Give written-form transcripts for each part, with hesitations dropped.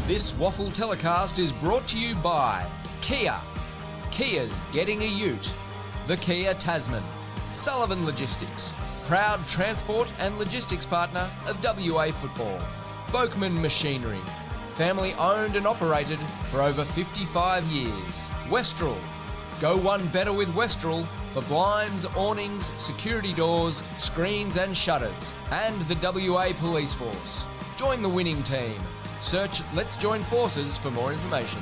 This WAFL telecast is brought to you by Kia. Kia's getting a ute. The Kia Tasman. Sullivan Logistics, proud transport and logistics partner of WA Football. Boakman Machinery, family owned and operated for over 55 years. Westrel, go one better with Westrel for blinds, awnings, security doors, screens and shutters. And the WA Police Force. Join the winning team. Search Let's Join Forces for more information.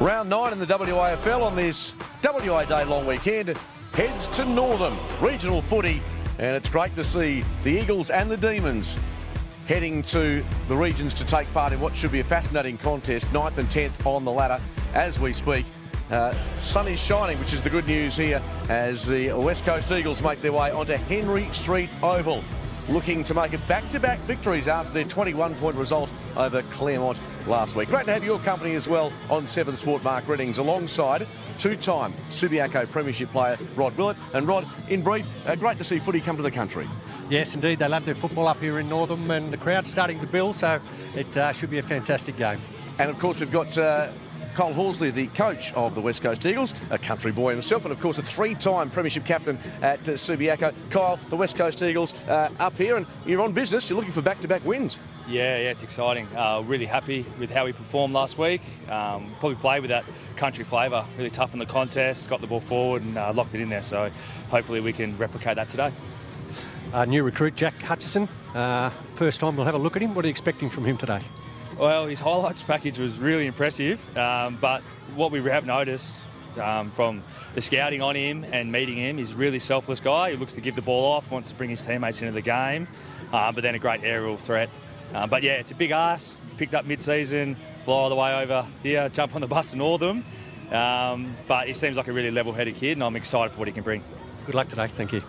Round 9 in the WAFL on this WA Day long weekend heads to Northam regional footy, and it's great to see the Eagles and the Demons heading to the regions to take part in what should be a fascinating contest. 9th and 10th on the ladder as we speak. Sun is shining, which is the good news here as the West Coast Eagles make their way onto Henry Street Oval, looking to make it back-to-back victories after their 21-point result over Claremont last week. Great to have your company as well on 7 Sport, Mark Reddings, alongside two-time Subiaco Premiership player Rod Willett. And Rod, in brief, great to see footy come to the country. Yes, indeed. They love their football up here in Northam, and the crowd's starting to build, so it should be a fantastic game. And of course, we've got Cole Horsley, the coach of the West Coast Eagles, a country boy himself, and of course a 3-time Premiership captain at Subiaco. Kyle, the West Coast Eagles up here, and you're on business. You're looking for back-to-back wins. Yeah, it's exciting. Really happy with how we performed last week. Probably played with that country flavour. Really tough in the contest, got the ball forward and locked it in there. So hopefully we can replicate that today. New recruit Jack Hutchison. First time we'll have a look at him. What are you expecting from him today? Well, his highlights package was really impressive, but what we have noticed from the scouting on him and meeting him, he's a really selfless guy. He looks to give the ball off, wants to bring his teammates into the game, but then a great aerial threat. But yeah, it's a big ask. Picked up mid-season, fly all the way over here, jump on the bus to Northam. But he seems like a really level-headed kid, and I'm excited for what he can bring. Good luck today. Thank you.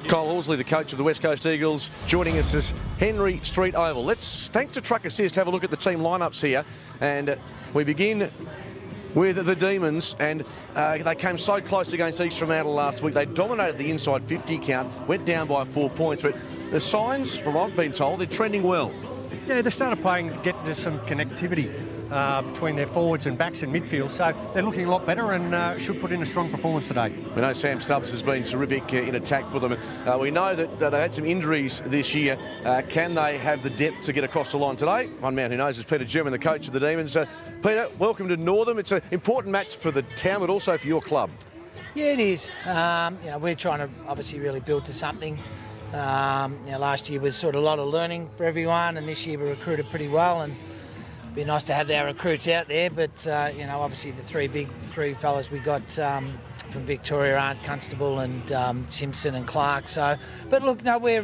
Cole Horsley, the coach of the West Coast Eagles, joining us as Henry Street Oval. Let's, thanks to Truck Assist, have a look at the team lineups here. And we begin with the Demons, and they came so close against East Fremantle last week. They dominated the inside 50 count, went down by 4 points, but the signs, from what I've been told, they're trending well. Yeah, they started playing to get to some connectivity between their forwards and backs in midfield, so they're looking a lot better and should put in a strong performance today. We know Sam Stubbs has been terrific in attack for them. We know that they had some injuries this year. Can they have the depth to get across the line today? One man who knows is Peter German, the coach of the Demons. Peter, welcome to Northam. It's an important match for the town, but also for your club. Yeah, it is. We're trying to obviously really build to something. Last year was sort of a lot of learning for everyone, and this year we recruited pretty well, and it'd be nice to have our recruits out there. But obviously the three fellas we got from Victoria aren't Constable and Simpson and Clark. So, but look, no, we're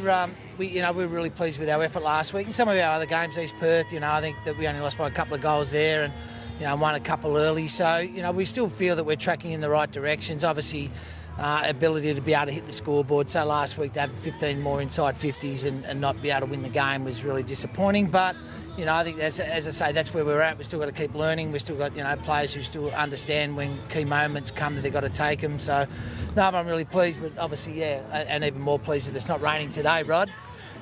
really pleased with our effort last week, and some of our other games, East Perth. I think that we only lost by a couple of goals there, and won a couple early. So we still feel that we're tracking in the right directions. Obviously, ability to be able to hit the scoreboard. So last week to have 15 more inside 50s and not be able to win the game was really disappointing. But I think as I say, that's where we're at. We've still got to keep learning. We've still got players who still understand when key moments come that they've got to take them. So no, I'm really pleased. But obviously, and even more pleased that it's not raining today, Rod.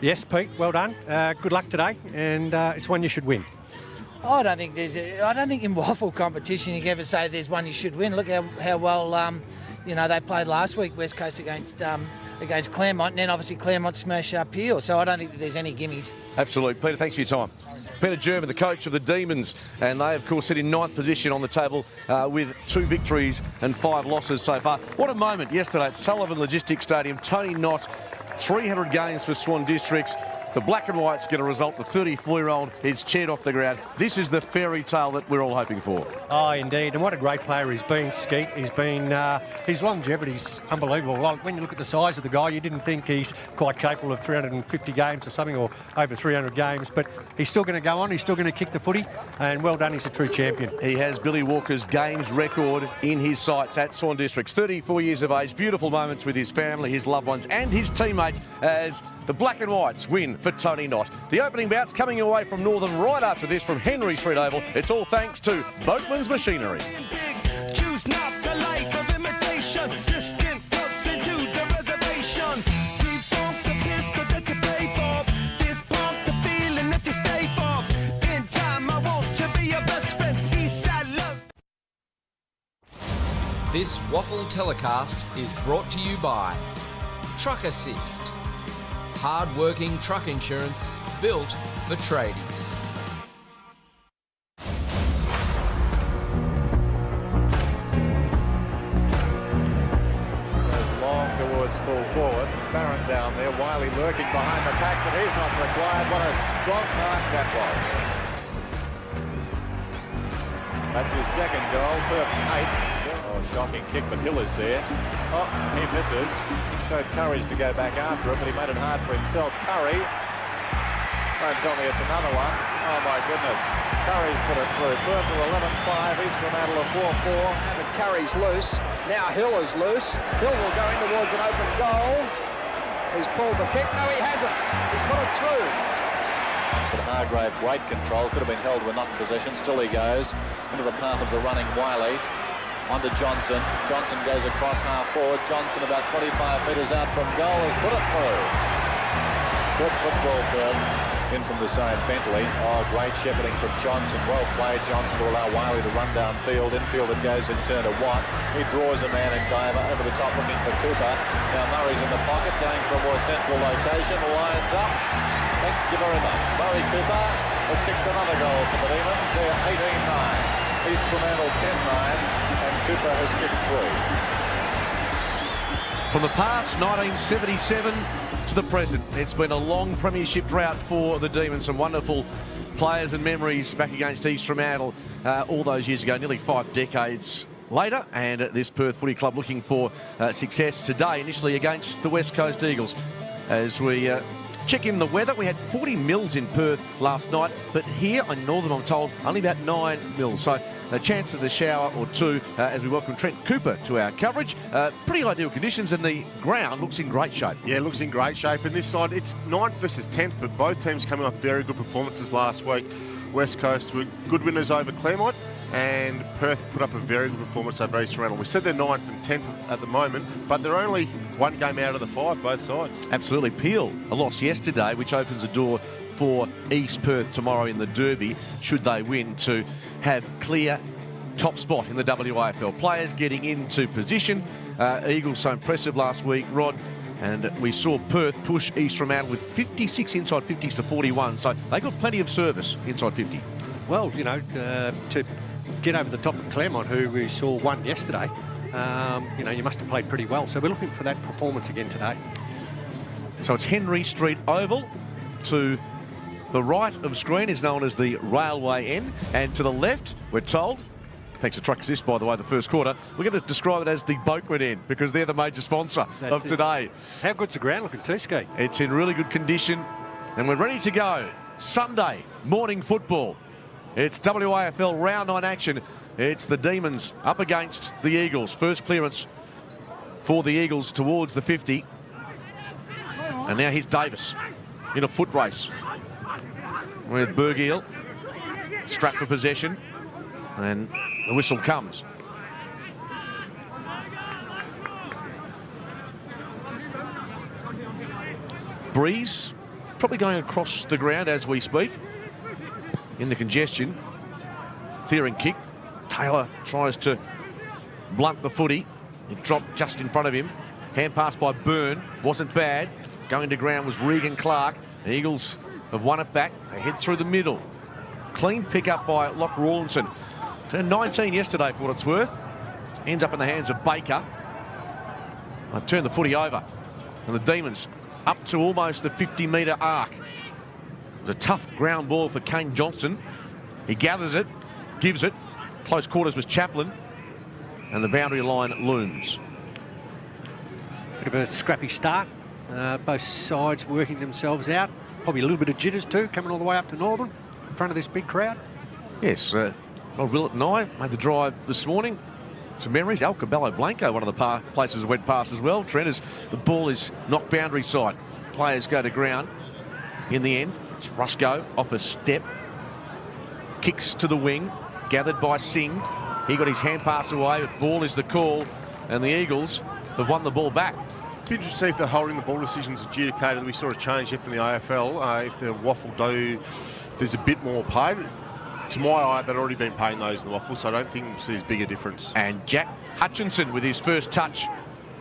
Yes, Pete. Well done. Good luck today, and it's one you should win. I don't think in WAFL competition you can ever say there's one you should win. Look how well they played last week, West Coast against Claremont, and then obviously Claremont smashed up Peel. So I don't think that there's any gimmies. Absolutely. Peter, thanks for your time. Peter German, the coach of the Demons, and they, of course, sit in 9th position on the table with 2 victories and 5 losses so far. What a moment yesterday at Sullivan Logistics Stadium. Tony Knott, 300 games for Swan Districts. The black and whites get a result. The 34-year-old is cheered off the ground. This is the fairy tale that we're all hoping for. Oh, indeed. And what a great player he's been, Skeet. He's been, his longevity's unbelievable. Like, when you look at the size of the guy, you didn't think he's quite capable of 350 games or something, or over 300 games, but he's still going to go on. He's still going to kick the footy, and well done. He's a true champion. He has Billy Walker's games record in his sights at Swan Districts. 34 years of age, beautiful moments with his family, his loved ones, and his teammates as the black and whites win for Tony Knott. The opening bout's coming away from Northam right after this from Henry Street Oval. It's all thanks to Boatman's Machinery. Choose not a life of imitation. Distant us into the reservation. Deep the pistol that you pay for. This pump the feeling This WAFL telecast is brought to you by Truck Assist. Hard-working truck insurance built for tradies. Long towards full forward. Barron down there. Wiley lurking behind the pack, but he's not required. What a strong mark that was. That's his second goal. Perth's 8th. Oh, shocking kick, but Hill is there. Oh, he misses. Showed courage to go back after it, but he made it hard for himself. Curry. Don't tell me it's another one. Oh, my goodness. Curry's put it through. Perth are 11-5. East Fremantle are 4-4. And Curry's loose. Now Hill is loose. Hill will go in towards an open goal. He's pulled the kick. No, he hasn't. He's put it through. But Hargrave weight control, could have been held with not in possession. Still he goes into the path of the running Wiley. On to Johnson. Johnson goes across half forward. Johnson about 25 metres out from goal has put it through. Good football for in from the side Bentley. Oh, great shepherding from Johnson. Well played, Johnson, to allow Wiley to run downfield. Infield it goes in turn to Watt. He draws a man in diver over the top looking for Cooper. Now Murray's in the pocket going for a more central location. Lines up. Thank you very much. Murray Cooper has kicked another goal for the Demons. They're 18-9. East Fremantle 10-9. And Cooper has kicked 3. From the past, 1977 to the present, it's been a long premiership drought for the Demons. Some wonderful players and memories back against East Fremantle all those years ago, nearly 5 decades later. And this Perth Footy Club looking for success today, initially against the West Coast Eagles. As we check in the weather, we had 40 mils in Perth last night, but here in Northam, I'm told, only about 9 mils. So a chance of a shower or two as we welcome Trent Cooper to our coverage. Pretty ideal conditions, and the ground looks in great shape. Yeah, it looks in great shape. And this side, it's 9th versus 10th, but both teams coming off very good performances last week. West Coast were good winners over Claremont, and Perth put up a very good performance over East Fremantle. We said they're 9th and 10th at the moment, but they're only one game out of the 5, both sides. Absolutely. Peel a loss yesterday, which opens the door for East Perth tomorrow in the Derby, should they win, to have clear top spot in the WAFL. Players getting into position. Eagles so impressive last week, Rod, and we saw Perth push East Fremantle with 56 inside 50s to 41, so they got plenty of service inside 50. Well, you know, to get over the top of Claremont, who we saw won yesterday, you know, you must have played pretty well. So we're looking for that performance again today. So it's Henry Street Oval. To the right of screen is known as the Railway End, and to the left, we're told, thanks to Truck Assist, by the way, the first quarter, we're going to describe it as the Boatman End, because they're the major sponsor of today. How good's the ground looking too, Ski? It's in really good condition, and we're ready to go. Sunday morning football. It's WAFL round 9 action. It's the Demons up against the Eagles. First clearance for the Eagles towards the 50. And now here's Davis in a foot race with Bergiel strapped for possession. And the whistle comes. Breeze probably going across the ground as we speak. In the congestion, clearing kick. Taylor tries to blunt the footy. It dropped just in front of him. Hand pass by Byrne, wasn't bad. Going to ground was Regan Clark. The Eagles have won it back. They head through the middle. Clean pick up by Locke Rawlinson. Turned 19 yesterday for what it's worth. Ends up in the hands of Baker. They've turned the footy over. And the Demons up to almost the 50-metre arc. It was a tough ground ball for Kane Johnston. He gathers it, gives it. Close quarters was Chaplin. And the boundary line looms. Bit of a scrappy start. Both sides working themselves out. Probably a little bit of jitters too, coming all the way up to Northern in front of this big crowd. Yes, Rod Willett and I made the drive this morning. Some memories. El Cabello Blanco, one of the places went past as well. Trent, as the ball is knocked boundary side. Players go to ground. In the end, it's Rusco off a step. Kicks to the wing. Gathered by Singh. He got his hand pass away. But ball is the call. And the Eagles have won the ball back. Be interesting to see if they're holding the ball decisions adjudicated. We saw a change after the AFL. If the WAFL do, there's a bit more play. to my eye, they'd already been paying those in the WAFL, so I don't think we'll see as big a difference. And Jack Hutchinson with his first touch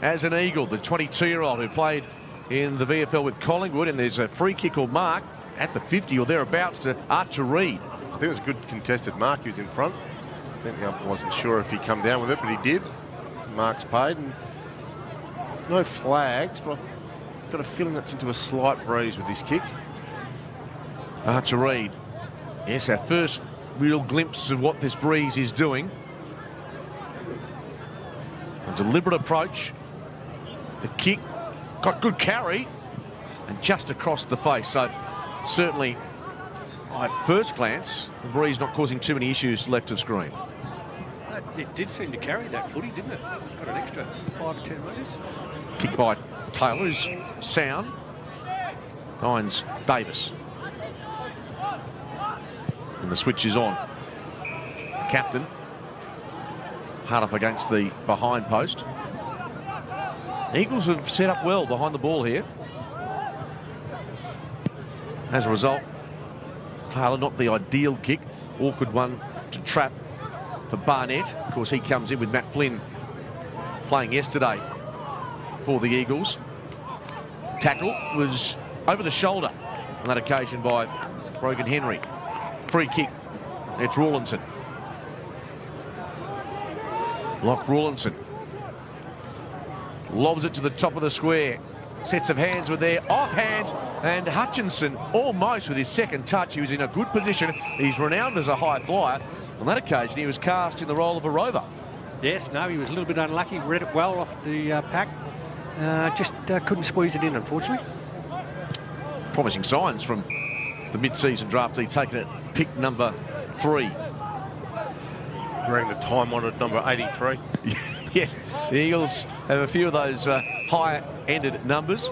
as an Eagle, the 22-year-old who played in the VFL with Collingwood, and there's a free kick or mark at the 50 or thereabouts to Archer Reid. I think it was a good contested mark. He was in front. I think I wasn't sure if he come down with it, but he did. Mark's paid, and no flags, but I've got a feeling that's into a slight breeze with this kick. Archer Reid. Yes, our first real glimpse of what this breeze is doing. A deliberate approach. The kick got good carry and just across the face. So certainly, at first glance, the breeze not causing too many issues left of screen. It did seem to carry that footy, didn't it? Got an extra 5 or 10 metres. Kick by Taylor is sound. Finds Davis. And the switch is on. Captain. Hard up against the behind post. Eagles have set up well behind the ball here. As a result, Taylor not the ideal kick. Awkward one to trap for Barnett. Of course, he comes in with Matt Flynn playing yesterday for the Eagles. Tackle was over the shoulder on that occasion by Brogan Henry. Free kick. It's Rawlinson. Locke Rawlinson. Lobs it to the top of the square. Sets of hands were there, off hands, and Hutchinson almost with his second touch. He was in a good position. He's renowned as a high flyer. On that occasion, he was cast in the role of a rover. Yes, no, he was a little bit unlucky. Read it well off the pack. Just couldn't squeeze it in, unfortunately. Promising signs from the mid-season draftee, taking it pick number 3. Wearing the time-honoured number 83. Yeah, the Eagles have a few of those higher-ended numbers,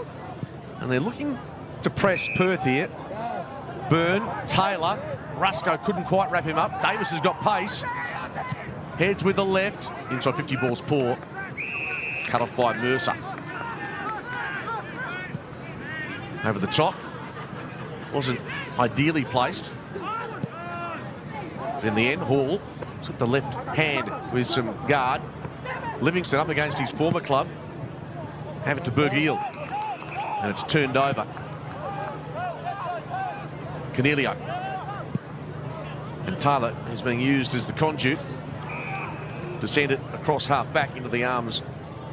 and they're looking to press Perth here. Byrne, Taylor, Rusco couldn't quite wrap him up. Davis has got pace. Heads with the left. Inside 50 ball's poor. Cut off by Mercer. Over the top. Wasn't ideally placed. But in the end, Hall took the left hand with some guard. Livingston up against his former club. Have it to Bergiel. And it's turned over. Cornelio. And Taylor is being used as the conduit to send it across half back into the arms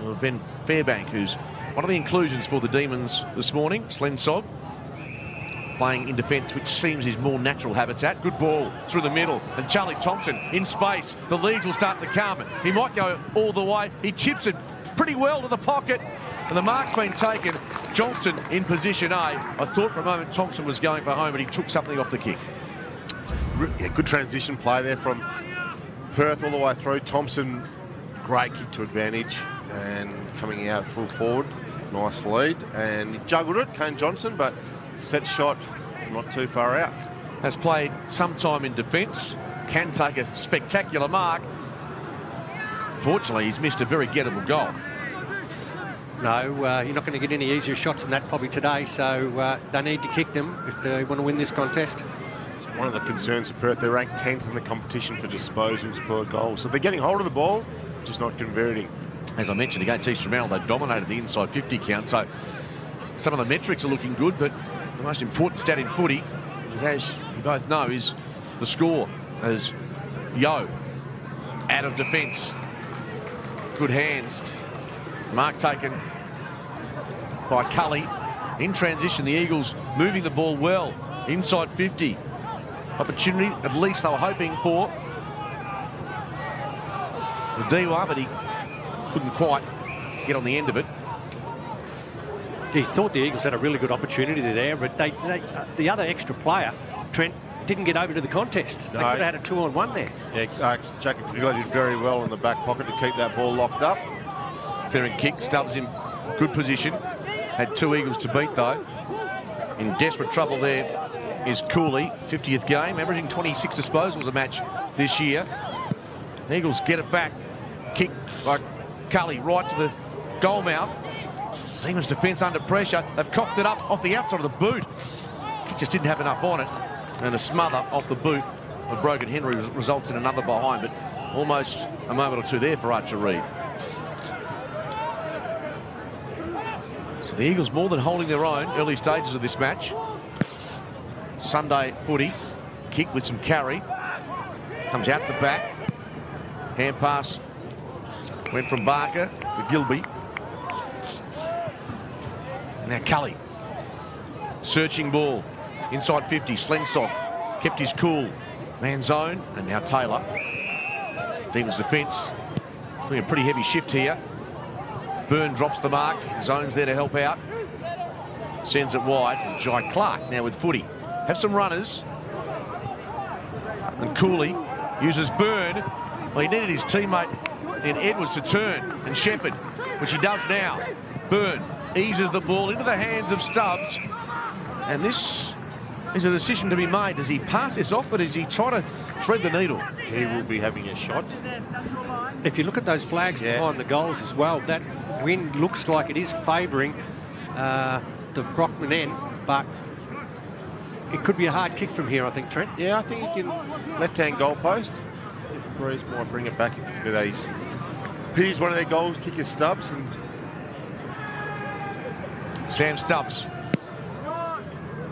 of Ben Fairbank, who's one of the inclusions for the Demons this morning. Slensog playing in defence, which seems his more natural habitat. Good ball through the middle, and Charlie Thompson in space. The leads will start to come. He might go all the way. He chips it pretty well to the pocket, and the mark's been taken. Johnston in position A. I thought for a moment Thompson was going for home, but he took something off the kick. Yeah, good transition play there from Perth all the way through. Thompson, great kick to advantage and coming out full forward. Nice lead, and he juggled it, Kane Johnson, but set shot not too far out. Has played some time in defence, can take a spectacular mark. Fortunately, he's missed a very gettable goal. No, you're not going to get any easier shots than that probably today, so they need to kick them if they want to win this contest. It's one of the concerns for Perth. They're ranked 10th in the competition for disposals per goal. So they're getting hold of the ball, just not converting. As I mentioned, against East Fremantle, they dominated the inside 50 count, so some of the metrics are looking good, but the most important stat in footy, as you both know, is the score, as Yo out of defence. Good hands. Mark taken by Cully. In transition, the Eagles moving the ball well. Inside 50. Opportunity, at least they were hoping for the Diwa, but he couldn't quite get on the end of it. He thought the Eagles had a really good opportunity there, but the other extra player, Trent, didn't get over to the contest. They could have had a 2-on-1 there. Yeah, Jacob did very well in the back pocket to keep that ball locked up. Clearing kick, Stubbs in good position. Had 2 Eagles to beat, though. In desperate trouble there is Cooley, 50th game, averaging 26 disposals a match this year. Eagles get it back. Kick by Cully right to the goal mouth. Demons defence under pressure. They've coughed it up off the outside of the boot. Kick just didn't have enough on it. And a smother off the boot of Brogan Henry results in another behind, but almost a moment or two there for Archer Reid. So the Eagles more than holding their own early stages of this match. Sunday footy, kick with some carry. Comes out the back. Hand pass went from Barker to Gilby. And now Cully. Searching ball. Inside 50. Slingsock kept his cool. Man zone. And now Taylor. Demons defence doing a pretty heavy shift here. Byrne drops the mark. Zone's there to help out. Sends it wide. And Jai Clark now with footy. Have some runners. And Cooley uses Byrne. Well, he needed his teammate in Edwards to turn and shepherd, which he does now. Byrne eases the ball into the hands of Stubbs. And this is a decision to be made. Does he pass this off, or does he try to thread the needle? He will be having a shot. If you look at those flags behind the goals as well, that wind looks like it is favouring the Brockman end, but it could be a hard kick from here, I think, Trent. Yeah, I think he can left-hand goal post. Breeze might bring it back if you can do that. He's one of their goal kickers, Stubbs. And Sam Stubbs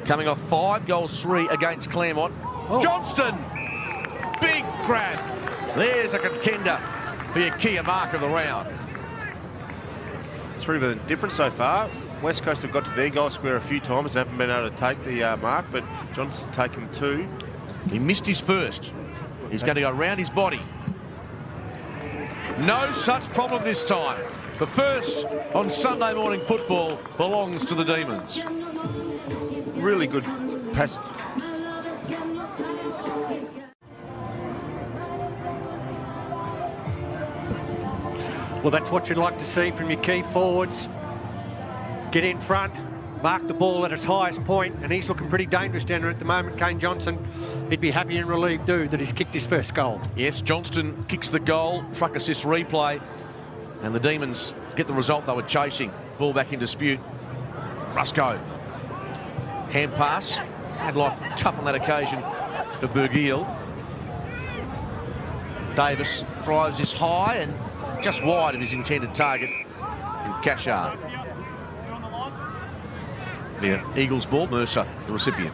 coming off 5 goals, 3 against Claremont. Johnston, big grab. There's a contender for your Kia mark of the round. It's really been different so far. West Coast have got to their goal square a few times. They haven't been able to take the mark, but Johnston's taken 2. He missed his first. He's going to go round his body. No such problem this time. The first on Sunday morning football belongs to the Demons. Really good pass. Well, that's what you'd like to see from your key forwards. Get in front, mark the ball at its highest point, and he's looking pretty dangerous down there at the moment, Kane Johnson. He'd be happy and relieved, too, that he's kicked his first goal. Yes, Johnston kicks the goal, truck assist replay, and the Demons get the result they were chasing. Ball back in dispute. Rusco. Hand pass. Had life tough on that occasion for Bergiel. Davis drives this high and just wide of his intended target in Cashard. The Eagles ball, Mercer, the recipient.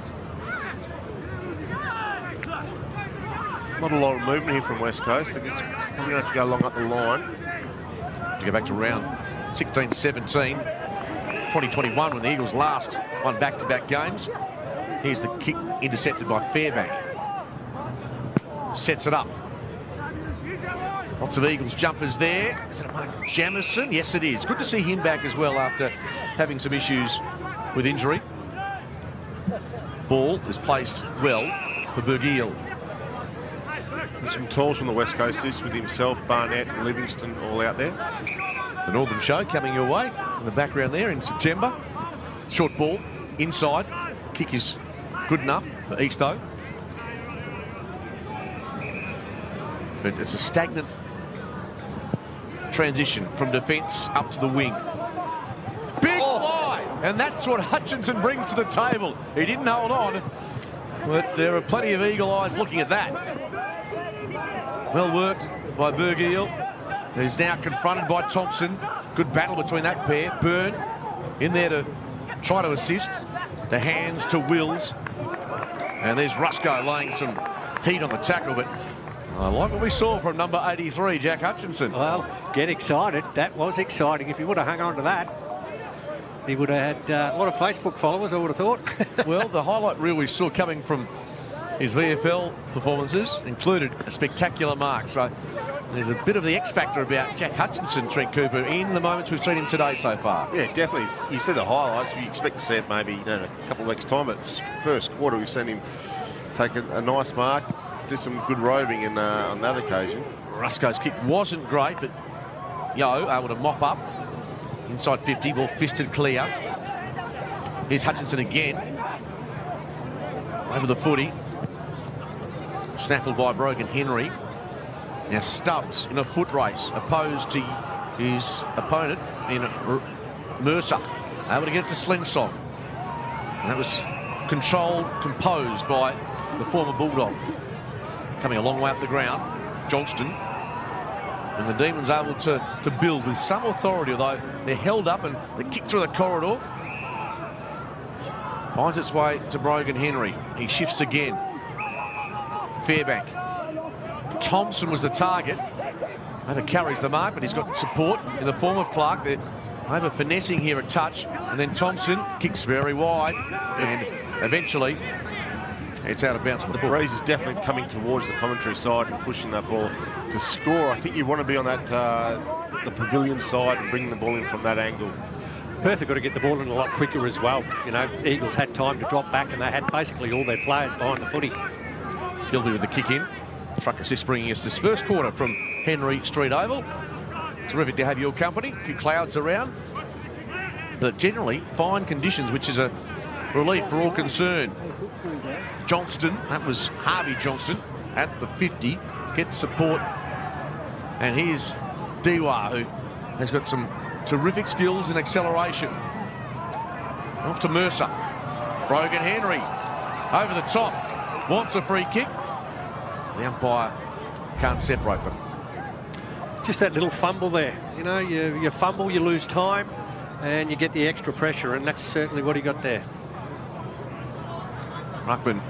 Not a lot of movement here from West Coast. They're probably going to have to go along up the line. To go back to round 16-17, 2021, when the Eagles last won back-to-back games. Here's the kick intercepted by Fairbank. Sets it up. Lots of Eagles jumpers there. Is it a mark for Jamison? Yes, it is. Good to see him back as well after having some issues with injury. Ball is placed well for Bergiel. And some tools from the West Coast, this with himself, Barnett and Livingston all out there. The Northam Show coming your way in the background there in September. Short ball, inside. Kick is good enough for Easto. But it's a stagnant transition from defence up to the wing. Big fly! And that's what Hutchinson brings to the table. He didn't hold on, but there are plenty of eagle eyes looking at that. Well worked by Bergiel, who's now confronted by Thompson. Good battle between that pair. Byrne in there to try to assist. The hands to Wills. And there's Rusco laying some heat on the tackle, but I like what we saw from number 83, Jack Hutchinson. Well, get excited. That was exciting. If he would have hung on to that, he would have had a lot of Facebook followers, I would have thought. Well, the highlight reel we saw coming from his VFL performances included a spectacular mark. So there's a bit of the X factor about Jack Hutchinson, Trent Cooper, in the moments we've seen him today so far. Yeah, definitely. You see the highlights. You expect to see it maybe in a couple of weeks' time. But first quarter, we've seen him take a nice mark, do some good roving on that occasion. Rusco's kick wasn't great, but Yo able to mop up. Inside 50, ball fisted clear. Here's Hutchinson again. Over the footy. Snaffled by Brogan Henry. Now Stubbs in a foot race, opposed to his opponent in Mercer. Able to get it to Slensong. And that was controlled, composed by the former Bulldog. coming a long way up the ground. Johnston. And the Demons able to build with some authority, although they're held up, and the kick through the corridor finds its way to Brogan Henry. He shifts again. Fairbank. Thompson was the target. Over carries the mark, but he's got support in the form of Clark. They're over finessing here a touch, and then Thompson kicks very wide, and eventually it's out of bounds. The breeze is definitely coming towards the commentary side and pushing that ball to score. I think you want to be on that the pavilion side and bringing the ball in from that angle. Perth have got to get the ball in a lot quicker as well. You know, Eagles had time to drop back, and they had basically all their players behind the footy. Gilby with the kick in. Truck assist bringing us this first quarter from Henry Street Oval. Terrific to have your company. A few clouds around, but generally fine conditions, which is a relief for all concerned. Johnston, that was Harvey Johnston at the 50, gets support. And here's Dewa, who has got some terrific skills and acceleration. Off to Mercer. Brogan Henry over the top, wants a free kick. The umpire can't separate them. Just that little fumble there. You know, you fumble, you lose time, and you get the extra pressure, and that's certainly what he got there. Ruckman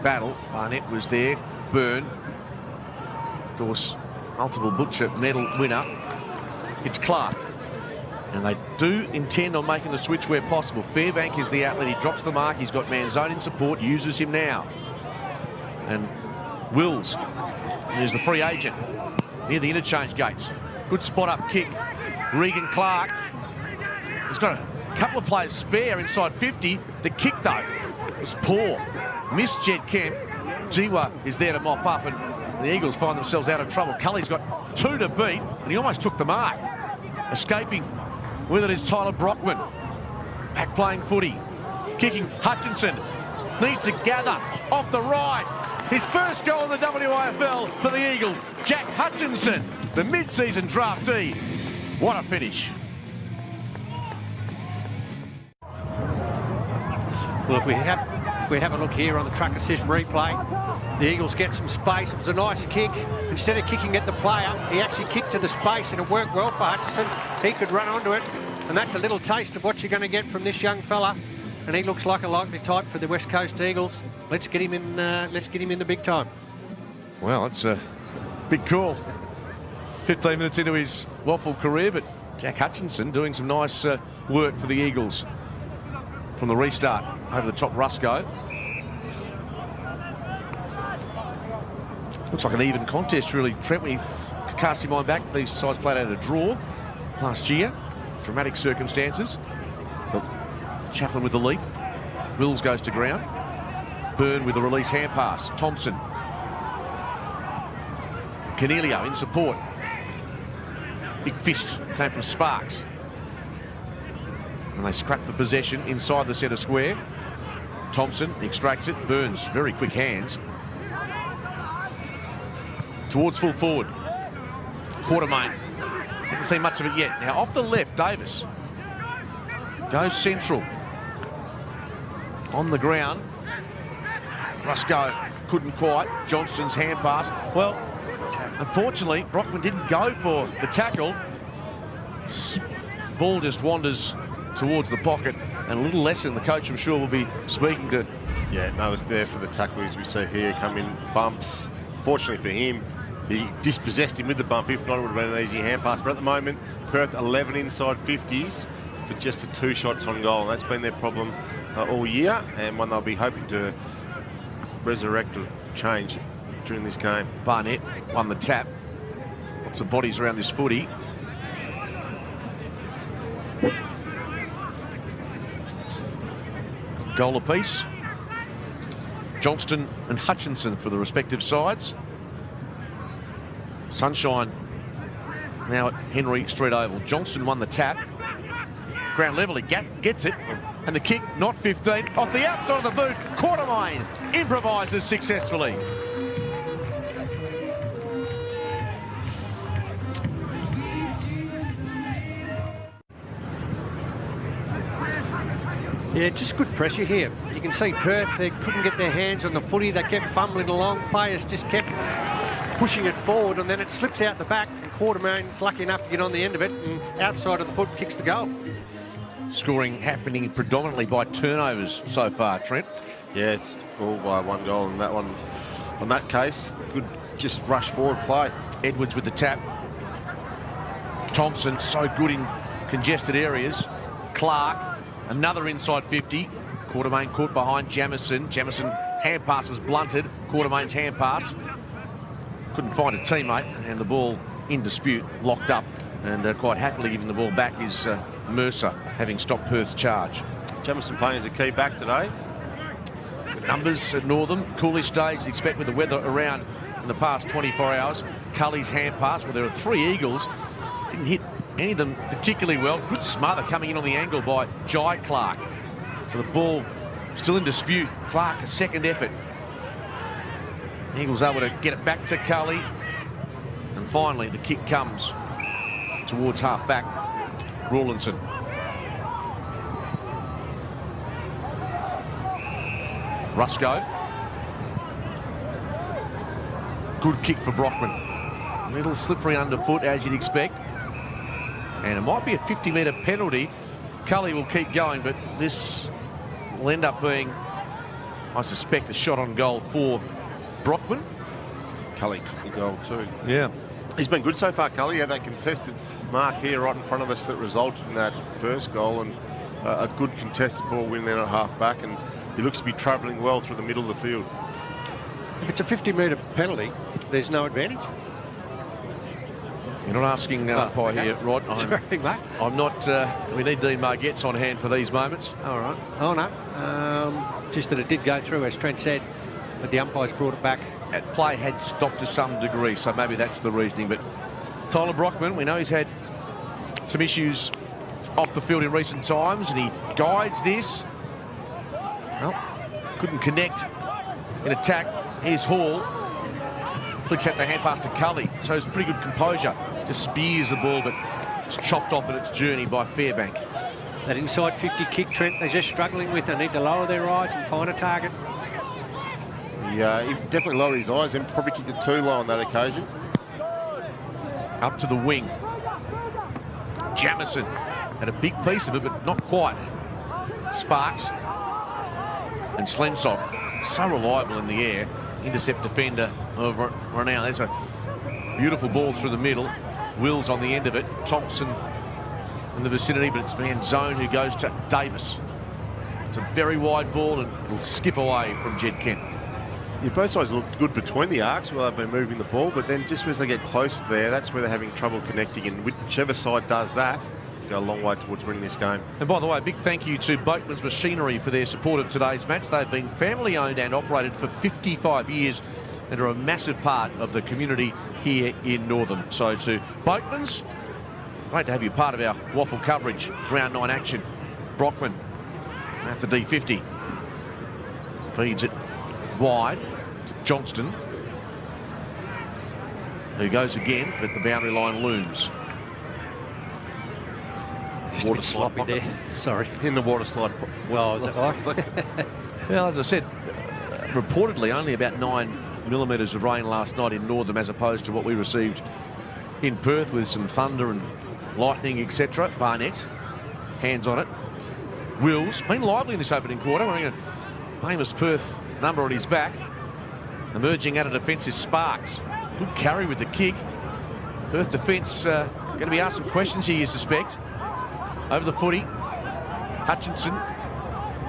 battle. Barnett was there. Byrne. Of course, multiple Butcher medal winner. It's Clark. And they do intend on making the switch where possible. Fairbank is the outlet. He drops the mark. He's got Manzone in support. Uses him now. And Wills. And there's the free agent near the interchange gates. Good spot up kick. Regan Clark. He's got a couple of players spare inside 50. The kick, though, was poor. Missed Jed Kemp. Jiwa is there to mop up, and the Eagles find themselves out of trouble. Cully's got 2 to beat, and he almost took the mark. Escaping with it is Tyler Brockman. Back playing footy. Kicking Hutchinson. Needs to gather off the right. His first goal in the WAFL for the Eagles. Jack Hutchinson, the mid-season draftee. What a finish. Well, if we have a look here on the truck assist replay, the Eagles get some space. It was a nice kick. Instead of kicking at the player, he actually kicked to the space, and it worked well for Hutchinson. He could run onto it, and that's a little taste of what you're going to get from this young fella. And he looks like a likely type for the West Coast Eagles. Let's get him in. Let's get him in the big time. Well, it's a big call. 15 minutes into his WAFL career, but Jack Hutchinson doing some nice work for the Eagles from the restart. Over the top, Rusco. Looks like an even contest, really. Trent, when you cast your mind back, these sides played out a draw last year. Dramatic circumstances. But Chaplin with the leap. Wills goes to ground. Byrne with the release hand pass. Thompson. Cornelio in support. Big fist came from Sparks. And they scrap the possession inside the centre square. Thompson extracts it. Burns, very quick hands. Towards full forward. Quartermain. Hasn't seen much of it yet. Now off the left, Davis. Goes central. On the ground. Rusco couldn't quite. Johnston's hand pass. Well, unfortunately, Brockman didn't go for the tackle. Ball just wanders towards the pocket, and a little lesson the coach, I'm sure, will be speaking to. Yeah, no, it's there for the tackle, as we see here, come in bumps. Fortunately for him, he dispossessed him with the bump. If not, it would have been an easy hand pass. But at the moment, Perth 11 inside 50s for just the 2 shots on goal. And that's been their problem all year, and one they'll be hoping to resurrect or change during this game. Barnett won the tap. Lots of bodies around this footy. Goal apiece. Johnston and Hutchinson for the respective sides. Sunshine now at Henry Street Oval. Johnston won the tap. Ground level, he gets it. And the kick, not 15. Off the outside of the boot, Quartermain improvises successfully. Yeah, just good pressure here. You can see Perth, they couldn't get their hands on the footy. They kept fumbling along. Players just kept pushing it forward, and then it slips out the back. And Quartermain's lucky enough to get on the end of it, and outside of the foot kicks the goal. Scoring happening predominantly by turnovers so far, Trent. Yeah, it's all by one goal, and that one, on that case, good just rush forward play. Edwards with the tap. Thompson, so good in congested areas. Clark, another inside 50. Quartermain caught behind Jamison. Jamison, hand pass was blunted. Quartermain's hand pass. Couldn't find a teammate, and the ball in dispute, locked up. And quite happily giving the ball back is Mercer, having stopped Perth's charge. Jamison playing as a key back today. Good numbers at Northam. Coolish days, you'd expect with the weather around in the past 24 hours. Cully's hand pass, well, there are 3 Eagles. Didn't hit any of them particularly well. Good smother coming in on the angle by Jai Clark. So the ball still in dispute. Clark, a second effort. The Eagles able to get it back to Cully. And finally, the kick comes towards half-back Rawlinson. Rusco. Good kick for Brockman. A little slippery underfoot, as you'd expect. And it might be a 50-metre penalty. Cully will keep going, but this will end up being, I suspect, a shot on goal for Brockman. Cully kicked the goal too. Yeah. He's been good so far, Cully. Had that contested mark here right in front of us that resulted in that first goal, and a good contested ball win there at half-back, and he looks to be travelling well through the middle of the field. If it's a 50-metre penalty, there's no advantage. You're not asking umpire here, Rod. Sorry, mate. I'm not. We need Dean Margetts on hand for these moments. All right. Oh, no. Just that it did go through, as Trent said, but the umpires brought it back. That play had stopped to some degree, so maybe that's the reasoning. But Tyler Brockman, we know he's had some issues off the field in recent times, and he guides this. Well, couldn't connect in attack. Here's Hall. Flicks out the hand pass to Cully. Shows pretty good composure. Just spears the ball, but it's chopped off in its journey by Fairbank. That inside 50 kick, Trent, they're just struggling with. They need to lower their eyes and find a target. Yeah, he definitely lowered his eyes and probably kicked it too low on that occasion. Up to the wing. Jamison had a big piece of it, but not quite. Sparks and Slensok, so reliable in the air. Intercept defender of renown. There's a beautiful ball through the middle. Wills on the end of it. Thompson in the vicinity, but it's man zone who goes to Davis. It's a very wide ball and will skip away from Jed Kent. Yeah, both sides looked good between the arcs while they've been moving the ball, but then just as they get closer there, that's where they're having trouble connecting, and whichever side does that, go a long way towards winning this game. And by the way, a big thank you to Boatman's Machinery for their support of today's match. They've been family owned and operated for 55 years and are a massive part of the community here in Northam. So to Boatman's, great to have you part of our WAFL coverage. Round 9 action. Brockman at the D50. Feeds it wide to Johnston, who goes again, but the boundary line looms. Just water sloppy there. Sorry. In the water slide. Well, is that right? Well, as I said, reportedly only about 9 millimetres of rain last night in Northam, as opposed to what we received in Perth with some thunder and lightning, etc. Barnett, hands on it. Wills, been lively in this opening quarter, wearing a famous Perth number on his back. Emerging out of defence is Sparks. Good carry with the kick. Perth defence going to be asked some questions here, you suspect. Over the footy. Hutchinson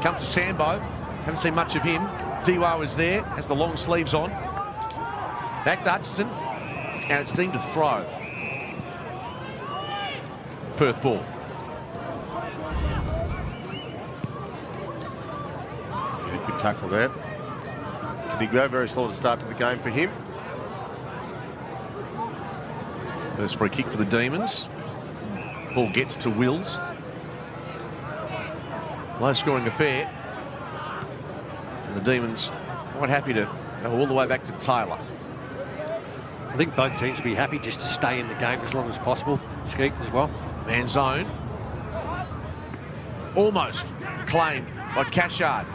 comes to Sambo. Haven't seen much of him. Diwa is there, has the long sleeves on. Back to Hutchinson. And it's deemed a throw. Perth ball. Yeah, good tackle there. Can he go very slow to start to the game for him? First free kick for the Demons. Ball gets to Wills. Low scoring affair. And the Demons quite happy to go all the way back to Taylor. I think both teams will be happy just to stay in the game as long as possible. Skeet as well. Man zone. Almost claimed by Cashard.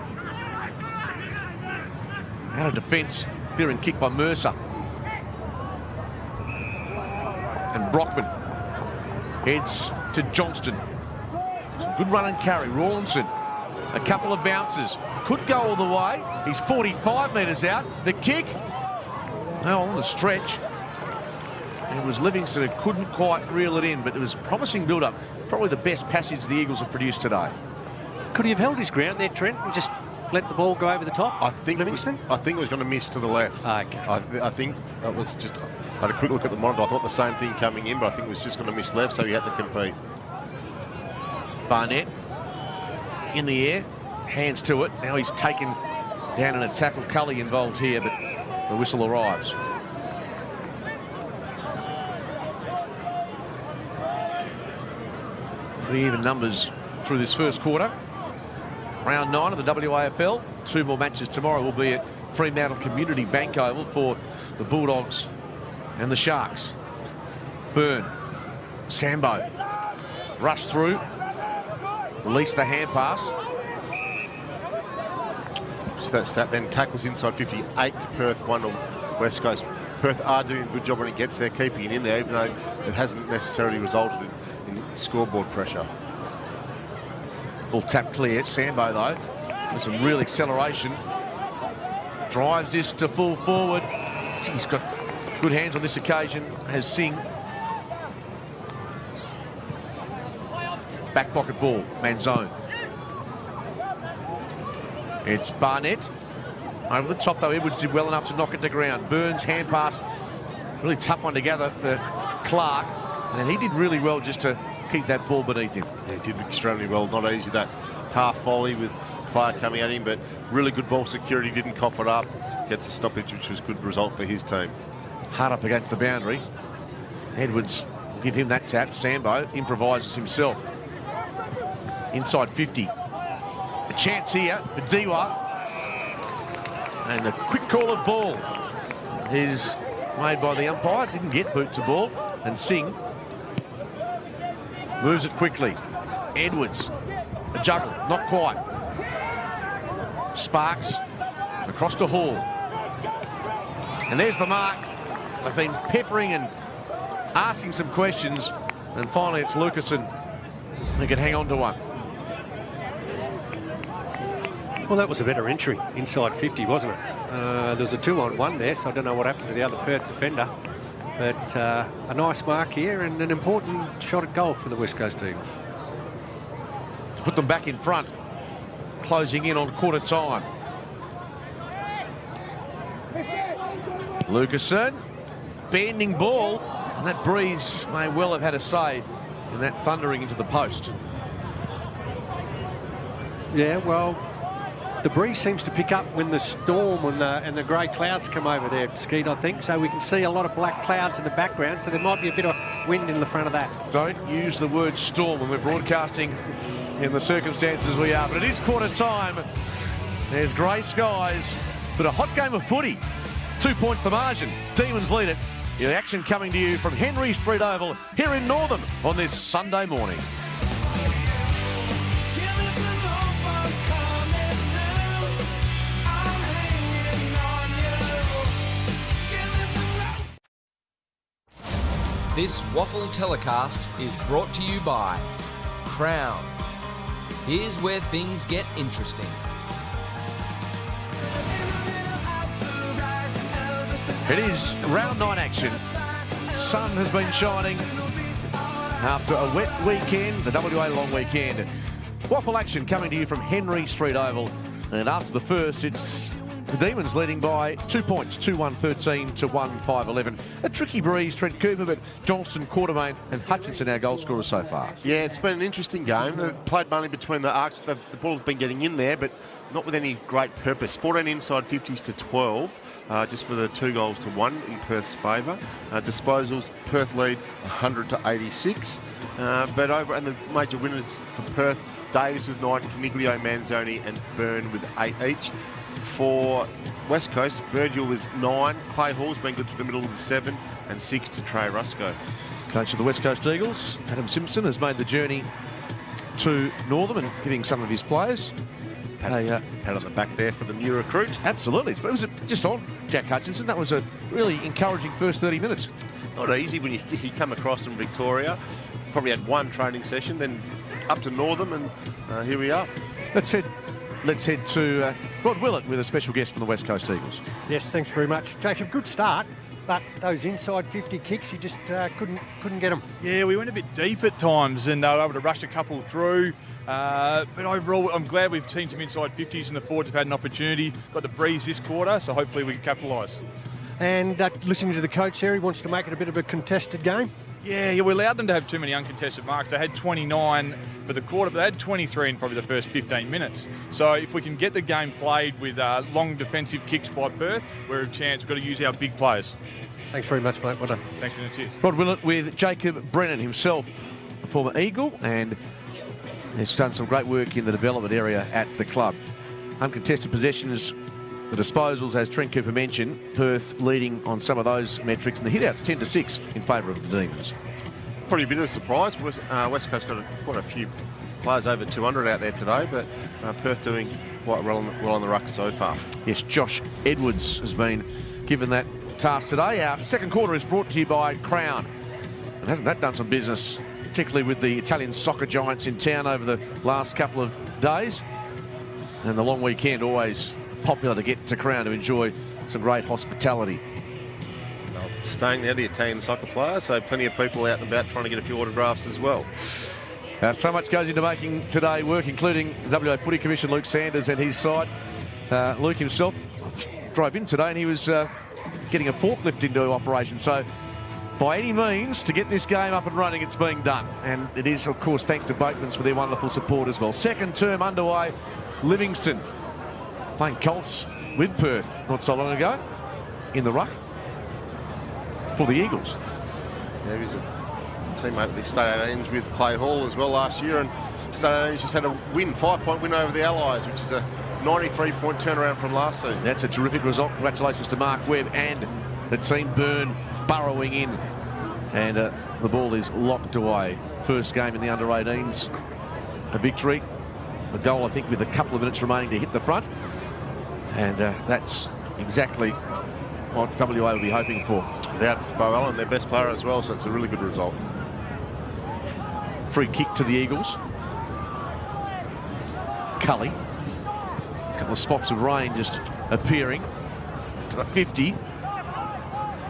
Out of defence, clearing kick by Mercer. And Brockman heads to Johnston. Some good run and carry. Rawlinson, a couple of bounces. Could go all the way. He's 45 metres out. The kick, now on the stretch. It was Livingston who couldn't quite reel it in, but it was promising build-up. Probably the best passage the Eagles have produced today. Could he have held his ground there, Trent, and just let the ball go over the top? I think it was going to miss to the left. Okay. I think that was just... I had a quick look at the monitor. I thought the same thing coming in, but I think it was just going to miss left, so he had to compete. Barnett in the air, hands to it. Now he's taken down in a tackle. Cully involved here, but the whistle arrives. Pretty even numbers through this first quarter. Round 9 of the WAFL. 2 more matches tomorrow will be at Fremantle Community Bank Oval for the Bulldogs and the Sharks. Byrne, Sambo, rush through, release the hand pass. So that stat then tackles inside 50, 8 to Perth, 1 to West Coast. Perth are doing a good job when it gets there, keeping it in there, even though it hasn't necessarily resulted in scoreboard pressure. Ball tap clear. Sambo, though, with some real acceleration. Drives this to full forward. He's got good hands on this occasion, has Singh. Back pocket ball, Manzone. It's Barnett. Over the top, though, Edwards did well enough to knock it to ground. Burns, hand pass. Really tough one to gather for Clark. And he did really well just to keep that ball beneath him. Yeah, he did extremely well. Not easy, that half volley with Clark coming at him, but really good ball security, didn't cough it up. Gets a stoppage, which was a good result for his team. Hard up against the boundary. Edwards will give him that tap. Sambo improvises himself. Inside 50. A chance here for Diwa. And a quick call of ball is made by the umpire. Didn't get boot to ball. And Singh moves it quickly. Edwards, a juggle, not quite. Sparks across to Hall. And there's the mark. They've been peppering and asking some questions. And finally it's Lucasen who can hang on to one. Well, that was a better entry inside 50, wasn't it? There was a 2-on-1 there, so I don't know what happened to the other Perth defender. But a nice mark here and an important shot at goal for the West Coast Eagles. To put them back in front, closing in on quarter time. Lucasen, bending ball, and that breeze may well have had a say in that thundering into the post. Yeah, well, the breeze seems to pick up when the storm and the grey clouds come over there, Skeet, I think. So we can see a lot of black clouds in the background, so there might be a bit of wind in the front of that. Don't use the word storm when we're broadcasting in the circumstances we are. But it is quarter time. There's grey skies, but a hot game of footy. 2 points the margin. Demons lead it. The action coming to you from Henry Street Oval here in Northam on this Sunday morning. This WAFL telecast is brought to you by Crown. Here's where things get interesting. It is round 9 action. Sun has been shining after a wet weekend, the WA long weekend. WAFL action coming to you from Henry Street Oval. And after the first, it's the Demons leading by 2 points, 2-1-13 to 1-5-11. A tricky breeze, Trent Cooper, but Johnston, Quartermain and Hutchinson our goal scorers so far. Yeah, it's been an interesting game. They've played mainly between the arcs. The ball's been getting in there, but not with any great purpose. 14 inside 50s to 12, just for the 2 goals to 1 in Perth's favour. Disposals, Perth lead 100 to 86. But over, and the major winners for Perth, Davis with 9, Caniglio, Manzoni and Byrne with 8 each. For West Coast, Virgil was 9, Clay Hall's been good through the middle of the 7, and 6 to Trey Rusco. Coach of the West Coast Eagles, Adam Simpson, has made the journey to Northam and giving some of his players Pat on the back there for the new recruit. Absolutely. It was just on Jack Hutchinson. That was a really encouraging first 30 minutes. Not easy when he come across from Victoria. Probably had one training session, then up to Northam, and here we are. Let's head to Rod Willett with a special guest from the West Coast Eagles. Yes, thanks very much. Jacob, good start, but those inside 50 kicks, you just couldn't get them. Yeah, we went a bit deep at times and they were able to rush a couple through. But overall, I'm glad we've seen some inside 50s and the forwards have had an opportunity. Got the breeze this quarter, so hopefully we can capitalise. And listening to the coach here, he wants to make it a bit of a contested game. Yeah, we allowed them to have too many uncontested marks. They had 29 for the quarter, but they had 23 in probably the first 15 minutes. So if we can get the game played with long defensive kicks by Perth, we're a chance. We've got to use our big players. Thanks very much, mate. Well done. Thanks for the cheers. Rod Willett with Jacob Brennan, himself a former Eagle, and has done some great work in the development area at the club. Uncontested possessions, the disposals, as Trent Cooper mentioned, Perth leading on some of those metrics, and the hit-outs 10-6 in favour of the Demons. Probably a bit of a surprise. West Coast got quite a few players over 200 out there today, but Perth doing quite well on the ruck so far. Yes, Josh Edwards has been given that task today. Our second quarter is brought to you by Crown. And hasn't that done some business, particularly with the Italian soccer giants in town over the last couple of days? And the long weekend, always popular to get to Crown to enjoy some great hospitality. Well, staying there, the Italian soccer players, so plenty of people out and about trying to get a few autographs as well. So much goes into making today work, including the WA Footy Commission, Luke Sanders and his side. Luke himself drove in today and he was getting a forklift into operation. So by any means, to get this game up and running, it's being done. And it is, of course, thanks to Boatmans for their wonderful support as well. Second term underway, Livingston playing Colts with Perth not so long ago in the ruck for the Eagles. Yeah, he was a teammate of the State 18s with Clay Hall as well last year, and State 18s just had a win, 5-point win over the Allies, which is a 93-point turnaround from last season. That's a terrific result. Congratulations to Mark Webb and the team. Burn burrowing in, and the ball is locked away. First game in the under-18s, a victory. A goal, I think, with a couple of minutes remaining to hit the front. And that's exactly what WA will be hoping for. Without Bo Allen, their best player as well, so it's a really good result. Free kick to the Eagles. Cully. A couple of spots of rain just appearing. To the 50.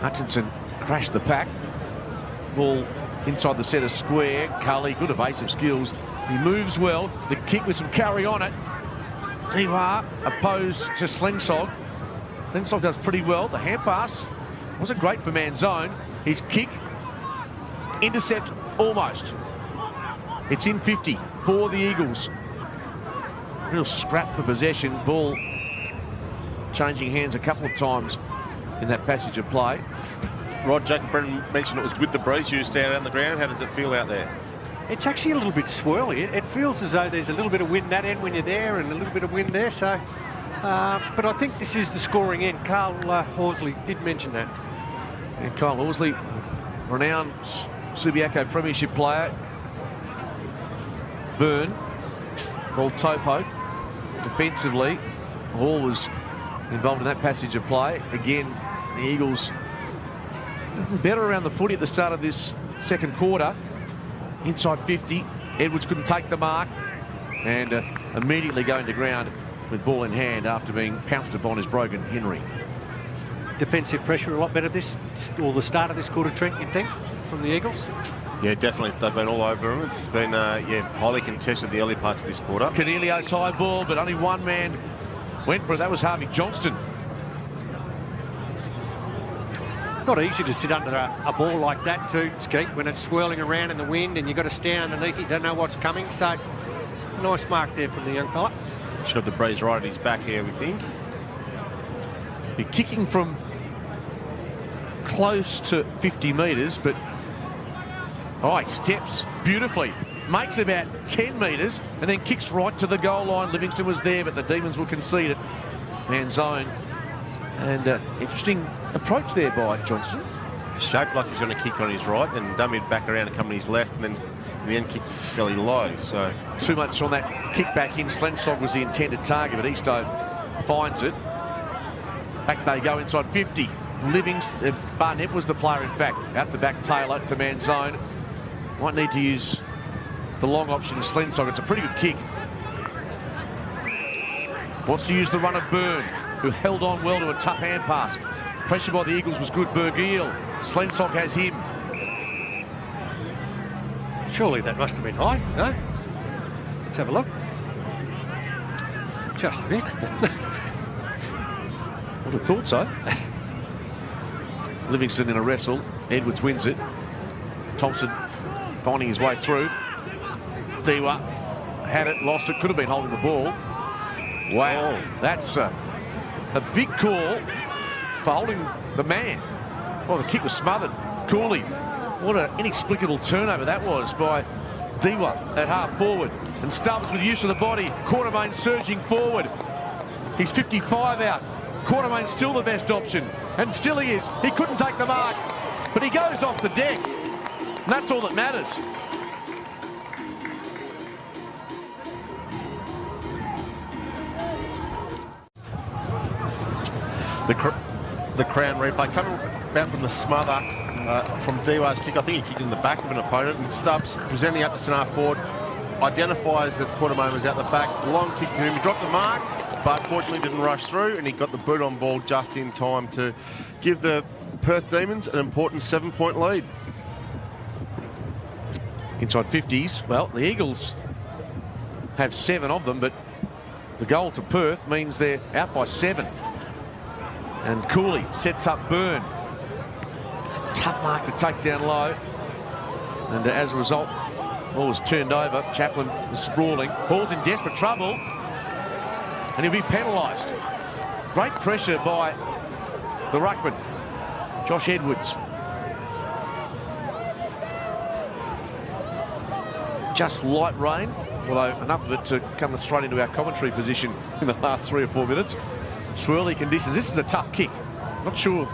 Hutchinson crashed the pack. Ball inside the centre square. Cully, good evasive skills. He moves well. The kick with some carry on it. Diwa opposed to Slingsog. Slingsog does pretty well. The hand pass wasn't great for Manzone. His kick, intercept almost. It's in 50 for the Eagles. Real scrap for possession. Ball changing hands a couple of times in that passage of play. Rod, Jacob Brennan mentioned it was with the breeze you stand on the ground. How does it feel out there? It's actually a little bit swirly. It feels as though there's a little bit of wind that end when you're there and a little bit of wind there. So, but I think this is the scoring end. Carl Horsley did mention that. Yeah, Kyle Horsley, renowned Subiaco Premiership player. Burn, ball toe poked. Defensively, Hall was involved in that passage of play. Again, the Eagles better around the footy at the start of this second quarter. Inside 50, Edwards couldn't take the mark and immediately going to ground with ball in hand after being pounced upon his broken Henry. Defensive pressure a lot better the start of this quarter, Trent, you'd think, from the Eagles? Yeah, definitely. They've been all over him. It's been highly contested the early parts of this quarter. Cornelio's high ball, but only one man went for it. That was Harvey Johnston. Not easy to sit under a ball like that too, Skeet, when it's swirling around in the wind and you've got to stand underneath it, you don't know what's coming. So, nice mark there from the young fella. Should have the breeze right at his back here, we think. Be kicking from close to 50 metres, but he steps beautifully. Makes about 10 metres and then kicks right to the goal line. Livingston was there, but the Demons will concede it. Manzone. And interesting approach there by Johnston. Shaped like he's going to kick on his right, then dummied back around and come on his left, and then in the end kicked fairly low. So too much on that kick back in. Slensog was the intended target, but Easto finds it. Back they go inside 50. Barnett was the player, in fact. Out the back, Taylor to man zone. Might need to use the long option, Slensog. It's a pretty good kick. Wants to use the run of Byrne, who held on well to a tough hand pass. Pressure by the Eagles was good. Bergiel. Slensog has him. Surely that must have been high, no? Let's have a look. Just a bit. Would have thought so. Livingston in a wrestle. Edwards wins it. Thompson finding his way through. Dewa had it, lost it, could have been holding the ball. Wow, that's a big call for holding the man. Well, the kick was smothered. Cooley, what an inexplicable turnover that was by Dewa at half forward. And Stubbs with use of the body. Quartermain surging forward. He's 55 out. Quartermain's still the best option. And still he is. He couldn't take the mark. But he goes off the deck. And that's all that matters. The Crown replay coming out from the smother from Dewa's kick. I think he kicked in the back of an opponent, and Stubbs presenting up to centre forward, identifies that Quartermain was out the back. Long kick to him. He dropped the mark, but fortunately didn't rush through, and he got the boot on ball just in time to give the Perth Demons an important 7-point lead. Inside 50s. Well, the Eagles have 7 of them, but the goal to Perth means they're out by 7. And Cooley sets up Byrne. Tough mark to take down low. And as a result, ball was turned over. Chaplin was sprawling. Hall's in desperate trouble. And he'll be penalised. Great pressure by the ruckman, Josh Edwards. Just light rain, although enough of it to come straight into our commentary position in the last 3 or 4 minutes. Swirly conditions. This is a tough kick. Not sure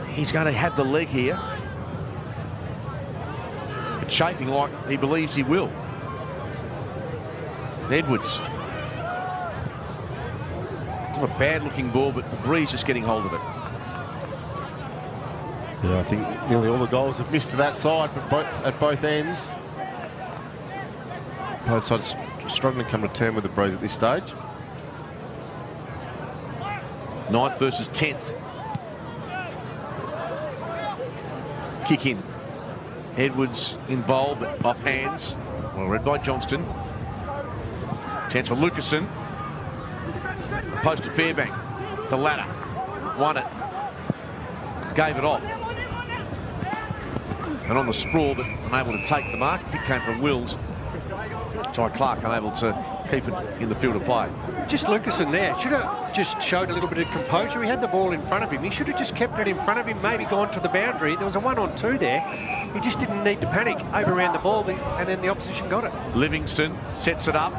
he's going to have the leg here. It's shaping like he believes he will. Edwards. It's not a bad looking ball, but the breeze just getting hold of it. Yeah, I think nearly all the goals have missed to that side, but at both ends. Both sides struggling to come to term with the breeze at this stage. 9th versus 10th. Kick in. Edwards involved, but off hands. Well read by Johnston. Chance for Lucasen. Post to Fairbank. The ladder. Won it. Gave it off. And on the sprawl, but unable to take the mark. Kick came from Wills. Ty Clark unable to keep it in the field of play. Just Lucasen there. Should have just showed a little bit of composure. He had the ball in front of him. He should have just kept it in front of him, maybe gone to the boundary. There was a 1-on-2 there. He just didn't need to panic. Overran the ball, and then the opposition got it. Livingston sets it up.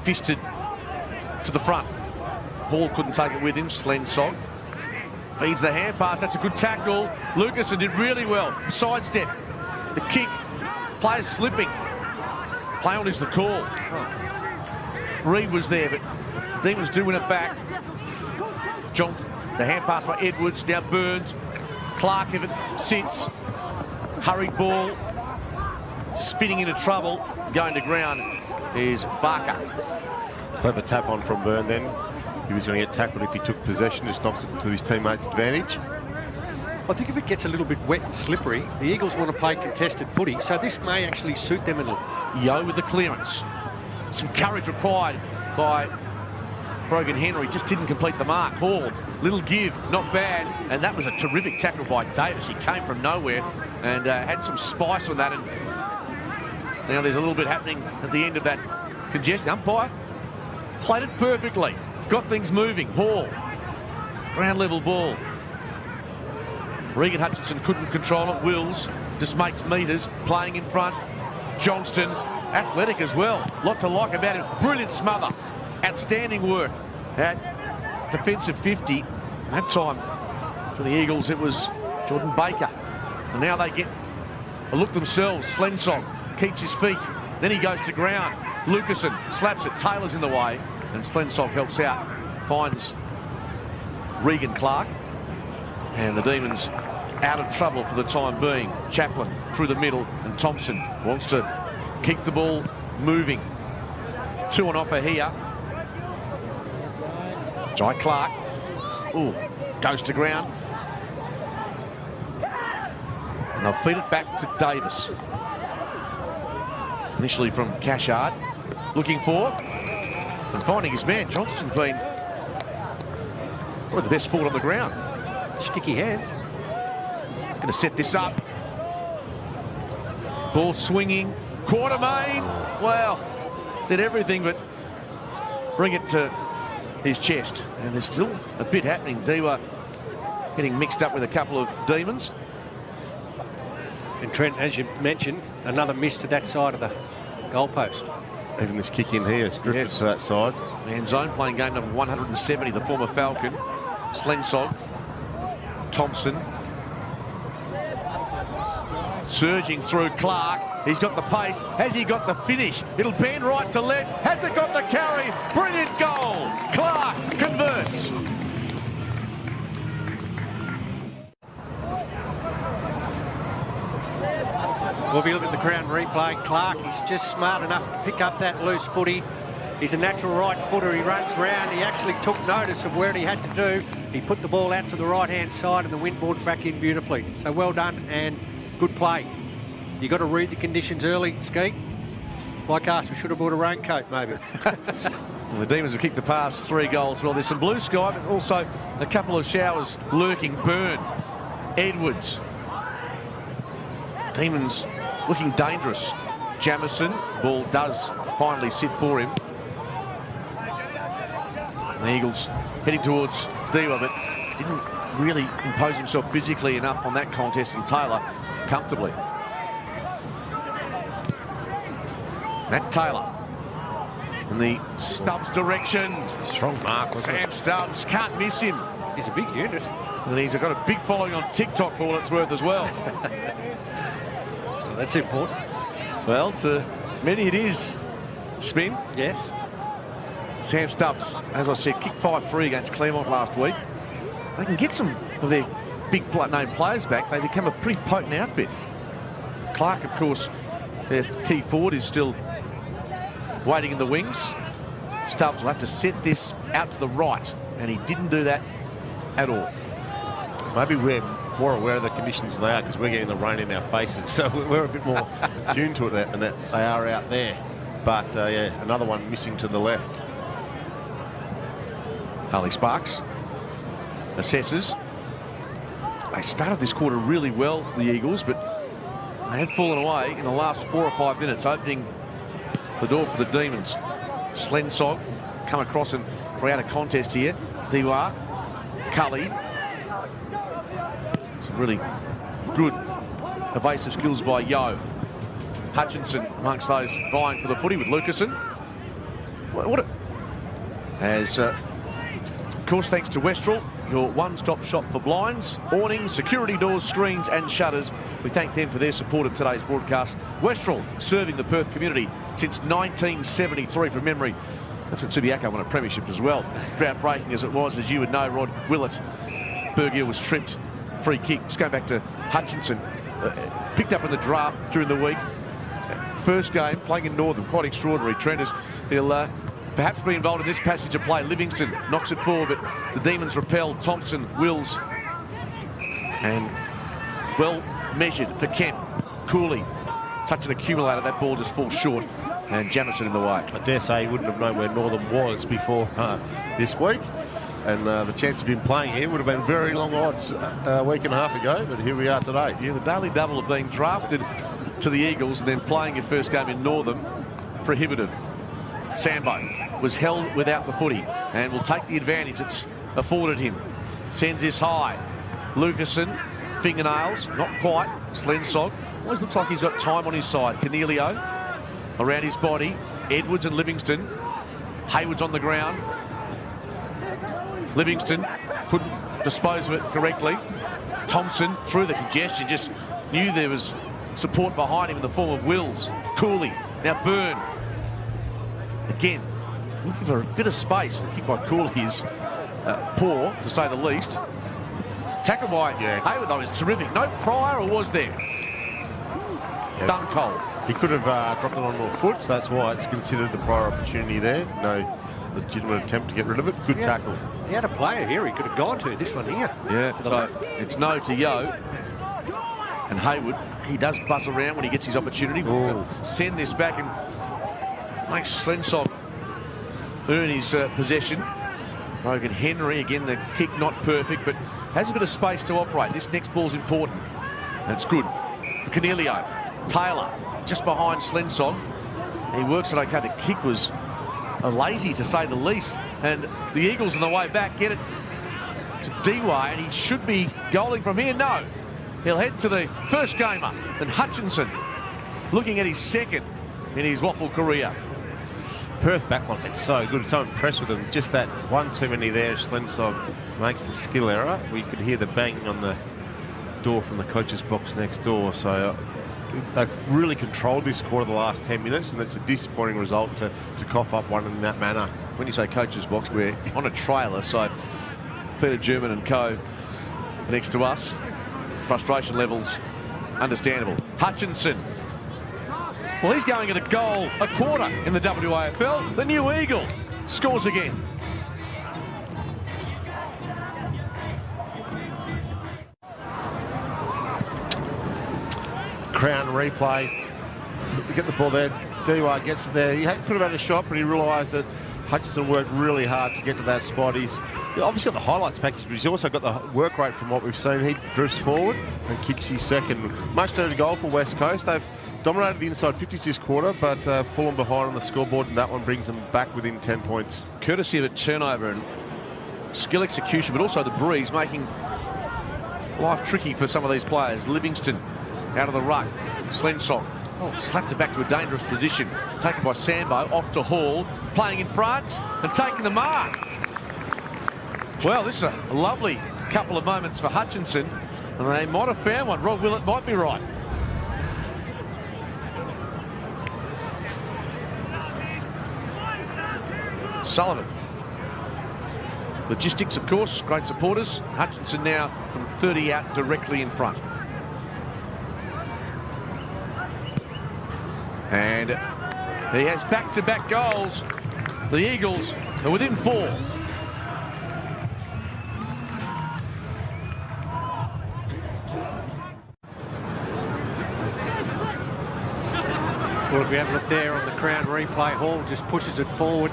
Fisted to the front. Hall couldn't take it with him. Slensog feeds the hand pass. That's a good tackle. Lucasen did really well. Sidestep. The kick. Players slipping. Play on is the call. Reed was there, but the Demons do win it back. John, the hand pass by Edwards. Now Burns. Clark, if it sits. Hurried ball. Spinning into trouble. Going to ground is Barker. Clever tap on from Byrne then. He was going to get tackled if he took possession. Just knocks it to his teammates' advantage. I think if it gets a little bit wet and slippery, the Eagles want to play contested footy, so this may actually suit them a little. Yo with the clearance. Some courage required by Brogan Henry. Just didn't complete the mark. Hall, little give, not bad. And that was a terrific tackle by Davis. He came from nowhere and had some spice on that. And now there's a little bit happening at the end of that congestion. Umpire played it perfectly. Got things moving. Hall, ground level ball. Regan Hutchinson couldn't control it. Wills just makes meters, playing in front. Johnston, athletic as well. Lot to like about him. Brilliant smother. Outstanding work at defensive 50. That time for the Eagles, it was Jordan Baker. And now they get a look themselves. Slensong keeps his feet. Then he goes to ground. Lucasen slaps it. Taylor's in the way. And Slensong helps out. Finds Regan Clark. And the Demons out of trouble for the time being. Chaplin through the middle. And Thompson wants to keep the ball moving. 2 on offer here. Jai Clark. Ooh, goes to ground. And they'll feed it back to Davis. Initially from Cashard. Looking for and finding his man. Johnston's been one of the best forward on the ground. Sticky hands. Going to set this up. Ball swinging. Quartermain. Well, did everything but bring it to his chest. And there's still a bit happening. Dewa getting mixed up with a couple of Demons. And Trent, as you mentioned, another miss to that side of the goalpost. Even this kick in here is drifted to that side. Man zone playing game number 170, the former Falcon. Slensog. Thompson. Surging through Clark. He's got the pace. Has he got the finish? It'll bend right to left. Has it got the carry? Brilliant goal. Clark converts. Well, if you look at the Crown replay, Clark is just smart enough to pick up that loose footy. He's a natural right footer. He runs round. He actually took notice of where he had to do. He put the ball out to the right-hand side and the wind brought back in beautifully. So well done and good play. You got to read the conditions early, Skeet. Like us, we should have brought a raincoat, maybe. Well, the Demons have kicked the past 3 goals. Well, there's some blue sky, but also a couple of showers lurking. Byrne, Edwards. Demons looking dangerous. Jamison, ball does finally sit for him. And the Eagles heading towards Dewa, but didn't really impose himself physically enough on that contest, and Taylor comfortably. Matt Taylor in the Stubbs direction. Strong mark. Sam Stubbs, can't miss him. He's a big unit. And he's got a big following on TikTok for all it's worth as well. Well, that's important. Well, to many it is. Spin. Yes. Sam Stubbs, as I said, kicked 5-3 against Claremont last week. They can get some of their big name players back. They become a pretty potent outfit. Clark, of course, their key forward, is still waiting in the wings. Stubbs will have to set this out to the right, and he didn't do that at all. Maybe we're more aware of the conditions than they are because we're getting the rain in our faces, so we're a bit more attuned to it, and that they are out there. But yeah, another one missing to the left. Harley Sparks assesses. They started this quarter really well, the Eagles, but they had fallen away in the last 4 or 5 minutes, opening the door for the Demons. Slensog come across and create a contest here. Dewa, Cully. Some really good evasive skills by Yo. Hutchinson amongst those vying for the footy with Lucasen. Of course, thanks to Westrel, your one-stop shop for blinds, awnings, security doors, screens and shutters. We thank them for their support of today's broadcast. Westrel serving the Perth community since 1973 from memory. That's when Subiaco won a premiership as well. Groundbreaking as it was, as you would know, Rod Willett. Bergier was tripped. Free kick. Just going back to Hutchinson. Picked up in the draft during the week. First game, playing in Northam. Quite extraordinary. Trent will perhaps be involved in this passage of play. Livingston knocks it forward, but the Demons repel. Thompson, Wills. And well measured for Kemp. Cooley. Such an accumulator. That ball just falls short. And Jamison in the way. I dare say he wouldn't have known where Northam was before this week. And the chance of him playing here would have been very long odds a week and a half ago, but here we are today. Yeah, the daily double of being drafted to the Eagles and then playing your first game in Northam, prohibitive. Sambo was held without the footy and will take the advantage it's afforded him. Sends this high. Lucasen, fingernails, not quite. Slensog. Always looks like he's got time on his side. Cornelio around his body. Edwards and Livingston. Hayward's on the ground. Livingston couldn't dispose of it correctly. Thompson, through the congestion, just knew there was support behind him in the form of Wills. Cooley, now Byrne. Again, looking for a bit of space. The kick by Cooley is poor, to say the least. Tackled by Hayward, though, is terrific. No prior, or was there? Yeah. Done cold. He could have dropped it onto a foot, so that's why it's considered the prior opportunity there. No legitimate attempt to get rid of it. Good tackle. He had a player here he could have gone to, this one here. Yeah, so it's no to Yo. And Hayward, he does buzz around when he gets his opportunity. We'll send this back and makes Slensog earn his possession. Logan Henry, again, the kick not perfect, but has a bit of space to operate. This next ball's important. And it's good for Cornelio. Taylor, just behind Slensog. He works it okay. The kick was lazy, to say the least. And the Eagles on the way back get it to D-Way, and he should be goaling from here. No. He'll head to the first gamer. And Hutchinson, looking at his second in his WAFL career. Perth backline, it's so good. So impressed with them. Just that one too many there. Slensog makes the skill error. We could hear the banging on the door from the coach's box next door. So they've really controlled this quarter the last 10 minutes, and it's a disappointing result to cough up one in that manner. When you say coach's box, we're on a trailer, so Peter German and co next to us. Frustration levels understandable. Hutchinson. Well, he's going at a goal a quarter in the WAFL. The new Eagle scores again. Crown replay. Get the ball there. D-Way gets it there. He could have had a shot, but he realised that Hutchinson worked really hard to get to that spot. He's obviously got the highlights package, but he's also got the work rate from what we've seen. He drifts forward and kicks his second. Much needed goal for West Coast. They've dominated the inside 50s this quarter, but fallen behind on the scoreboard, and that one brings them back within 10 points. Courtesy of a turnover and skill execution, but also the breeze making life tricky for some of these players. Livingston out of the ruck. Slensog slapped it back to a dangerous position. Taken by Sambo, off to Hall, playing in front and taking the mark. Well, this is a lovely couple of moments for Hutchinson, and they might have found one. Rob Willett might be right. Sullivan. Logistics, of course, great supporters. Hutchinson now from 30 out directly in front. And he has back-to-back goals. The Eagles are within 4. Well, if we have a look there on the Crown replay, Hall just pushes it forward.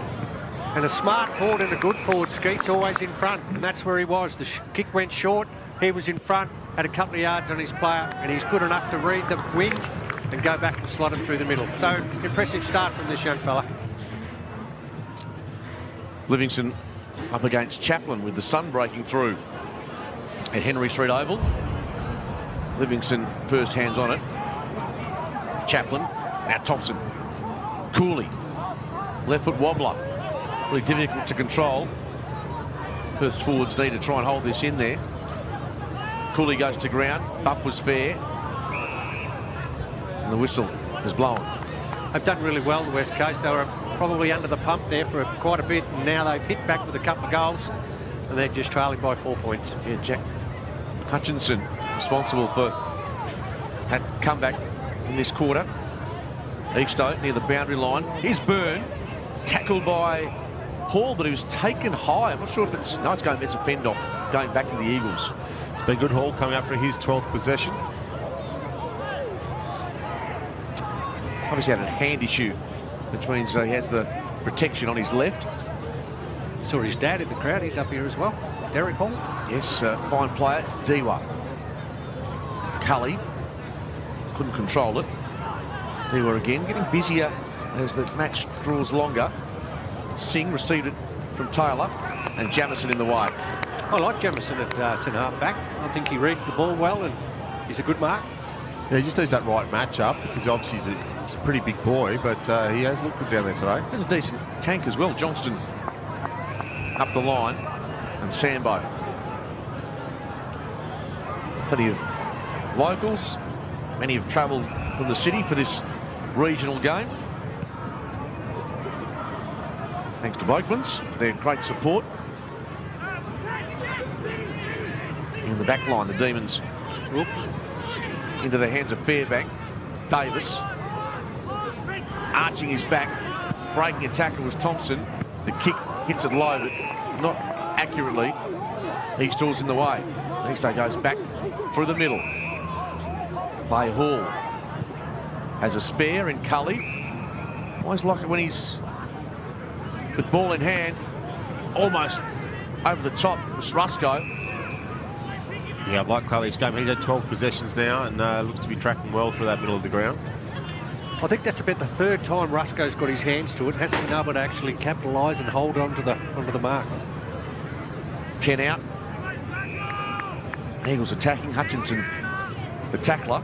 And a smart forward and a good forward, Skeet's always in front. And that's where he was. The kick went short. He was in front, had a couple of yards on his player, and he's good enough to read the wind and go back and slot it through the middle. So, impressive start from this young fella. Livingston up against Chaplin with the sun breaking through at Henry Street Oval. Livingston first hands on it. Chaplin, now Thompson. Cooley, left foot wobbler. Really difficult to control. Perth's forwards need to try and hold this in there. Cooley goes to ground. Bump was fair. And the whistle is blown. They've done really well, the West Coast. They were probably under the pump there for quite a bit, and now they've hit back with a couple of goals, and they're just trailing by 4 points. Yeah, Jack Hutchinson responsible for that comeback in this quarter. Eakstote near the boundary line. Here's Byrne, tackled by Hall, but he was taken high. I'm not sure if it's... No, it's a fend off, going back to the Eagles. It's been good. Hall coming up for his 12th possession. Obviously had a hand issue, which means he has the protection on his left. Saw his dad in the crowd. He's up here as well. Derek Hall. Yes, fine player. D-Way. Cully couldn't control it. D-Way again, getting busier as the match draws longer. Singh received it from Taylor, and Jamison in the way. I like Jamison at centre half back. I think he reads the ball well, and he's a good mark. Yeah, he just needs that right match-up, because obviously he's a pretty big boy, but he has looked good down there today. There's a decent tank as well. Johnston up the line, and Sambo. Plenty of locals Many have travelled from the city for this regional game. Thanks to Boakmans for their great support. In the back line, the Demons into the hands of Fairbank. Davis arching his back, breaking a tackle was Thompson. The kick hits it low, but not accurately. Eastall's in the way. Eastall goes back through the middle. Play Hall has a spare in Cully. Always like it when he's with ball in hand, almost over the top. It's Rusco. Yeah, I like Cully's game. He's had 12 possessions now and looks to be tracking well through that middle of the ground. I think that's about the third time Rusco's got his hands to it. Hasn't been able to actually capitalise and hold onto the mark. 10 out. Eagles attacking. Hutchinson, the tackler.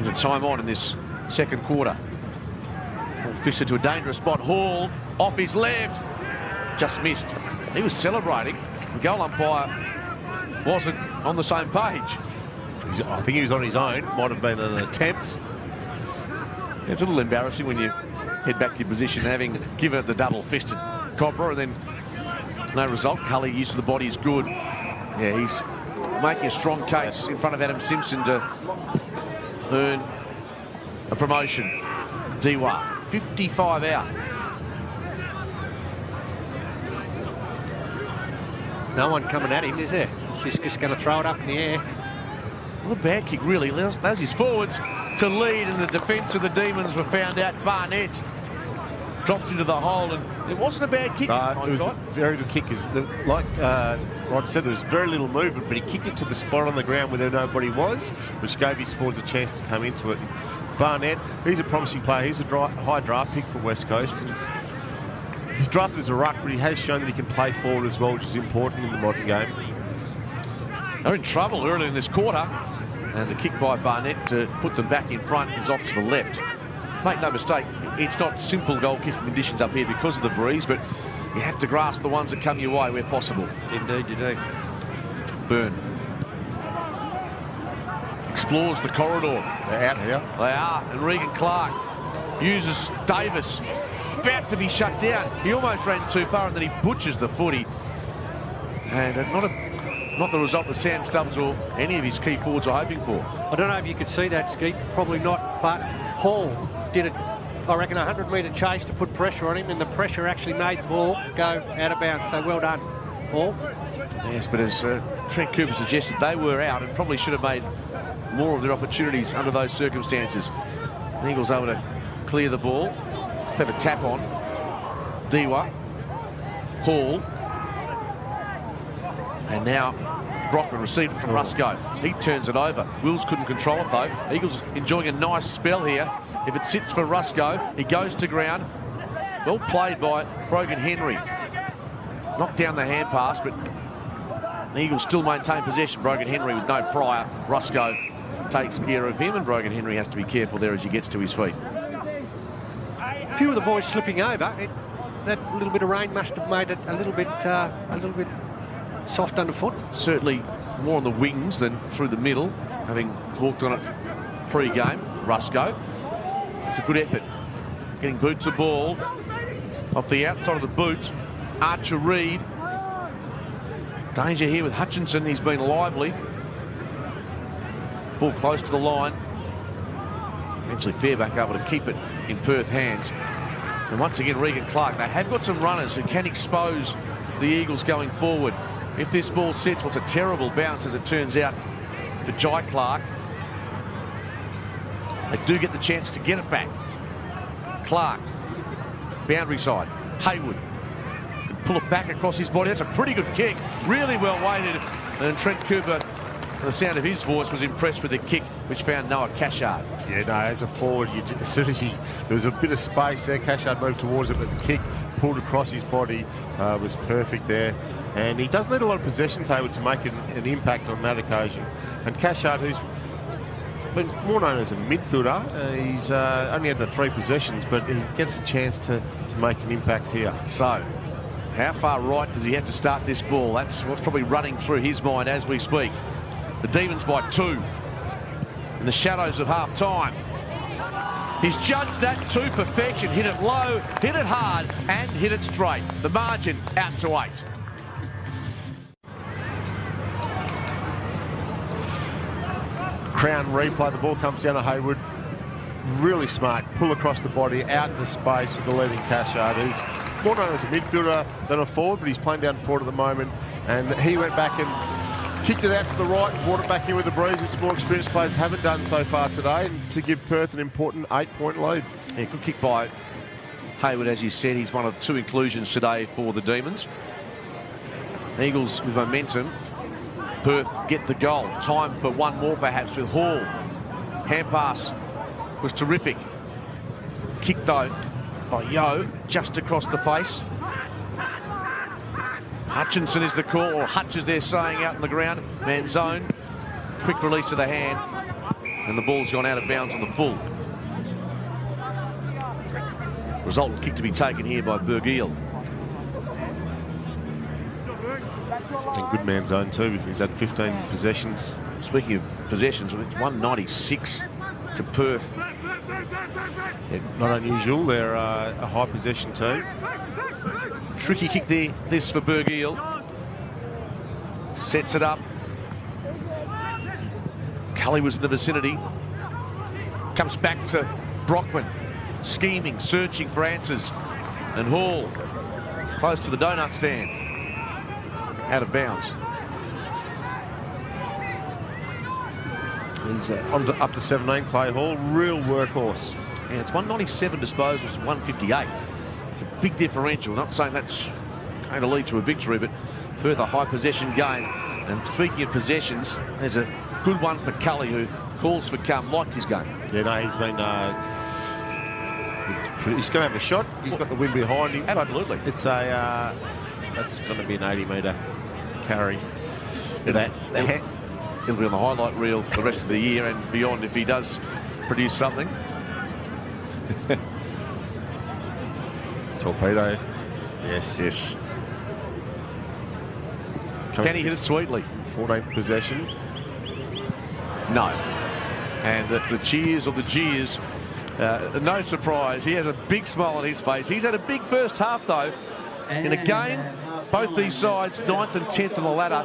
The time on in this second quarter. Ball fisted to a dangerous spot. Hall off his left. Just missed. He was celebrating. The goal umpire wasn't on the same page. I think he was on his own. Might have been an attempt. It's a little embarrassing when you head back to your position having given it the double-fisted cobra and then no result. Cully use of the body is good. Yeah, he's making a strong case in front of Adam Simpson to earn a promotion. Diwa, 55 out. No one coming at him, is there? She's just going to throw it up in the air. Well, a bad kick, really. Those his forwards to lead, and the defence of the Demons were found out. Barnett drops into the hole, and it wasn't a bad kick. It was a very good kick. Like Rod said, there was very little movement, but he kicked it to the spot on the ground where nobody was, which gave his forwards a chance to come into it. And Barnett, he's a promising player. He's a high draft pick for West Coast. And he's drafted as a ruck, but he has shown that he can play forward as well, which is important in the modern game. They're in trouble early in this quarter, and the kick by Barnett to put them back in front is off to the left. Make no mistake, it's not simple goal-kicking conditions up here because of the breeze, but you have to grasp the ones that come your way where possible. Indeed, you do. Byrne explores the corridor. They're out here. They are, and Regan Clark uses Davis. About to be shut down. He almost ran too far, and then he butchers the footy. And not the result that Sam Stubbs or any of his key forwards are hoping for. I don't know if you could see that, Skeet. Probably not, but Hall did it, I reckon, a 100-metre chase to put pressure on him, and the pressure actually made the ball go out of bounds. So well done, Hall. Yes, but as Trent Cooper suggested, they were out and probably should have made more of their opportunities under those circumstances. The Eagles able to clear the ball. Have a tap on. Diwa. Hall. And now Brockman received it from Rusco. He turns it over. Wills couldn't control it though. Eagles enjoying a nice spell here. If it sits for Rusco, he goes to ground. Well played by Brogan Henry. Knocked down the hand pass, but the Eagles still maintain possession. Brogan Henry with no prior. Rusco takes care of him, and Brogan Henry has to be careful there as he gets to his feet. A few of the boys slipping over. That little bit of rain must have made it a little bit soft underfoot. Certainly more on the wings than through the middle, having walked on it pre-game. Rusco. It's a good effort. Getting boots a ball off the outside of the boot. Archer Reid. Danger here with Hutchinson. He's been lively. Ball close to the line. Eventually Fairbank able to keep it in Perth hands. And once again, Regan Clark. They have got some runners who can expose the Eagles going forward. If this ball sits, what's a terrible bounce as it turns out for Jai Clark. They do get the chance to get it back. Clark, boundary side. Hayward can pull it back across his body. That's a pretty good kick. Really well weighted. And Trent Cooper, the sound of his voice, was impressed with the kick, which found Noah Cashard. Yeah, no, as a forward, as soon as there was a bit of space there, Cashard moved towards it, but the kick pulled across his body was perfect there. And he does need a lot of possession table to make an impact on that occasion. And Cashard, who's been more known as a midfielder, he's only had the 3 possessions, but he gets a chance to make an impact here. So, How far right does he have to start this ball? That's what's probably running through his mind as we speak. The Demons by 2 in the shadows of half-time. He's judged that to perfection. Hit it low, hit it hard, and hit it straight. The margin out to 8. Crown replay, the ball comes down to Hayward. Really smart, pull across the body, out into space with the leading Cashard, who's more known as a midfielder than a forward, but he's playing down forward at the moment. And he went back and kicked it out to the right and brought it back in with the breeze, which more experienced players haven't done so far today, and to give Perth an important 8-point lead. Yeah, good kick by Hayward, as you said. He's one of 2 inclusions today for the Demons. Eagles with momentum. Perth get the goal. Time for one more perhaps with Hall. Hand pass was terrific. Kick though by Yo, just across the face. Hutchinson is the call, or Hutch as they're saying out on the ground. Man zone. Quick release of the hand. And the ball's gone out of bounds on the full. Resultant kick to be taken here by Bergiel. It's been good man zone too. He's had 15 possessions. Speaking of possessions, it's 196 to Perth. Yeah, not unusual. They're a high possession team. Tricky kick there, this for Bergiel. Sets it up. Cully was in the vicinity. Comes back to Brockman. Scheming, searching for answers. And Hall, close to the donut stand. Out of bounds. He's up to 17, Clay Hall. Real workhorse. And it's 197 disposals to 158. It's a big differential. Not saying that's going to lead to a victory, but Perth a high possession game. And speaking of possessions, there's a good one for Cully, who calls for come, liked his game. Yeah, no, he's been... he's going to have a shot. He's got the wind behind him. Absolutely. It's a... that's going to be an 80-metre carry. He'll be on the highlight reel for the rest of the year and beyond if he does produce something. Torpedo. Yes. Yes. Can he hit it sweetly? 14th possession. No. And the cheers or the jeers, no surprise. He has a big smile on his face. He's had a big first half, though. In a game, both these sides, 9th and 10th on the ladder.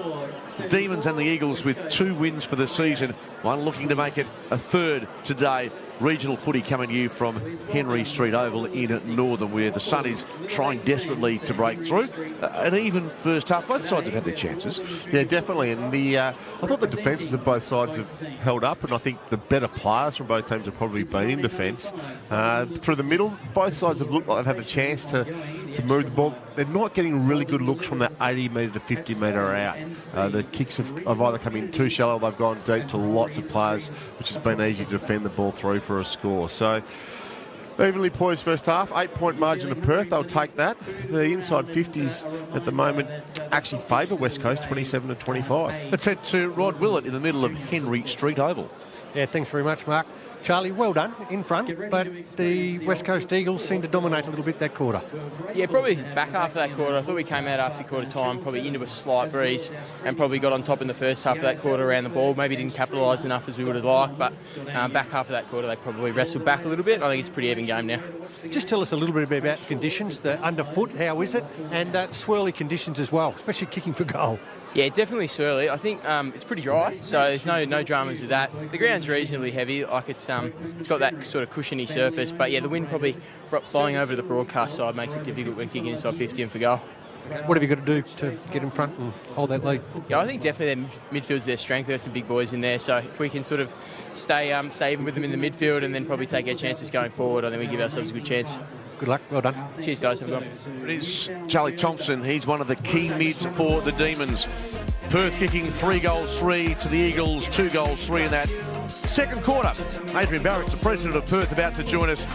The Demons and the Eagles with 2 wins for the season. One looking to make it a 3rd today. Regional footy coming to you from Henry Street Oval in Northam, where the Sun is trying desperately to break through. An even first half. Both sides have had their chances. Yeah, definitely. And I thought the defences of both sides have held up, and I think the better players from both teams have probably been in defence. Through the middle, both sides have looked like they've had the chance to move the ball. They're not getting really good looks from that 80-metre to 50-metre out. The kicks have either come in too shallow, they've gone deep to lots of players, which has been easy to defend the ball through for a score. So evenly poised first half, 8-point margin to Perth. They'll take that. The inside 50s at the moment actually favour West Coast 27 to 25. Let's head to Rod Willett in the middle of Henry Street Oval. Yeah, thanks very much, Mark. Charlie, well done in front, but the West Coast Eagles seem to dominate a little bit that quarter. Yeah, probably back half of that quarter. I thought we came out after quarter time, probably into a slight breeze, and probably got on top in the first half of that quarter around the ball. Maybe didn't capitalise enough as we would have liked, but back half of that quarter they probably wrestled back a little bit. I think it's a pretty even game now. Just tell us a little bit about conditions, the underfoot, how is it, and swirly conditions as well, especially kicking for goal. Yeah, definitely swirly. I think it's pretty dry, so there's no dramas with that. The ground's reasonably heavy, like it's got that sort of cushiony surface, but yeah, the wind probably blowing over to the broadcast side makes it difficult when kicking inside 50 and for goal. What have you got to do to get in front and hold that lead? Yeah, I think definitely their midfield's their strength. There's some big boys in there, so if we can sort of stay even with them in the midfield and then probably take our chances going forward, I think we give ourselves a good chance. Good luck, well done. Cheers, guys. Have a good one. It is Charlie Thompson. He's one of the key mids for the Demons. Perth kicking 3 goals 3 to the Eagles, 2 goals 3 in that second quarter. Adrian Barrett's the president of Perth, about to join us.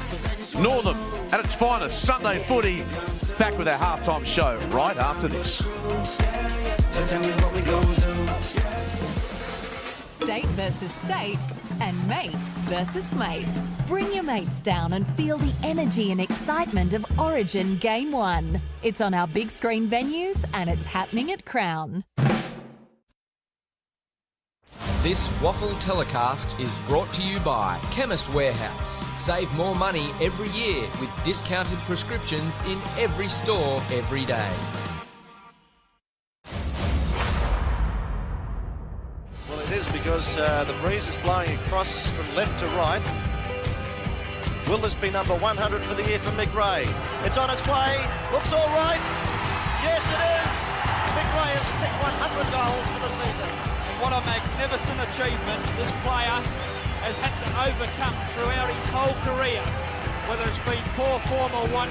Northam at its finest, Sunday footy. Back with our halftime show right after this. State versus state, and mate versus mate. Bring your mates down and feel the energy and excitement of Origin Game 1. It's on our big screen venues and it's happening at Crown. This WAFL telecast is brought to you by Chemist Warehouse. Save more money every year with discounted prescriptions in every store every day. Well, it is because the breeze is blowing across from left to right. Will this be number 100 for the year for Mick Ray? It's on its way. Looks all right. Yes, it is. Mick Ray has kicked 100 goals for the season. What a magnificent achievement this player has had to overcome throughout his whole career, whether it's been poor form or what.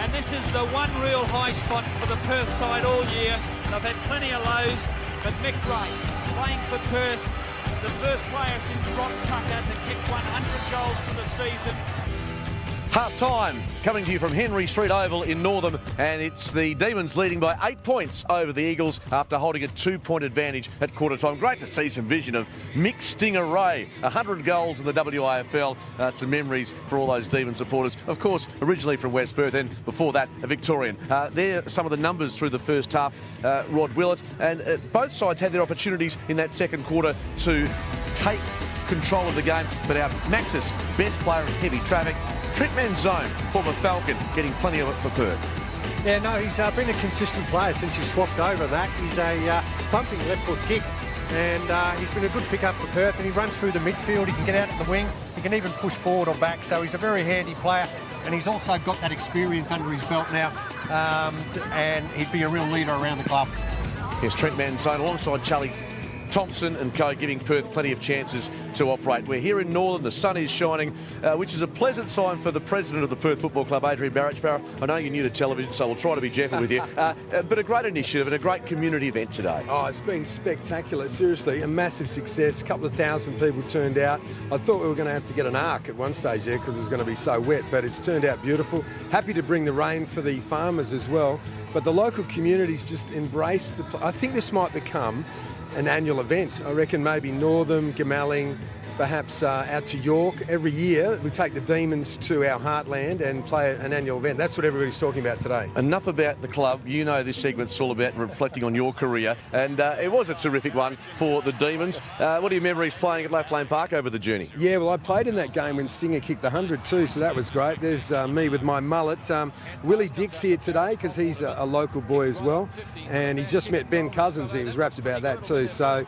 And this is the one real high spot for the Perth side all year. They've had plenty of lows, but Mick Ray, playing for Perth, the first player since Ron Tucker to kick 100 goals for the season. Half-time coming to you from Henry Street Oval in Northam, and it's the Demons leading by 8 points over the Eagles after holding a 2-point advantage at quarter time. Great to see some vision of Mick Stinger Ray, 100 goals in the WAFL. Some memories for all those Demon supporters. Of course, originally from West Perth, and before that, a Victorian. There are some of the numbers through the first half, Rod Willett, and both sides had their opportunities in that second quarter to take control of the game, but our Maxis, best player in heavy traffic, Trent Manzone, former Falcon, getting plenty of it for Perth. Yeah, no, he's been a consistent player since he swapped over that. He's a thumping left foot kick, and he's been a good pick-up for Perth, and he runs through the midfield. He can get out at the wing. He can even push forward or back, so he's a very handy player, and he's also got that experience under his belt now, and he'd be a real leader around the club. Yes, Trent Manzone alongside Charlie Thompson and co, giving Perth plenty of chances to operate. We're here in Northern, the sun is shining, which is a pleasant sign for the president of the Perth Football Club, Adrian Barrett. I know you're new to television, so we'll try to be gentle with you. But a great initiative and a great community event today. Oh, it's been spectacular, seriously, a massive success. A couple of thousand people turned out. I thought we were going to have to get an ark at one stage there because it was going to be so wet, but it's turned out beautiful. Happy to bring the rain for the farmers as well. But the local community's just embraced I think this might become an annual event. I reckon maybe Northam, Gamalling, perhaps out to York. Every year we take the Demons to our heartland and play an annual event. That's what everybody's talking about today. Enough about the club. You know this segment's all about reflecting on your career, and it was a terrific one for the Demons. What are your memories playing at Laflane Park over the journey? Yeah, well, I played in that game when Stinger kicked the 100 too, so that was great. There's me with my mullet. Willie Dick's here today because he's a local boy as well, and he just met Ben Cousins. He was rapt about that too. So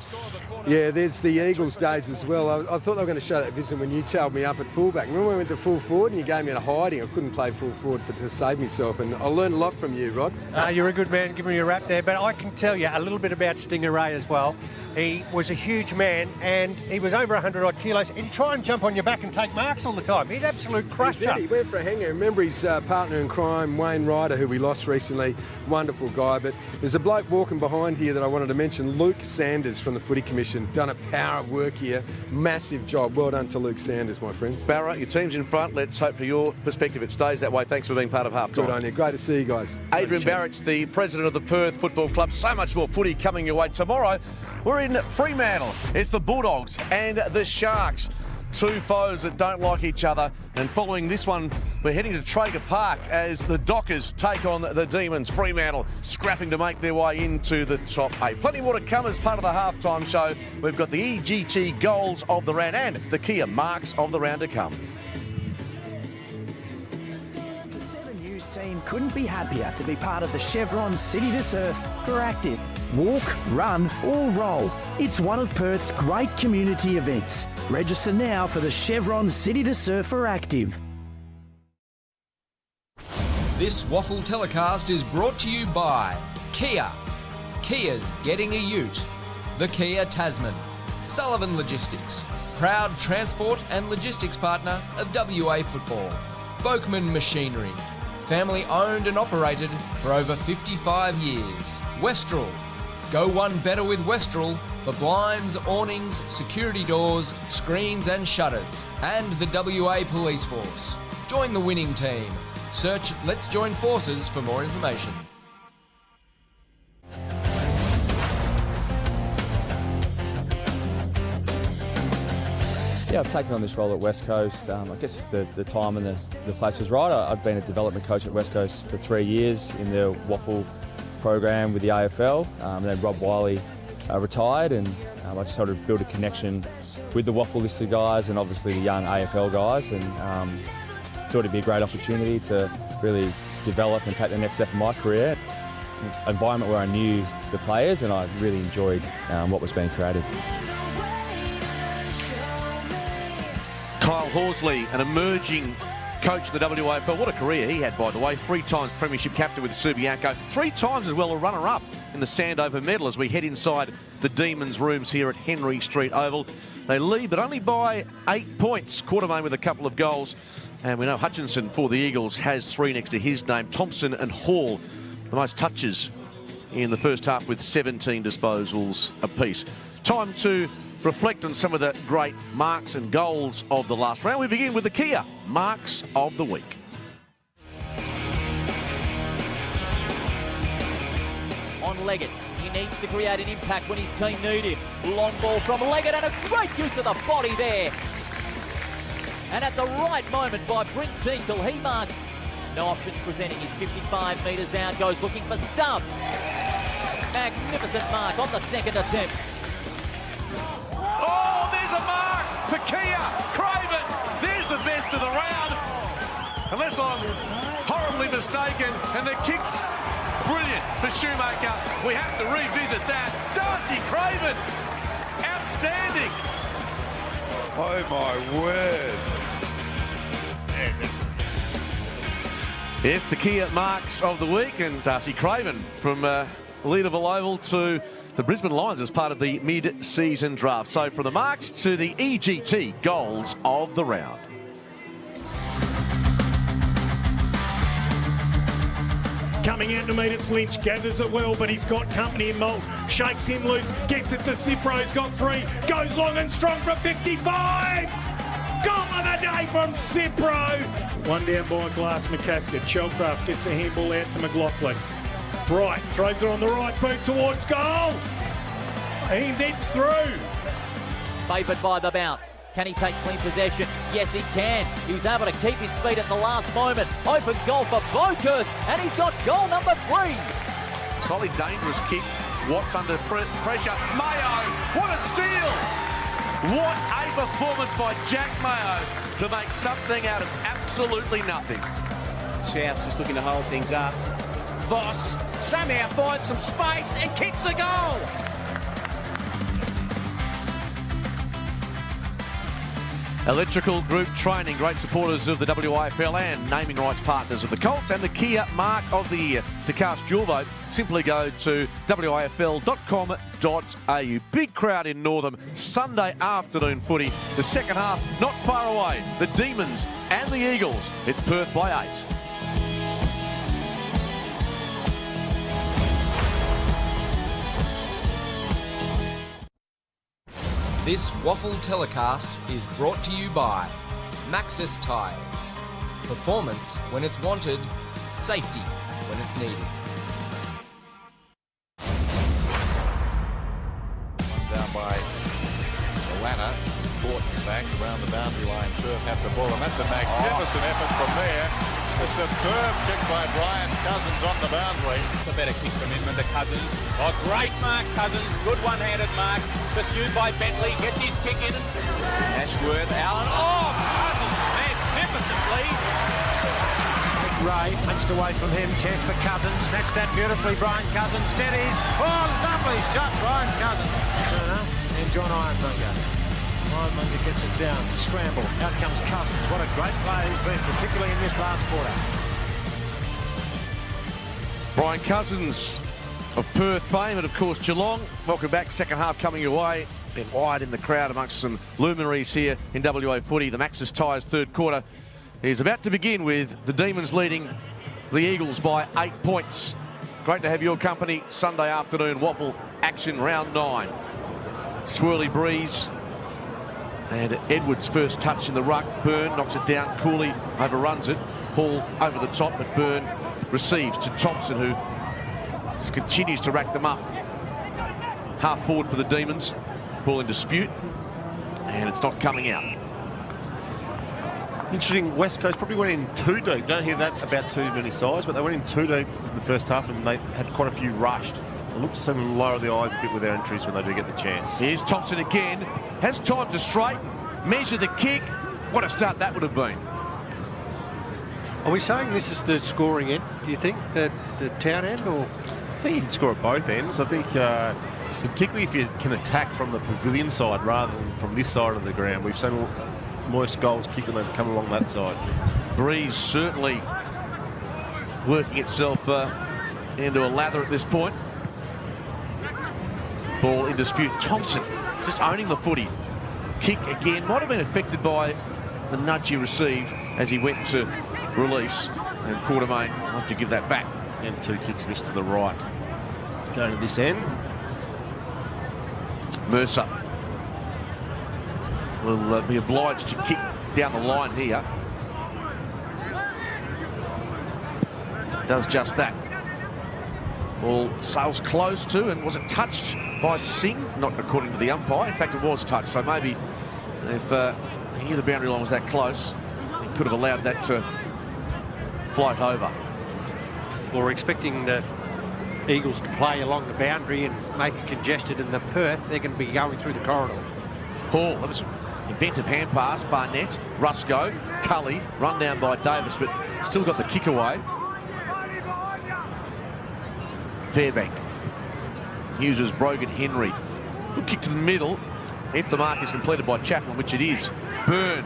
yeah, there's the Eagles days as well. I thought they were going to show that vision when you tailed me up at fullback. Remember when we went to full forward and you gave me a hiding? I couldn't play full forward to save myself, and I learned a lot from you, Rod. You're a good man, giving me a rap there, but I can tell you a little bit about Stinger Ray as well. He was a huge man, and he was over 100 odd kilos, and he'd try and jump on your back and take marks all the time. He'd absolute crusher. He went for a hanger. Remember his partner in crime, Wayne Ryder, who we lost recently. Wonderful guy. But there's a bloke walking behind here that I wanted to mention, Luke Sanders from the Footy Commission. Done a power of work here. Massive job. Well done to Luke Sanders, my friends. Barra, your team's in front. Let's hope for your perspective it stays that way. Thanks for being part of half-time. Good on you. Great to see you guys. Adrian Barrett's the president of the Perth Football Club. So much more footy coming your way tomorrow. We're in Fremantle. It's the Bulldogs and the Sharks. Two foes that don't like each other. And following this one, we're heading to Traeger Park as the Dockers take on the Demons. Fremantle scrapping to make their way into the top 8. Plenty more to come as part of the halftime show. We've got the EGT goals of the round and the Kia marks of the round to come. The 7 News team couldn't be happier to be part of the Chevron City to Surf for Active. Walk, run or roll. It's one of Perth's great community events. Register now for the Chevron City to Surf for Active. This WAFL telecast is brought to you by Kia. Kia's getting a ute. The Kia Tasman. Sullivan Logistics. Proud transport and logistics partner of WA Football. Boakman Machinery. Family owned and operated for over 55 years. Westrel. Go one better with Westrel for blinds, awnings, security doors, screens and shutters. And the WA Police Force. Join the winning team. Search Let's Join Forces for more information. Yeah, I've taken on this role at West Coast. I guess it's the time and the place was right. I've been a development coach at West Coast for 3 years in the WAFL program with the AFL. And then Rob Wiley retired, and I just sort of built a connection with the WAFL listed guys and obviously the young AFL guys, and thought it'd be a great opportunity to really develop and take the next step in my career. An environment where I knew the players and I really enjoyed what was being created. Kyle Horsley, an emerging coach in the WAFL. What a career he had, by the way. 3 times premiership captain with Subiaco. 3 times as well a runner-up in the Sandover medal as we head inside the Demons rooms here at Henry Street Oval. They lead, but only by 8 points. Quartermain with a couple of goals. And we know Hutchinson for the Eagles has 3 next to his name. Thompson and Hall, the most touches in the first half with 17 disposals apiece. Time to reflect on some of the great marks and goals of the last round. We begin with the Kia Marks of the Week. On Leggett, he needs to create an impact when his team need him. Long ball from Leggett and a great use of the body there. And at the right moment by Brent Tinkle, he marks. No options presenting, his 55 metres out, goes looking for Stubbs. Magnificent mark on the second attempt. Oh, there's a mark for Kia Craven. There's the best of the round. Unless I'm horribly mistaken, and the kick's brilliant for Shoemaker. We have to revisit that. Darcy Craven, outstanding. Oh my word. Yes, the Kia Marks of the Week, and Darcy Craven from Leaderville Oval to the Brisbane Lions as part of the mid-season draft. So from the marks to the EGT goals of the round. Coming out to meet it's Lynch, gathers it well, but he's got company in Moult. Shakes him loose, gets it to Cipro's got 3, goes long and strong for 55! Goal of the day from Cipro! One down by Glass McCaskill. Shelcraft gets a handball out to McLaughlin. Bright throws it on the right boot towards goal. He heads through. Favoured by the bounce. Can he take clean possession? Yes, he can. He was able to keep his feet at the last moment. Open goal for Bokus, and he's got goal number 3. Solid, dangerous kick. Watts under pressure. Mayo, what a steal! What a performance by Jack Mayo to make something out of absolutely nothing. South's just looking to hold things up. Voss somehow finds some space and kicks a goal. Electrical Group Training, great supporters of the WAFL and naming rights partners of the Colts, and the Kia Mark of the Year. To cast your vote, simply go to wafl.com.au. Big crowd in Northam, Sunday afternoon footy. The second half not far away. The Demons and the Eagles. It's Perth by 8. This WAFL telecast is brought to you by Maxxis Tyres. Performance when it's wanted, safety when it's needed. Down by Lana, caught back around the boundary line. Perth have the ball, and that's a magnificent effort from there. A superb kick by Brian Cousins on the boundary. A better kick from Inman to Cousins. Oh, great mark, Cousins. Good one-handed mark. Pursued by Bentley. Gets his kick in. Ashworth, Allen. Oh, Cousins magnificently. Ray punched away from him. Chance for Cousins. Snatched that beautifully. Brian Cousins steadies. Oh, lovely shot, Brian Cousins. Turner and John Ironmonger. Ironmonger gets it down. Scramble. Out comes Cousins. What a great play he's been, particularly in this last quarter. Brian Cousins of Perth fame and, of course, Geelong. Welcome back. Second half coming your way. Been wide in the crowd amongst some luminaries here in WA footy. The Maxxis Tyres third quarter is about to begin with the Demons leading the Eagles by 8 points. Great to have your company. Sunday afternoon WAFL action round 9. Swirly breeze. And Edwards' first touch in the ruck. Byrne knocks it down. Cooley overruns it. Hall over the top, but Byrne receives to Thompson, who just continues to rack them up. Half forward for the Demons. Ball in dispute. And it's not coming out. Interesting, West Coast probably went in too deep. Don't hear that about too many sides, but they went in too deep in the first half and they had quite a few rushed. It looks to see them lower the eyes a bit with their entries when they do get the chance. Here's Thompson again. Has time to straighten, measure the kick. What a start that would have been. Are we saying this is the scoring end, do you think, the town end? Or I think you can score at both ends. I think particularly if you can attack from the pavilion side rather than from this side of the ground. We've seen most goals kicked when they've come along that side. Breeze certainly working itself into a lather at this point. Ball in dispute. Thompson just owning the footy. Kick again. Might have been affected by the nudge he received as he went to release. And Quartermain will have to give that back. And 2 kicks missed to the right. Going to this end. Mercer will be obliged to kick down the line here. Does just that. Ball sails close to, and was it touched by Singh? Not according to the umpire. In fact, it was touched. So maybe if he knew the boundary line was that close, he could have allowed that to float over. Well, we're expecting the Eagles to play along the boundary and make it congested, in the Perth they're going to be going through the corridor. Hall, that was an inventive hand pass. Barnett, Rusco, Cully, run down by Davis, but still got the kick away. Fairbank uses Brogan Henry. Good kick to the middle if the mark is completed by Chaplin, which it is. Byrne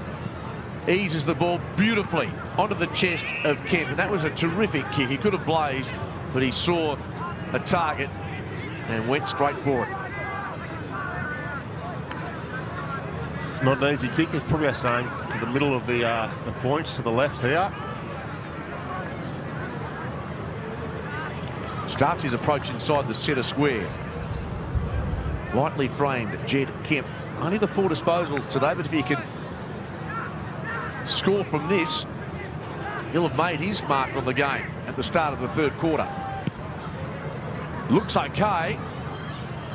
eases the ball beautifully onto the chest of Kemp, and that was a terrific kick. He could have blazed, but he saw a target and went straight for it. Not an easy kick. It's probably the same to the middle of the points to the left here. Starts his approach inside the centre square. Lightly framed Jed Kemp. Only the 4 disposals today, but if he can score from this, he'll have made his mark on the game at the start of the 3rd quarter. Looks okay.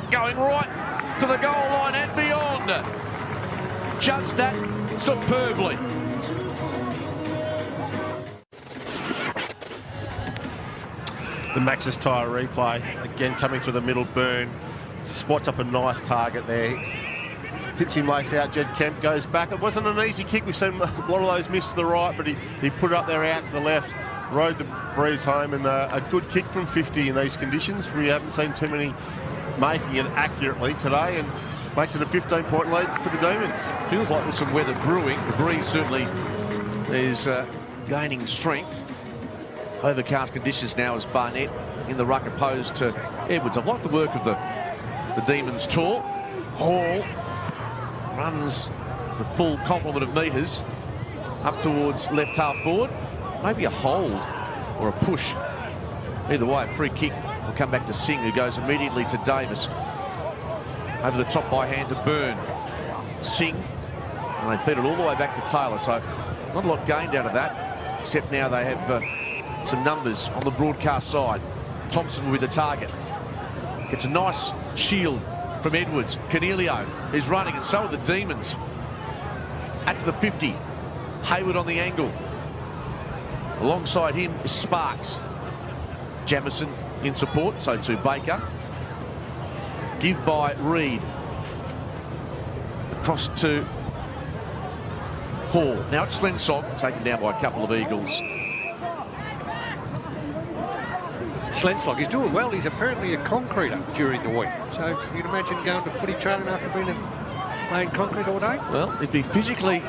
Going right to the goal line and beyond. Judged that superbly. The Maxis Tyre replay, again coming through the middle. Byrne spots up a nice target there. Hits him lace out. Jed Kemp goes back. It wasn't an easy kick. We've seen a lot of those miss to the right, but he put it up there out to the left, rode the breeze home, and a good kick from 50 in these conditions. We haven't seen too many making it accurately today, and makes it a 15-point lead for the Demons. Feels like there's some weather brewing. The breeze certainly is gaining strength. Overcast conditions now as Barnett in the ruck opposed to Edwards. I've liked the work of the Demons tour. Hall runs the full complement of metres up towards left half forward. Maybe a hold or a push. Either way, a free kick will come back to Singh, who goes immediately to Davis. Over the top by hand to Byrne. Singh, and they feed it all the way back to Taylor. So not a lot gained out of that, except now they have some numbers on the broadcast side. Thompson will be the target. Gets a nice shield from Edwards. Cornelio is running, and so are the Demons. At to the 50. Hayward on the angle. Alongside him is Sparks. Jamison in support, so too Baker. Give by Reed. Across to Hall. Now it's Slensog, taken down by a couple of Eagles. Slensog, he's doing well. He's apparently a concreter during the week. So you'd imagine going to footy training after being playing concrete all day? Well, he'd be physically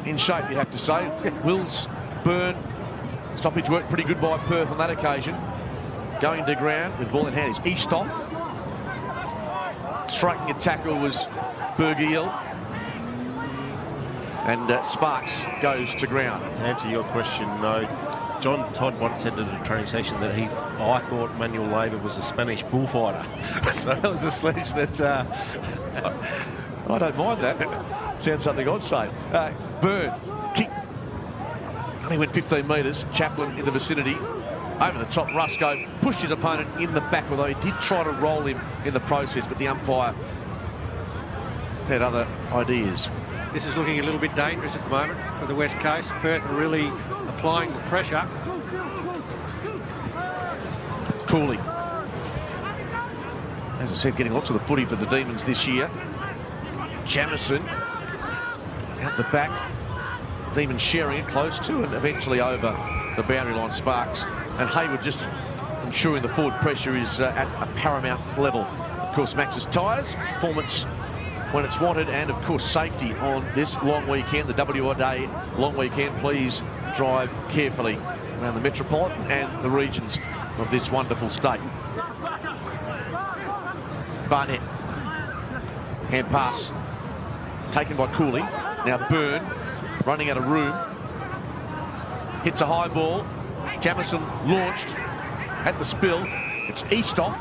in shape, you'd have to say. Wills, Byrne, stoppage work pretty good by Perth on that occasion. Going to ground with ball in hand is Eastoff. Striking a tackle was Bergiel. And Sparks goes to ground. To answer your question, no. John Todd once said at a training session that I thought Manuel Labour was a Spanish bullfighter. So that was a sledge that... I don't mind that. Sounds something I'd say. Byrne, kick. Only went 15 metres. Chaplin in the vicinity. Over the top, Rusco pushed his opponent in the back, although he did try to roll him in the process, but the umpire had other ideas. This is looking a little bit dangerous at the moment for the West Coast. Perth are really applying the pressure. Cooley. As I said, getting lots of the footy for the Demons this year. Jamison out the back. Demons sharing it close to and eventually over the boundary line. Sparks. And Hayward just ensuring the forward pressure is at a paramount level. Of course, Max's tyres, performance when it's wanted, and of course safety on this long weekend, the WA Day long weekend. Please drive carefully around the metropolitan and the regions of this wonderful state. Barnett, hand pass taken by Cooley. Now Byrne running out of room, hits a high ball. Jamison launched at the spill. It's Eastoff,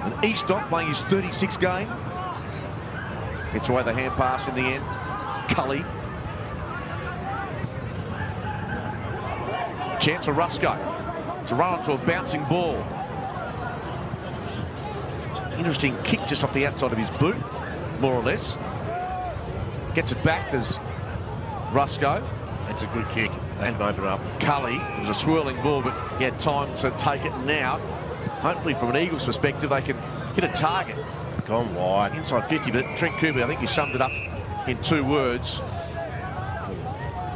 and Eastoff playing his 36th game. Gets away the hand pass in the end. Cully. Chance for Rusco to run onto a bouncing ball. Interesting kick just off the outside of his boot, more or less. Gets it back, does Rusco. That's a good kick. They had opened up. Cully, it was a swirling ball, but he had time to take it now. Hopefully, from an Eagles perspective, they can hit a target. Gone wide. Inside 50, but Trent Cooper, I think he summed it up in 2 words.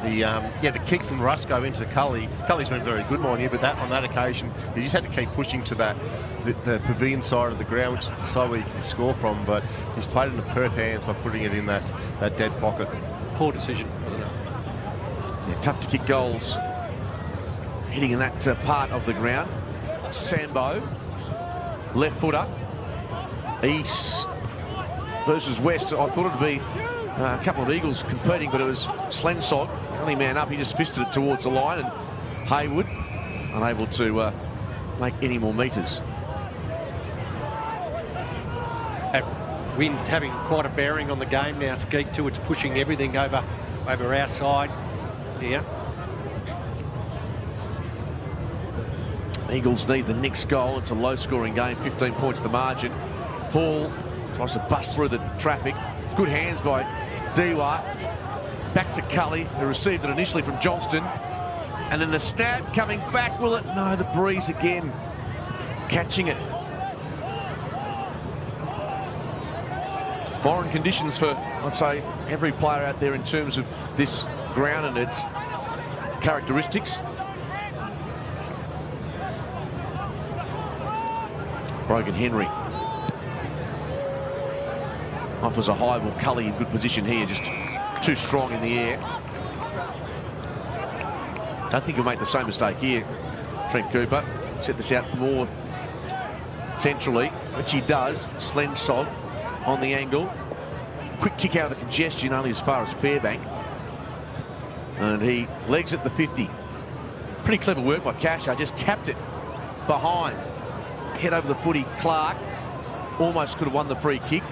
The kick from Rusco into Cully. Cully's been very good, mind you, but on that occasion, he just had to keep pushing to the pavilion side of the ground, which is the side where you can score from, but he's played in the Perth hands by putting it in that dead pocket. Poor decision, wasn't it? Yeah, tough to kick goals hitting in that part of the ground. Sambo, left footer. East versus West. I thought it'd be a couple of Eagles competing, but it was Slensog, the only man up. He just fisted it towards the line, and Hayward unable to make any more metres. Wind having quite a bearing on the game now, Skeet, too. It's pushing everything over our side here. Eagles need the next goal. It's a low-scoring game, 15 points the margin. Hall tries to bust through the traffic. Good hands by Dewar. Back to Cully, who received it initially from Johnston. And then the snap coming back. Will it? No, the breeze again. Catching it. Foreign conditions for, I'd say, every player out there in terms of this ground and its characteristics. Brogan Henry offers a high ball. Cully in good position here, just too strong in the air. Don't think he'll make the same mistake here. Trent Cooper set this out more centrally, which he does. Slensog on the angle. Quick kick out of the congestion, only as far as Fairbank. And he legs at the 50. Pretty clever work by Casher, just tapped it behind. Head over the footy, Clark. Almost could have won the free kick.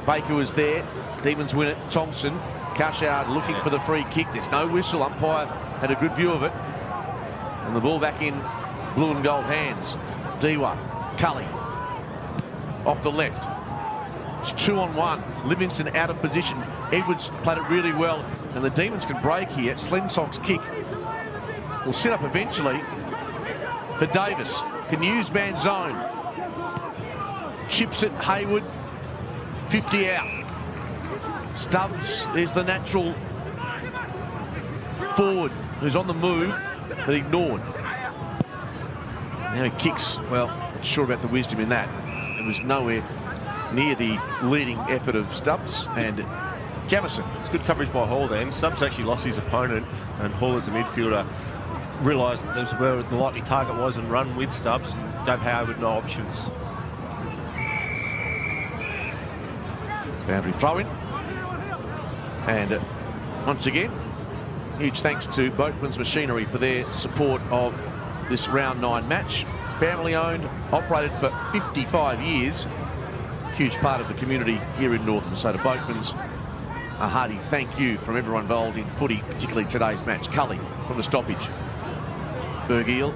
Baker was there. Demons win it. Thompson. Cashard looking for the free kick. There's no whistle. Umpire had a good view of it. And the ball back in blue and gold hands. Dewar. Cully. Off the left. It's 2-on-1. Livingston out of position. Edwards played it really well. And the Demons can break here. Slensog's kick will set up eventually for Davis. Can use man zone. Chips it. Hayward. 50 out. Stubbs is the natural forward who's on the move but ignored. Now he kicks. Well, not sure about the wisdom in that. It was nowhere near the leading effort of Stubbs and Jamison. It's good coverage by Hall then. Stubbs actually lost his opponent, and Hall as a midfielder realised that was where the likely target was and run with Stubbs and gave Howard no options. Boundary throw in. And once again, huge thanks to Boatman's Machinery for their support of this round 9 match. Family owned, operated for 55 years. Huge part of the community here in Northam. So to Boatman's, a hearty thank you from everyone involved in footy, particularly today's match. Cully from the stoppage. Bergiel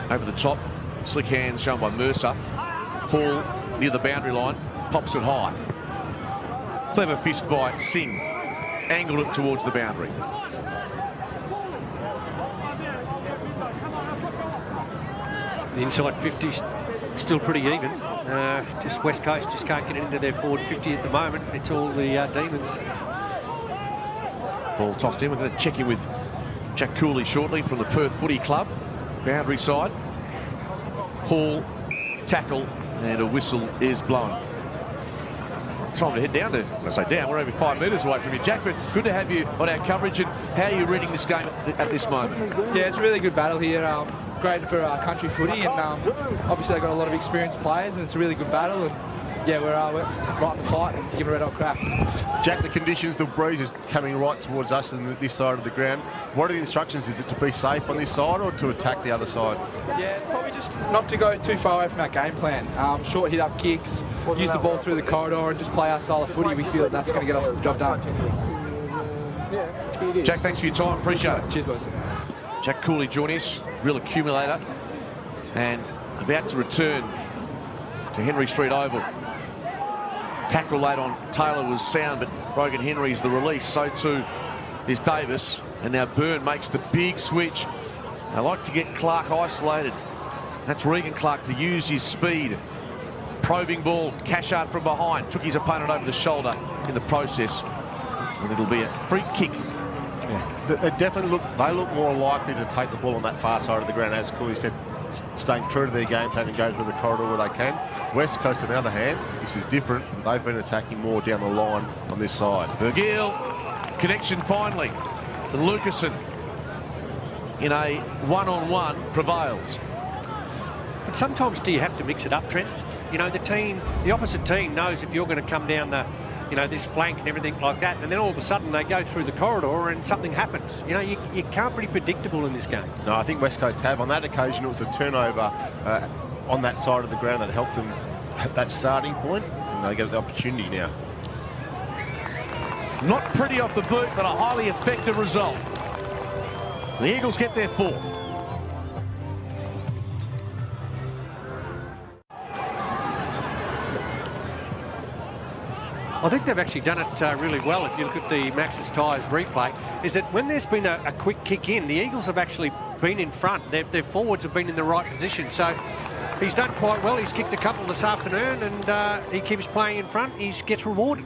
over the top. Slick hands shown by Mercer. Hall near the boundary line. Pops it high. Clever fist by Singh. angled it towards the boundary. The inside 50's still pretty even. Just West Coast just can't get it into their forward 50 at the moment. It's all the Demons. Ball tossed in. We're going to check in with Jack Cooley shortly from the Perth Footy Club. Boundary side. Hall, tackle, and a whistle is blown. Time to head down to, when I say down, we're over 5 metres away from you, Jack, but good to have you on our coverage. And how are you reading this game at this moment? Yeah, it's a really good battle here. Great for country footy, and obviously they've got a lot of experienced players, and it's a really good battle. And yeah, we're right in the fight and giving it a red hot crack. Jack, the conditions, the breeze is coming right towards us on this side of the ground. What are the instructions? Is it to be safe on this side or to attack the other side? Yeah, probably just not to go too far away from our game plan. Short hit-up kicks, use the ball through the corridor and just play our style of footy. We feel that's going to get us the job done. Jack, thanks for your time. Appreciate it. Cheers, boys. Jack Cooley joining us, real accumulator, and about to return to Henry Street Oval. Tackle late on Taylor was sound, but Brogan Henry's the release. So too is Davis. And now Byrne makes the big switch. They like to get Clark isolated. That's Regan Clark to use his speed. Probing ball, Cashard from behind. Took his opponent over the shoulder in the process. And it'll be a free kick. Yeah, they definitely look more likely to take the ball on that far side of the ground, as Cooley said, staying true to their game plan and going through the corridor where they can. West Coast, on the other hand, this is different. They've been attacking more down the line on this side. Bergiel, connection finally. And Lucasen in a one-on-one prevails. But sometimes do you have to mix it up, Trent? You know, the opposite team knows if you're going to come down this flank and everything like that, and then all of a sudden they go through the corridor and something happens. You know, you can't be predictable in this game. No, I think West Coast have. On that occasion, it was a turnover on that side of the ground that helped them at that starting point, and they get the opportunity now. Not pretty off the boot, but a highly effective result. The Eagles get their fourth. I think they've actually done it really well. If you look at the Max's Tyres replay, is that when there's been a quick kick in, the Eagles have actually been in front. Their forwards have been in the right position. So he's done quite well. He's kicked a couple this afternoon, and he keeps playing in front. He gets rewarded.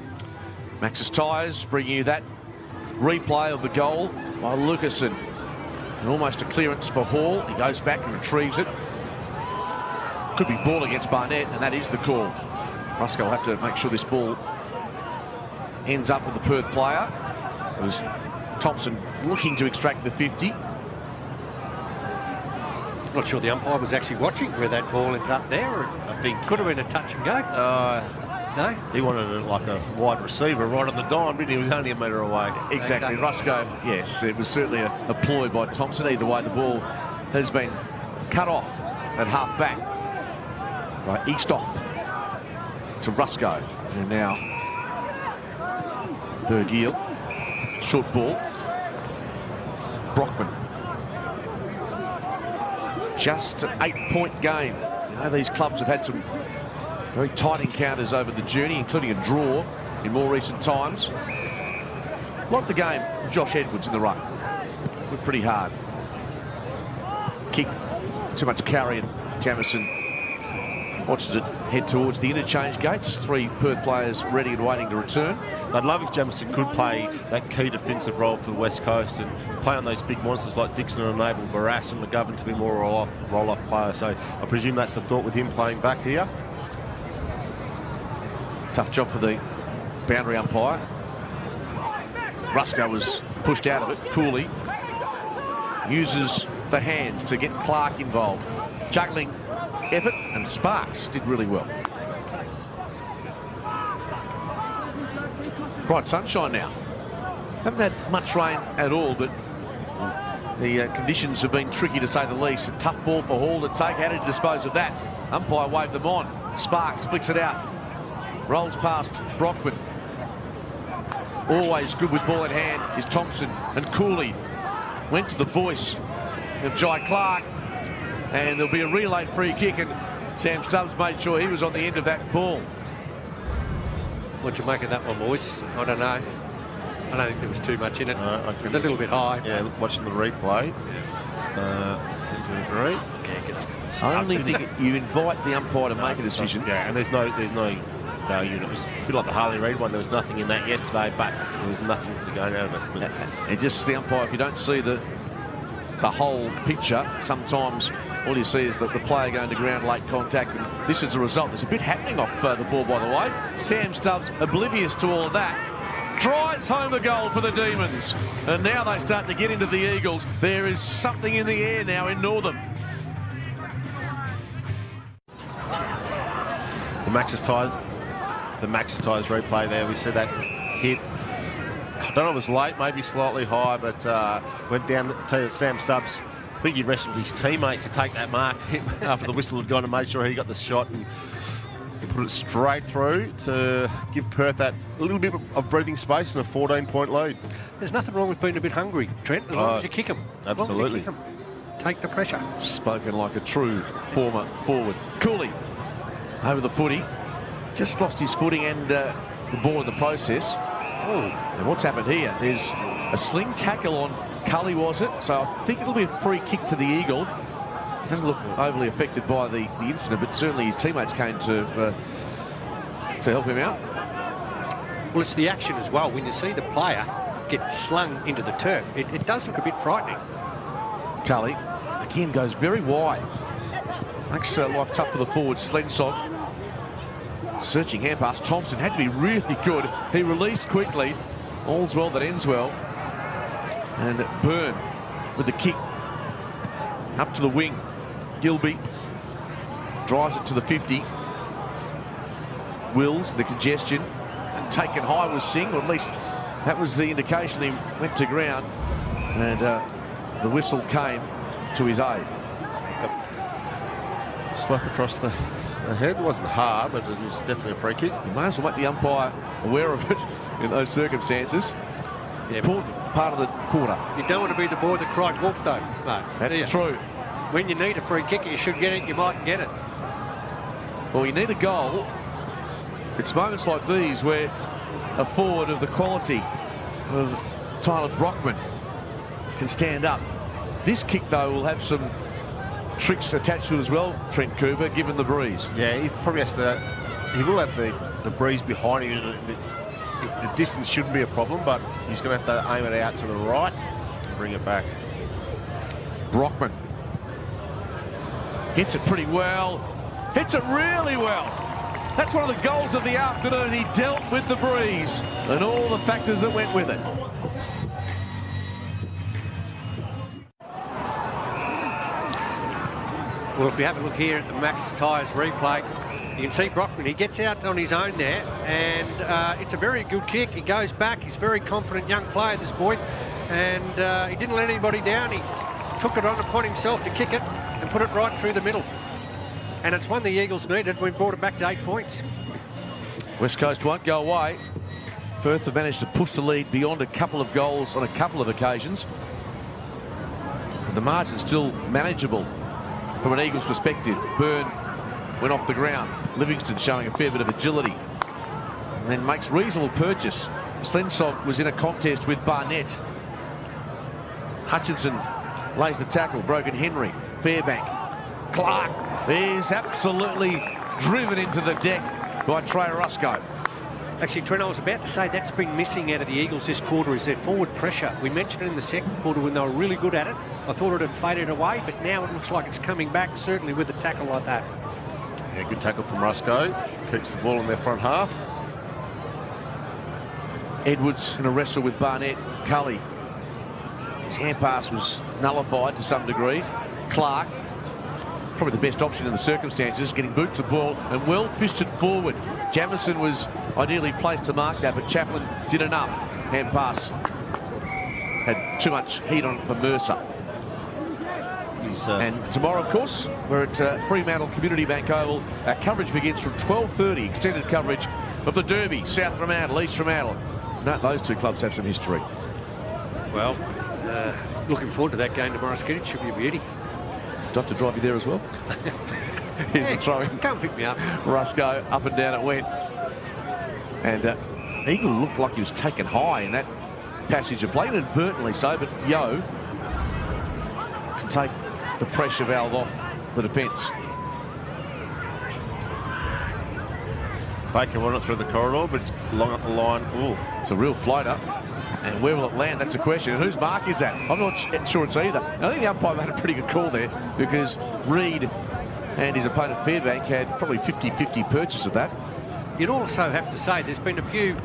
Max's Tyres bringing you that replay of the goal by Lucasen. And almost a clearance for Hall. He goes back and retrieves it. Could be ball against Barnett, and that is the call. Rusko will have to make sure this ball ends up with the Perth player. It was Thompson looking to extract the 50. Not sure the umpire was actually watching where that ball ended up there. I think could have been a touch and go. No? He wanted it like a wide receiver right on the dime, didn't he? He was only a metre away. Exactly. Rusko, yes, it was certainly a ploy by Thompson. Either way, the ball has been cut off at half back by Eastoff to Rusko. And now Bergiel, short ball. Brockman. Just an 8-point game. You know, these clubs have had some very tight encounters over the journey, including a draw in more recent times. Like the game, Josh Edwards in the ruck. Looked pretty hard. Kick, too much carry, and Jamison watches it head towards the interchange gates. 3 Perth players ready and waiting to return. I'd love if Jamison could play that key defensive role for the West Coast and play on those big monsters like Dixon and enable Barras and McGovern to be more roll-off players. So I presume that's the thought with him playing back here. Tough job for the boundary umpire. Rusko was pushed out of it. Cooley uses the hands to get Clark involved. Juggling effort, and Sparks did really well. Bright sunshine now. Haven't had much rain at all, but the conditions have been tricky to say the least. A tough ball for Hall to take. How did he dispose of that? Umpire waved them on. Sparks flicks it out. Rolls past Brockman. Always good with ball in hand is Thompson, and Cooley went to the voice of Jai Clark, and there'll be a relay free kick, and Sam Stubbs made sure he was on the end of that ball. What'd you make of that one, boys? I don't know. I don't think there was too much in it. It was a little bit high. Yeah, watching the replay, tend to agree. I only think you invite the umpire to make a decision. Yeah, and there's no value. It was a bit like the Harley Reid one. There was nothing in that yesterday, but there was nothing to go out of it. And just the umpire, if you don't see the whole picture, sometimes all you see is that the player going to ground, late contact, and this is the result. There's a bit happening off the ball, by the way. Sam Stubbs, oblivious to all of that, drives home a goal for the Demons. And now they start to get into the Eagles. There is something in the air now in Northam. The Max's Tyres replay there. We said that hit. I don't know if it was late, maybe slightly high, but went down to Sam Stubbs. I think he wrestled his teammate to take that mark after the whistle had gone to make sure he got the shot and put it straight through to give Perth that little bit of breathing space and a 14-point lead. There's nothing wrong with being a bit hungry, Trent, as long as you kick them. Absolutely. Take the pressure. Spoken like a true former forward. Cooley over the footy. Just lost his footing and the ball in the process. Oh, and what's happened here? There's a sling tackle on Cully, was it? So I think it'll be a free kick to the Eagle. He doesn't look overly affected by the incident, but certainly his teammates came to help him out. Well, it's the action as well. When you see the player get slung into the turf, it does look a bit frightening. Cully, again, goes very wide. Makes life tough for the forward, Slensog. Searching hand pass. Thompson had to be really good. He released quickly. All's well that ends well. And Byrne with the kick. Up to the wing. Gilby drives it to the 50. Wills, the congestion. And taken high was Singh, or at least that was the indication he went to ground. And the whistle came to his aid. Slap across the head. It wasn't hard, but it was definitely a free kick. You may as well make the umpire aware of it in those circumstances. Yeah, important part of the quarter. You don't want to be the boy that cried wolf, though, mate. That's true. When you need a free kick, you should get it. You mightn't get it. Well, you need a goal. It's moments like these where a forward of the quality of Tyler Brockman can stand up. This kick, though, will have some tricks attached to it as well, Trent Cooper, given the breeze. Yeah, he probably has to. He will have the breeze behind him. The distance shouldn't be a problem, but he's going to have to aim it out to the right and bring it back. Brockman hits it pretty well. Hits it really well. That's one of the goals of the afternoon. He dealt with the breeze and all the factors that went with it. Well, if we have a look here at the Max Tyres replay, you can see Brockman, he gets out on his own there, and it's a very good kick. He goes back. He's a very confident young player at this point, and he didn't let anybody down. He took it on upon himself to kick it and put it right through the middle. And it's one the Eagles needed. We brought it back to 8 points. West Coast won't go away. Perth have managed to push the lead beyond a couple of goals on a couple of occasions. The margin's still manageable from an Eagles perspective. Byrne went off the ground. Livingston showing a fair bit of agility. And then makes reasonable purchase. Slensog was in a contest with Barnett. Hutchinson lays the tackle. Brogan Henry. Fairbank. Clark is absolutely driven into the deck by Trey Rusco. Actually, Trent, I was about to say that's been missing out of the Eagles this quarter is their forward pressure. We mentioned it in the second quarter when they were really good at it. I thought it had faded away, but now it looks like it's coming back, certainly with a tackle like that. Yeah, good tackle from Rusco. Keeps the ball in their front half. Edwards in a wrestle with Barnett. Cully. His hand pass was nullified to some degree. Clark, probably the best option in the circumstances, getting boot to ball and well fisted forward. Jamison was ideally placed to mark that, but Chaplin did enough. Hand pass had too much heat on it for Mercer. And tomorrow, of course, we're at Fremantle Community Bank Oval. Our coverage begins from 12:30, extended coverage of the Derby, South Fremantle, East Fremantle. No, those two clubs have some history. Well, looking forward to that game tomorrow, Skid. It should be a beauty. Do I have to drive you there as well? Here's the throw-in. Come pick me up. Rusco, up and down it went. And Eagle looked like he was taken high in that passage of play, inadvertently so, but Yo can take the pressure valve off the defence. Baker won it through the corridor, but it's long up the line. Ooh. It's a real floater. And where will it land? That's a question. And whose mark is that? I'm not sure it's either. I think the umpire made a pretty good call there because Reid and his opponent Fairbank had probably 50-50 purchase of that. You'd also have to say there's been a few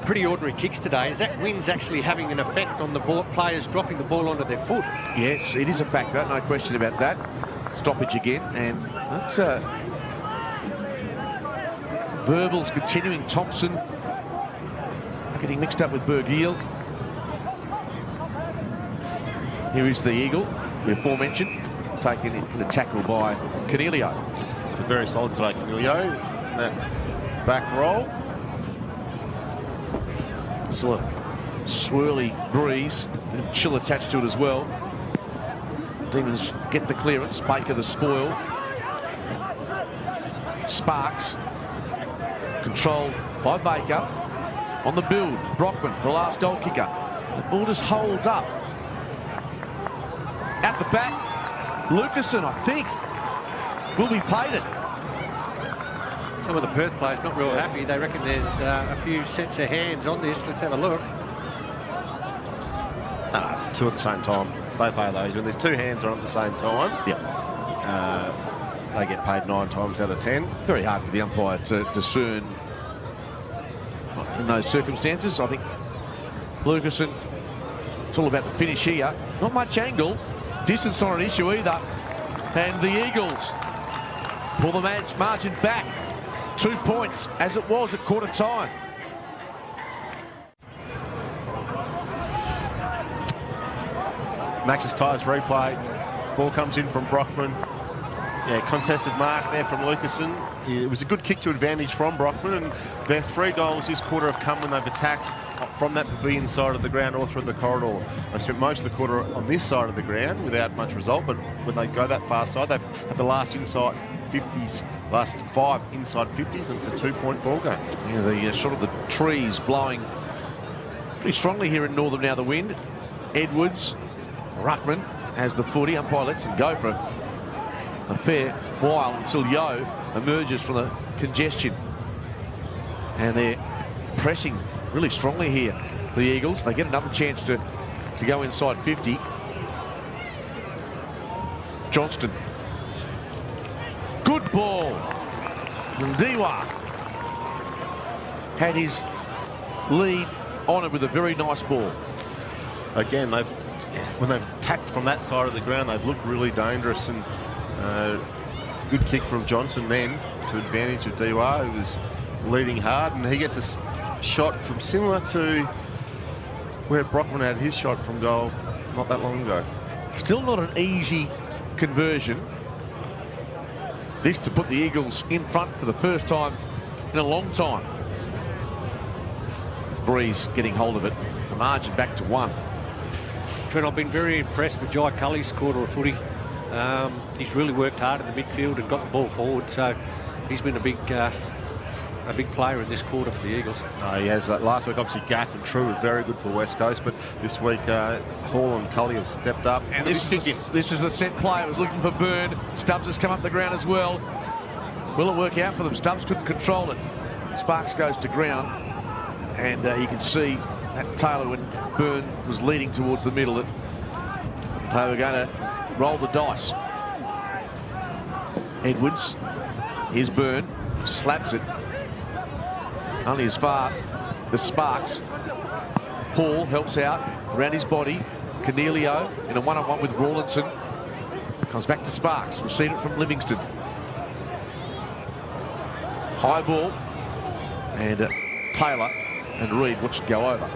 pretty ordinary kicks today. Is that wind's actually having an effect on the players dropping the ball onto their foot? Yes, it is a factor. No question about that. Stoppage again. And that's Verbals continuing. Thompson getting mixed up with Bergiel. Here is the Eagle, the aforementioned, taken in a tackle by Cornelio. Very solid today, Cornelio. That back roll. Still a swirly breeze, a bit of chill attached to it as well. Demons get the clearance. Baker the spoil. Sparks controlled by Baker. On the build, Brockman, the last goal kicker. The ball just holds up. At the back, Lucasen, I think, will be paid it. Some of the Perth players not real happy. They reckon there's a few sets of hands on this. Let's have a look. It's two at the same time. They pay those. When there's two hands on at the same time, they get paid 9 times out of 10. Very hard for the umpire to discern in those circumstances. I think Lucasen, it's all about the finish here. Not much angle. Distance not an issue either. And the Eagles pull the margin back. 2 points as it was at quarter time. Max's Tyres replay. Ball comes in from Brockman. Yeah, contested mark there from Lucasen. It was a good kick to advantage from Brockman, and their 3 goals this quarter have come when they've attacked from that pavilion side of the ground or through the corridor. They spent most of the quarter on this side of the ground without much result, but when they go that far side, they've had the last inside 50s, last 5 inside 50s, and it's a 2-point ball game. Yeah, the shot of the trees blowing pretty strongly here in Northam now, the wind. Edwards, Ruckman has the footy. Umpire lets him go for a fair while until Yo emerges from the congestion. And they're pressing really strongly here, the Eagles. They get another chance to go inside 50. Johnston. Good ball. Ndiwa had his lead on it with a very nice ball. Again, when they've attacked from that side of the ground, they've looked really dangerous, and good kick from Johnson then to advantage of Ndiwa, who was leading hard, and he gets a shot from similar to where Brockman had his shot from goal not that long ago. Still not an easy conversion. This to put the Eagles in front for the first time in a long time. Breeze getting hold of it. The margin back to 1. Trent, I've been very impressed with Jai Cully's quarter of footy. He's really worked hard in the midfield and got the ball forward, so he's been a big player in this quarter for the Eagles. He has. Last week, obviously, Gaff and True were very good for West Coast, but this week, Hall and Cully have stepped up. And this is the set play. It was looking for Byrne. Stubbs has come up the ground as well. Will it work out for them? Stubbs couldn't control it. Sparks goes to ground, and you can see that Taylor, when Byrne was leading towards the middle, that they were going to roll the dice. Edwards, here's Byrne, slaps it. Only as far as Sparks. Paul helps out around his body. Cornelio in a one-on-one with Rawlinson. Comes back to Sparks. Received it from Livingston. High ball. And Taylor and Reid watch it go over.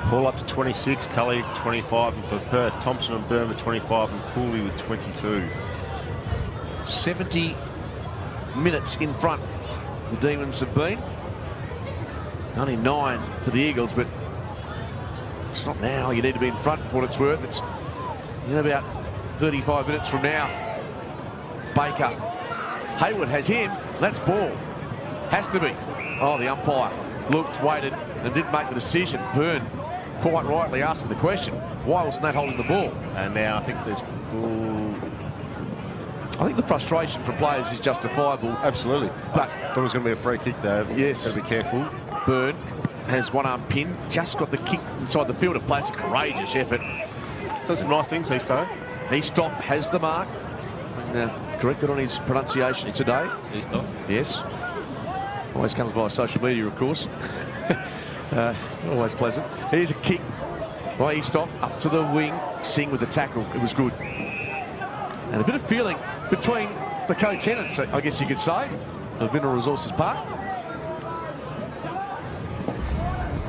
Paul up to 26, Cully 25, and for Perth, Thompson and Byrne with 25, and Cooley with 22. 70 minutes in front the Demons have been. Only 9 for the Eagles, but it's not now. You need to be in front for what it's worth. It's in about 35 minutes from now. Baker. Hayward has him. That's ball. Has to be. Oh, the umpire looked, waited, and didn't make the decision. Byrne quite rightly asking the question, why wasn't that holding the ball? And now I think there's... I think the frustration from players is justifiable. Absolutely. But I thought it was going to be a free kick though. Yes. Got to be careful. Byrne has one arm pinned, just got the kick inside the field of play. It's a courageous effort. So some nice things, Eastoff. Eastoff has the mark. And, corrected on his pronunciation today. Eastoff. Yes. Always comes by social media, of course. Always pleasant. Here's a kick by Eastoff up to the wing. Singh with the tackle. It was good. And a bit of feeling between the co-tenants, I guess you could say, of Mineral Resources Park.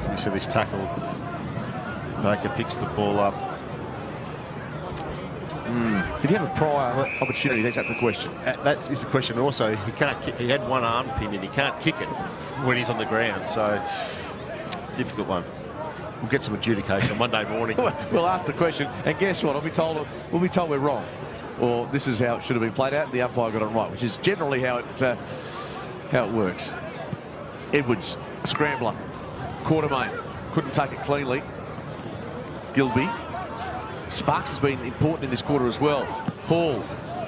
So we see this tackle. Baker picks the ball up. Did he have a prior opportunity? That's the question. That is the question. Also, he can't kick. He had one arm pin and he can't kick it when he's on the ground. So difficult one. We'll get some adjudication on Monday morning. We'll ask the question, and guess what? We'll be told we're wrong, or this is how it should have been played out. The umpire got it right, which is generally how it works. Edwards, scrambler, Quartermain couldn't take it cleanly. Gilby. Sparks has been important in this quarter as well. Hall,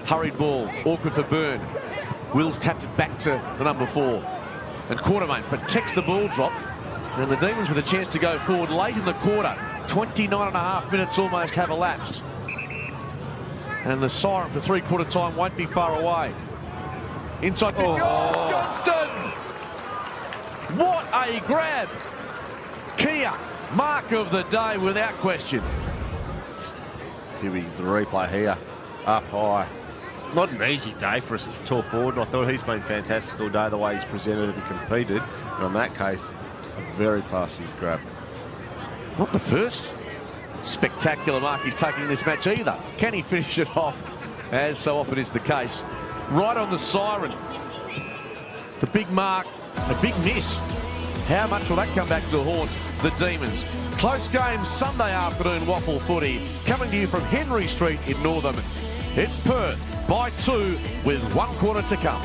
hurried ball, awkward for Byrne. Wills tapped it back to the number 4. And Quartermain protects the ball drop. And the Demons with a chance to go forward late in the quarter. 29.5 minutes almost have elapsed. And the siren for three-quarter time won't be far away. Inside 50. Oh, Johnston! What a grab! Kia, mark of the day without question. Here we the replay here, up high. Not an easy day for a tall forward, and I thought he's been fantastic all day, the way he's presented and competed. And in that case, a very classy grab. Not the first spectacular mark he's taking in this match either. Can he finish it off, as so often is the case? Right on the siren. The big mark, a big miss. How much will that come back to haunt the Demons? Close game Sunday afternoon WAFL footy coming to you from Henry Street in Northam. It's Perth by 2 with 1 quarter to come.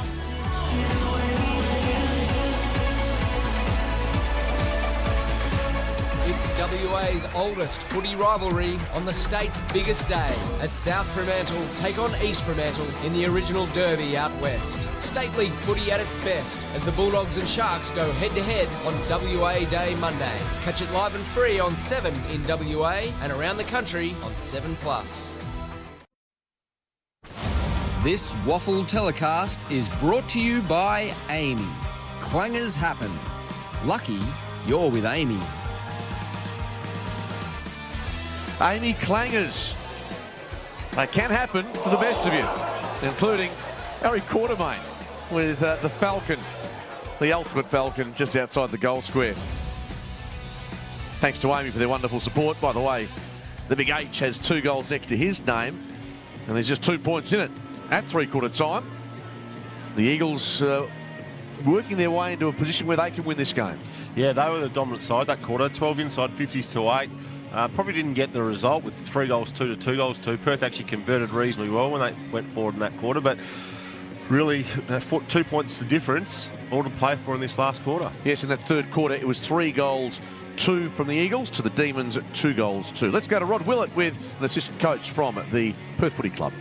It's WA's oldest footy rivalry on the state's biggest day as South Fremantle take on East Fremantle in the original derby out west. State League footy at its best as the Bulldogs and Sharks go head-to-head on WA Day Monday. Catch it live and free on 7 in WA and around the country on 7+. This WAFL telecast is brought to you by Amy. Clangers happen. Lucky you're with Amy. Amy Clangers. They can happen to the best of you, including Harry Quartermain with the Falcon, the ultimate Falcon, just outside the goal square. Thanks to Amy for their wonderful support. By the way, the Big H has 2 goals next to his name, and there's just 2 points in it at three-quarter time. The Eagles working their way into a position where they can win this game. Yeah, they were the dominant side that quarter, 12 inside, 50s to 8. Probably didn't get the result with 3 goals 2 to 2 goals 2. Perth actually converted reasonably well when they went forward in that quarter, but really 2 points the difference, all to play for in this last quarter. Yes, in that third quarter it was 3 goals 2 from the Eagles to the Demons 2 goals 2. Let's go to Rod Willett with an assistant coach from the Perth Footy Club.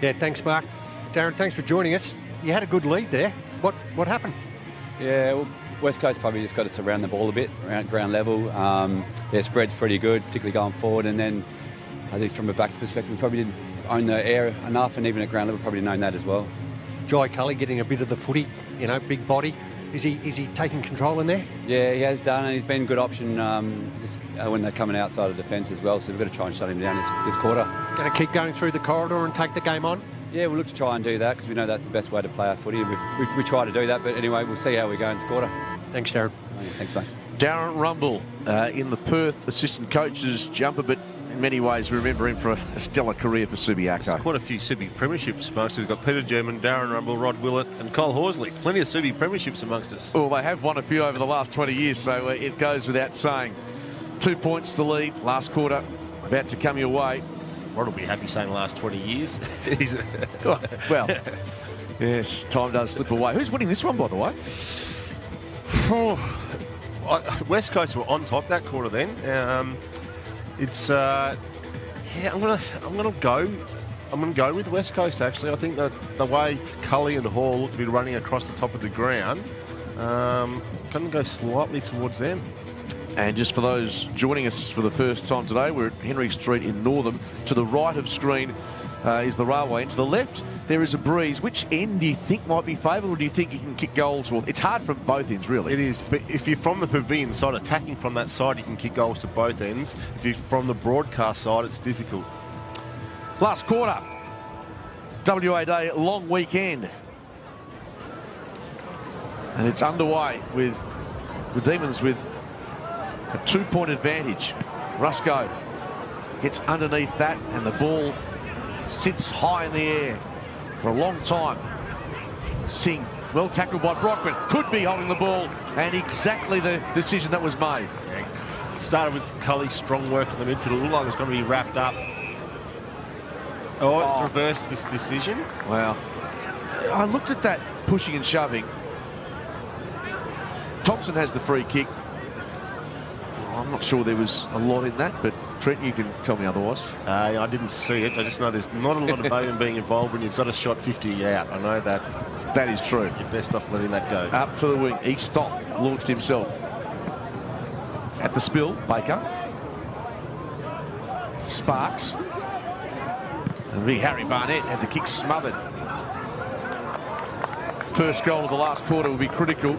Yeah, thanks, Mark. Darren, thanks for joining us. You had a good lead there. What happened? Yeah, well, West Coast probably just got us around the ball a bit, around ground level. Their spread's pretty good, particularly going forward. And then I think from a back's perspective, we probably didn't own the air enough, and even at ground level, probably known that as well. Jai Cully getting a bit of the footy, you know, big body. Is he taking control in there? Yeah, he has done, and he's been a good option when they're coming outside of defence as well. So we've got to try and shut him down this quarter. Going to keep going through the corridor and take the game on? Yeah, we'll look to try and do that because we know that's the best way to play our footy. We try to do that, but anyway, we'll see how we go in this quarter. Thanks, Darren. Thanks, mate. Darren Rumble in the Perth assistant coach's jumper, but in many ways we remember him for a stellar career for Subiaco. There's quite a few Subi premierships amongst us. We've got Peter German, Darren Rumble, Rod Willett and Cole Horsley. Plenty of Subi premierships amongst us. Well, they have won a few over the last 20 years, so it goes without saying. 2 points to lead, last quarter about to come your way. Rod will be happy saying the last 20 years. Well, yes, time does slip away. Who's winning this one, by the way? West Coast were on top that quarter then. I'm gonna go with West Coast actually. I think that the way Cully and Hall look to be running across the top of the ground, gonna go slightly towards them. And just for those joining us for the first time today, we're at Henry Street in Northam. To the right of screen is the railway, and to the left there is a breeze. Which end do you think might be favoured, or do you think you can kick goals? Well, it's hard from both ends, really. It is, but if you're from the pavilion side, attacking from that side, you can kick goals to both ends. If you're from the broadcast side, it's difficult. Last quarter, WA Day long weekend. And it's underway with the Demons with a 2-point advantage. Rusco gets underneath that, and the ball sits high in the air for a long time. Singh, well tackled by Brockman, could be holding the ball, and exactly the decision that was made. Yeah. Started with Cully's strong work in the midfield. It looked like it was going to be wrapped up. It's reversed this decision. Wow. I looked at that pushing and shoving. Thompson has the free kick. I'm not sure there was a lot in that, but Trent, you can tell me otherwise. I didn't see it. I just know there's not a lot of value in being involved when you've got a shot 50 out. I know that. That is true. You're best off letting that go. Up to the wing. Eastoff launched himself. At the spill, Baker. Sparks. And big Harry Barnett had the kick smothered. First goal of the last quarter will be critical.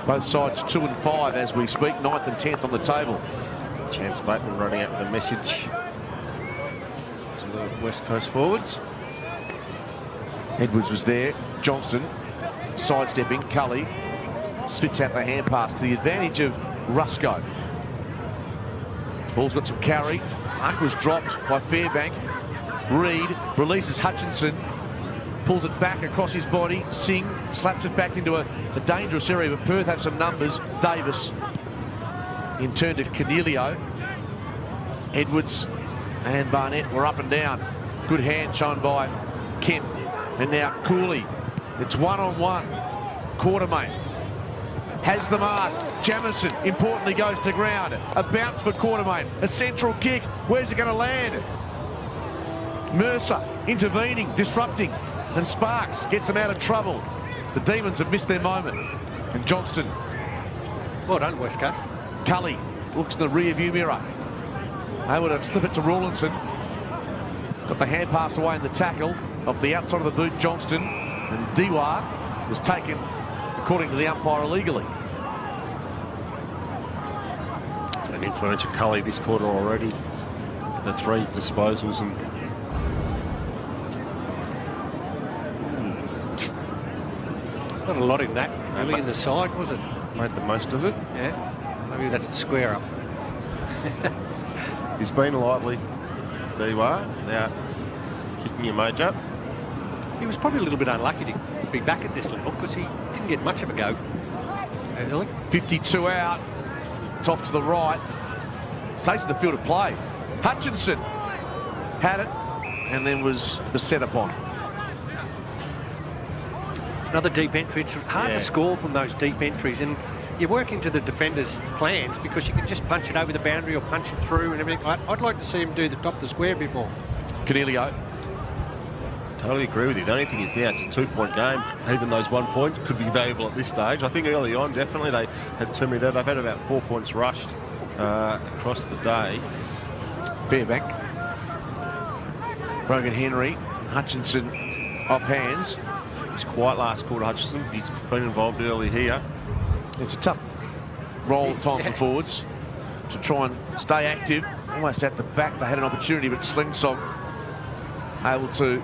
Both sides 2 and 5 as we speak, 9th and 10th on the table. Chance Bateman running out with a message to the West Coast forwards. Edwards was there. Johnston sidestepping. Cully spits out the hand pass to the advantage of Rusco. Ball's got some carry. Mark was dropped by Fairbank. Reed releases Hutchinson. Pulls it back across his body. Singh slaps it back into a dangerous area, but Perth have some numbers. Davis in turn to Cornelio. Edwards and Barnett were up and down. Good hand shown by Kemp. And now Cooley. It's 1-on-1. Quartermain has the mark. Jamison importantly goes to ground. A bounce for Quartermain. A central kick. Where's it going to land? Mercer intervening, disrupting. And Sparks gets them out of trouble. The Demons have missed their moment. And Johnston. Well done, West Coast. Cully looks in the rear view mirror. Able to slip it to Rawlinson. Got the hand pass away in the tackle. Off the outside of the boot, Johnston. And Dewar was taken, according to the umpire, illegally. It's been influential Cully this quarter already. The 3 disposals and not a lot in that, really, in the side, was it? Made the most of it. Yeah, maybe that's the square up. He's been lively, Dewar, without kicking a major. He was probably a little bit unlucky to be back at this level because he didn't get much of a go early. 52 out. It's off to the right. Stays in the field of play. Hutchinson had it and then was set upon. Another deep entry. It's hard to score from those deep entries, and you work into the defender's plans because you can just punch it over the boundary or punch it through and everything. I'd like to see him do the top of the square a bit more. Cornelio. Totally agree with you. The only thing is, it's a 2-point game. Even those 1 point could be valuable at this stage. I think early on, definitely, they had too many there. They've had about 4 points rushed across the day. Fairbank. Brogan Henry. Hutchinson off hands. He's quiet last quarter, Hutchinson. He's been involved early here. It's a tough role at times for forwards to try and stay active. Almost at the back, they had an opportunity, but Slingsong able to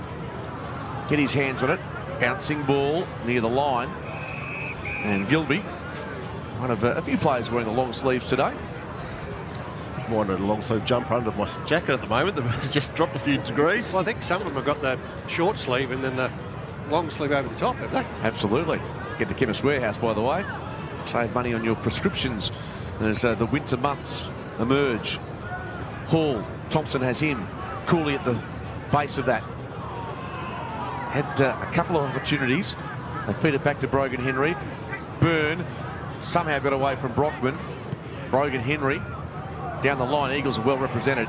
get his hands on it. Bouncing ball near the line. And Gilby, one of a few players wearing the long sleeves today. Wanted a long sleeve jumper under my jacket at the moment. They've just dropped a few degrees. Well, I think some of them have got the short sleeve and then the long sleeve over the top, have they? Absolutely. Get to Chemist Warehouse, by the way. Save money on your prescriptions as the winter months emerge. Hall, Thompson has him. Cooley at the base of that. Had a couple of opportunities. They feed it back to Brogan Henry. Byrne somehow got away from Brockman. Brogan Henry. Down the line, Eagles are well represented.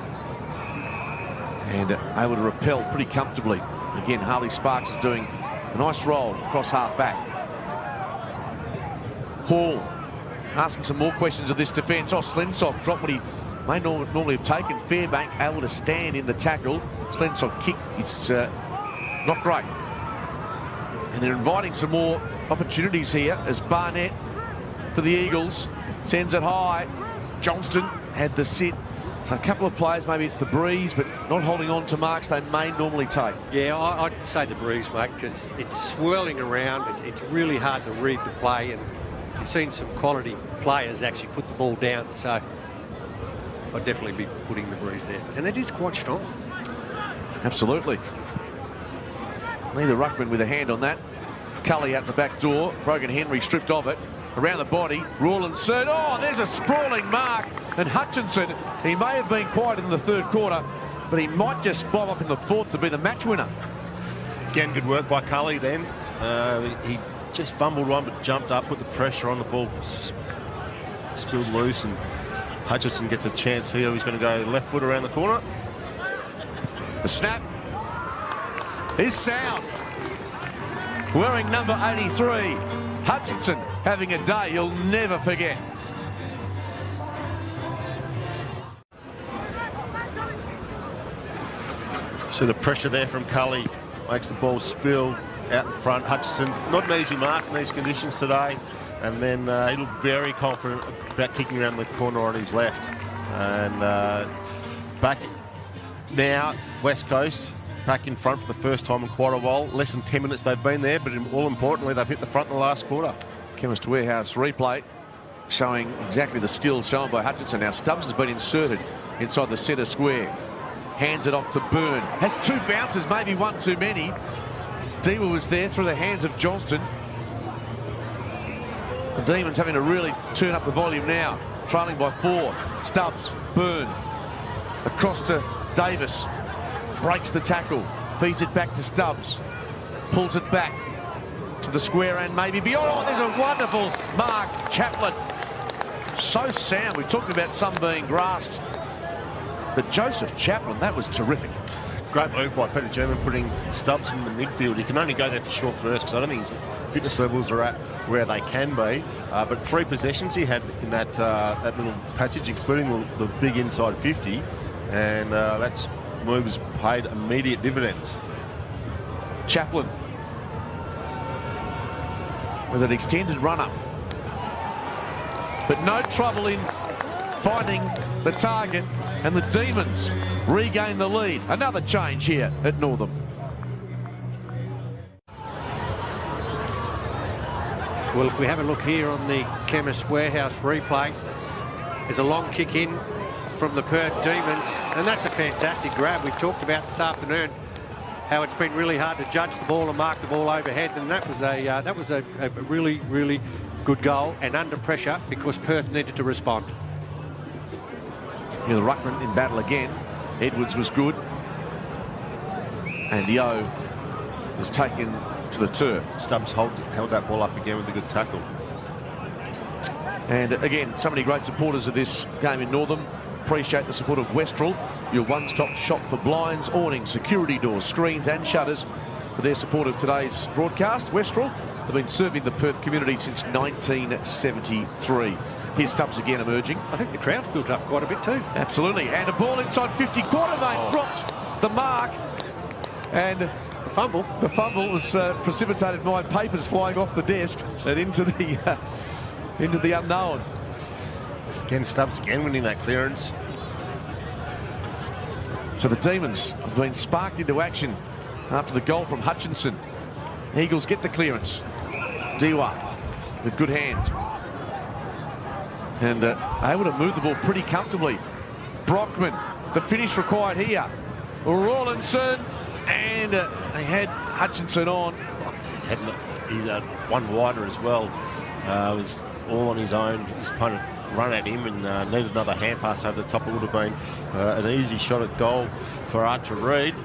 And able to repel pretty comfortably. Again, Harley Sparks is doing a nice roll across half back. Hall asking some more questions of this defence. Oh, Slensok dropped what he may normally have taken. Fairbank able to stand in the tackle. Slensok kick, it's not great. And they're inviting some more opportunities here as Barnett for the Eagles sends it high. Johnston had the sit. So a couple of players, maybe it's the breeze, but not holding on to marks they may normally take. Yeah, I'd say the breeze, mate, because it's swirling around. It's really hard to read the play, and you've seen some quality players actually put the ball down, so I'd definitely be putting the breeze there. And it is quite strong. Absolutely. Neither ruckman with a hand on that. Cully out the back door. Brogan Henry stripped of it. Around the body, Rawlinson. Oh, there's a sprawling mark. And Hutchinson, he may have been quiet in the third quarter, but he might just bomb up in the fourth to be the match winner. Again, good work by Cully then. He just fumbled one, but jumped up, put the pressure on the ball, spilled loose, and Hutchinson gets a chance here. He's going to go left foot around the corner. The snap is sound. Wearing number 83. Hutchinson having a day you'll never forget. So the pressure there from Cully makes the ball spill out in front. Hutchinson, not an easy mark in these conditions today. And then he looked very confident about kicking around the corner on his left. And back now, West Coast back in front for the first time in quite a while. Less than 10 minutes they've been there, but all importantly, they've hit the front in the last quarter. Chemist Warehouse replay showing exactly the skills shown by Hutchinson. Now Stubbs has been inserted inside the centre square. Hands it off to Byrne. Has two bounces, maybe one too many. Dewa was there through the hands of Johnston. The Demons having to really turn up the volume now. Trailing by 4. Stubbs, Byrne. Across to Davis. Breaks the tackle. Feeds it back to Stubbs. Pulls it back to the square and maybe beyond. Oh, there's a wonderful mark. Chaplin. So sound. We talked about some being grasped. But Joseph Chaplin, that was terrific. Great move by Peter German putting Stubbs in the midfield. He can only go there for short bursts because I don't think his fitness levels are at where they can be. But 3 possessions he had in that little passage, including the big inside 50. And that move has paid immediate dividends. Chaplin with an extended run-up. But no trouble in finding the target, and the Demons regain the lead. Another change here at Northam. Well, if we have a look here on the Chemist Warehouse replay, there's a long kick in from the Perth Demons, and that's a fantastic grab. We talked about this afternoon how it's been really hard to judge the ball and mark the ball overhead, and that was a really, really good goal and under pressure because Perth needed to respond. Here the ruckman in battle again. Edwards was good. And Yo was taken to the turf. Stubbs held that ball up again with a good tackle. And again, so many great supporters of this game in Northam. Appreciate the support of Westrel, your one-stop shop for blinds, awnings, security doors, screens and shutters. For their support of today's broadcast, Westrel have been serving the Perth community since 1973. Here's Stubbs again emerging. I think the crowd's built up quite a bit too. Absolutely. And a ball inside 50. Quartermain dropped the mark. And the fumble. The fumble was precipitated by papers flying off the desk and into the unknown. Again, Stubbs again winning that clearance. So the Demons have been sparked into action after the goal from Hutchinson. Eagles get the clearance. Dewa with good hands. And able to move the ball pretty comfortably. Brockman, the finish required here. Rawlinson, and they had Hutchinson on. He's one wider as well. Was all on his own. His opponent run at him and needed another hand pass over the top. It would have been an easy shot at goal for Archer Reid.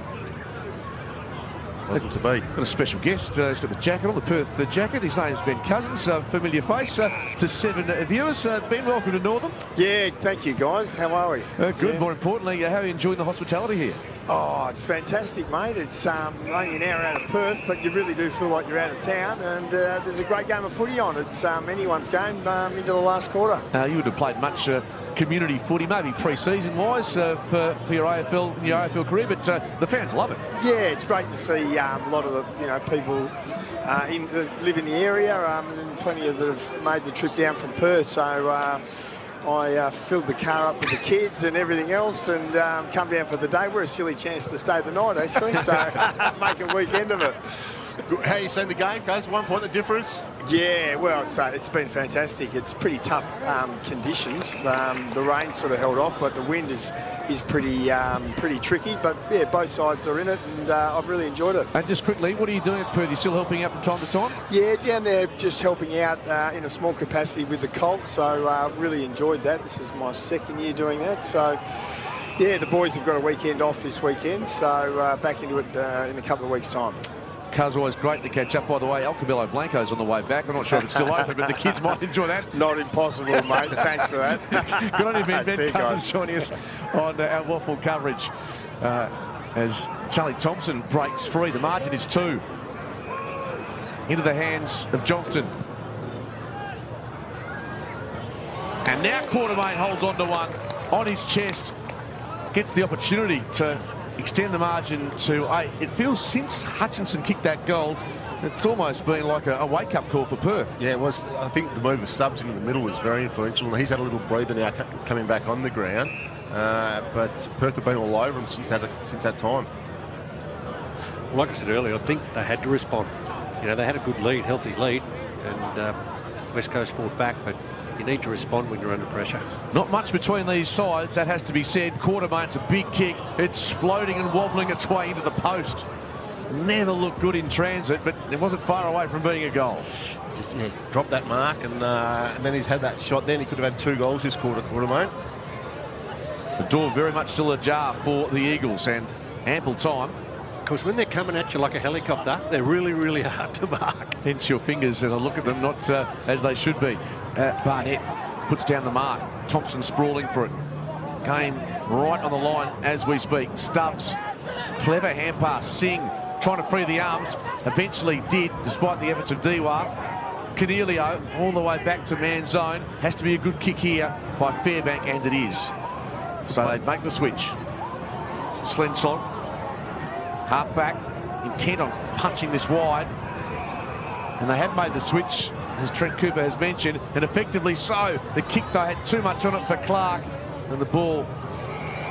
Wasn't to be. Got a special guest. He's got the jacket on, the Perth jacket. His name's Ben Cousins, familiar face to 7 viewers. Ben, welcome to Northam. Yeah, thank you, guys. How are we? Good. Yeah. More importantly, how are you enjoying the hospitality here? Oh, it's fantastic, mate. It's only an hour out of Perth, but you really do feel like you're out of town. And there's a great game of footy on. It's anyone's game into the last quarter. You would have played much community footy, maybe pre-season wise for your AFL career, but the fans love it. Yeah, it's great to see a lot of the people that live in the area, and plenty of that have made the trip down from Perth. So. I filled the car up with the kids and everything else and come down for the day. We're a silly chance to stay the night, actually, so make a weekend of it. How you seen the game, guys? 1 point the difference? Yeah, well, it's been fantastic. It's pretty tough conditions. The rain sort of held off, but the wind is pretty tricky. But yeah, both sides are in it, and I've really enjoyed it. And just quickly, what are you doing at Perth? Are you still helping out from time to time? Yeah, down there just helping out in a small capacity with the Colts. So really enjoyed that. This is my second year doing that. So. Yeah, the boys have got a weekend off this weekend, so back into it in a couple of weeks' time. Car's always great to catch up. By the way, El Cabello Blanco's on the way back. I'm not sure if it's still open, but the kids might enjoy that. Not impossible, mate. Thanks for that. Good on you, Ben. Ben Cousins guys. joining us on our WAFL coverage as Charlie Thompson breaks free. The margin is 2. Into the hands of Johnston. And now Quartermain holds on to one on his chest. Gets the opportunity to extend the margin to 8. It feels since Hutchinson kicked that goal, it's almost been like a wake-up call for Perth. Yeah, it was. I think the move of subs into the middle was very influential, and he's had a little breather now coming back on the ground. But Perth have been all over him since that time. Like I said earlier, I think they had to respond. They had a good lead, healthy lead, and West Coast fought back, but you need to respond when you're under pressure. Not much between these sides, that has to be said. Quartermain's a big kick. It's floating and wobbling its way into the post. Never looked good in transit, but it wasn't far away from being a goal. Just dropped that mark, and then he's had that shot. Then he could have had 2 goals this quarter, Quartermain. The door very much still ajar for the Eagles, and ample time. Because when they're coming at you like a helicopter, they're really, really hard to mark. Hence your fingers as I look at them, not as they should be. Barnett puts down the mark. Thompson sprawling for it. Game right on the line as we speak. Stubbs, clever hand pass. Singh trying to free the arms. Eventually did, despite the efforts of Diwa. Cornelio all the way back to man zone. Has to be a good kick here by Fairbank, and it is. So they make the switch. Slingshot. Half back, intent on punching this wide. And they have made the switch, as Trent Cooper has mentioned, and effectively so. The kick, though, had too much on it for Clark, and the ball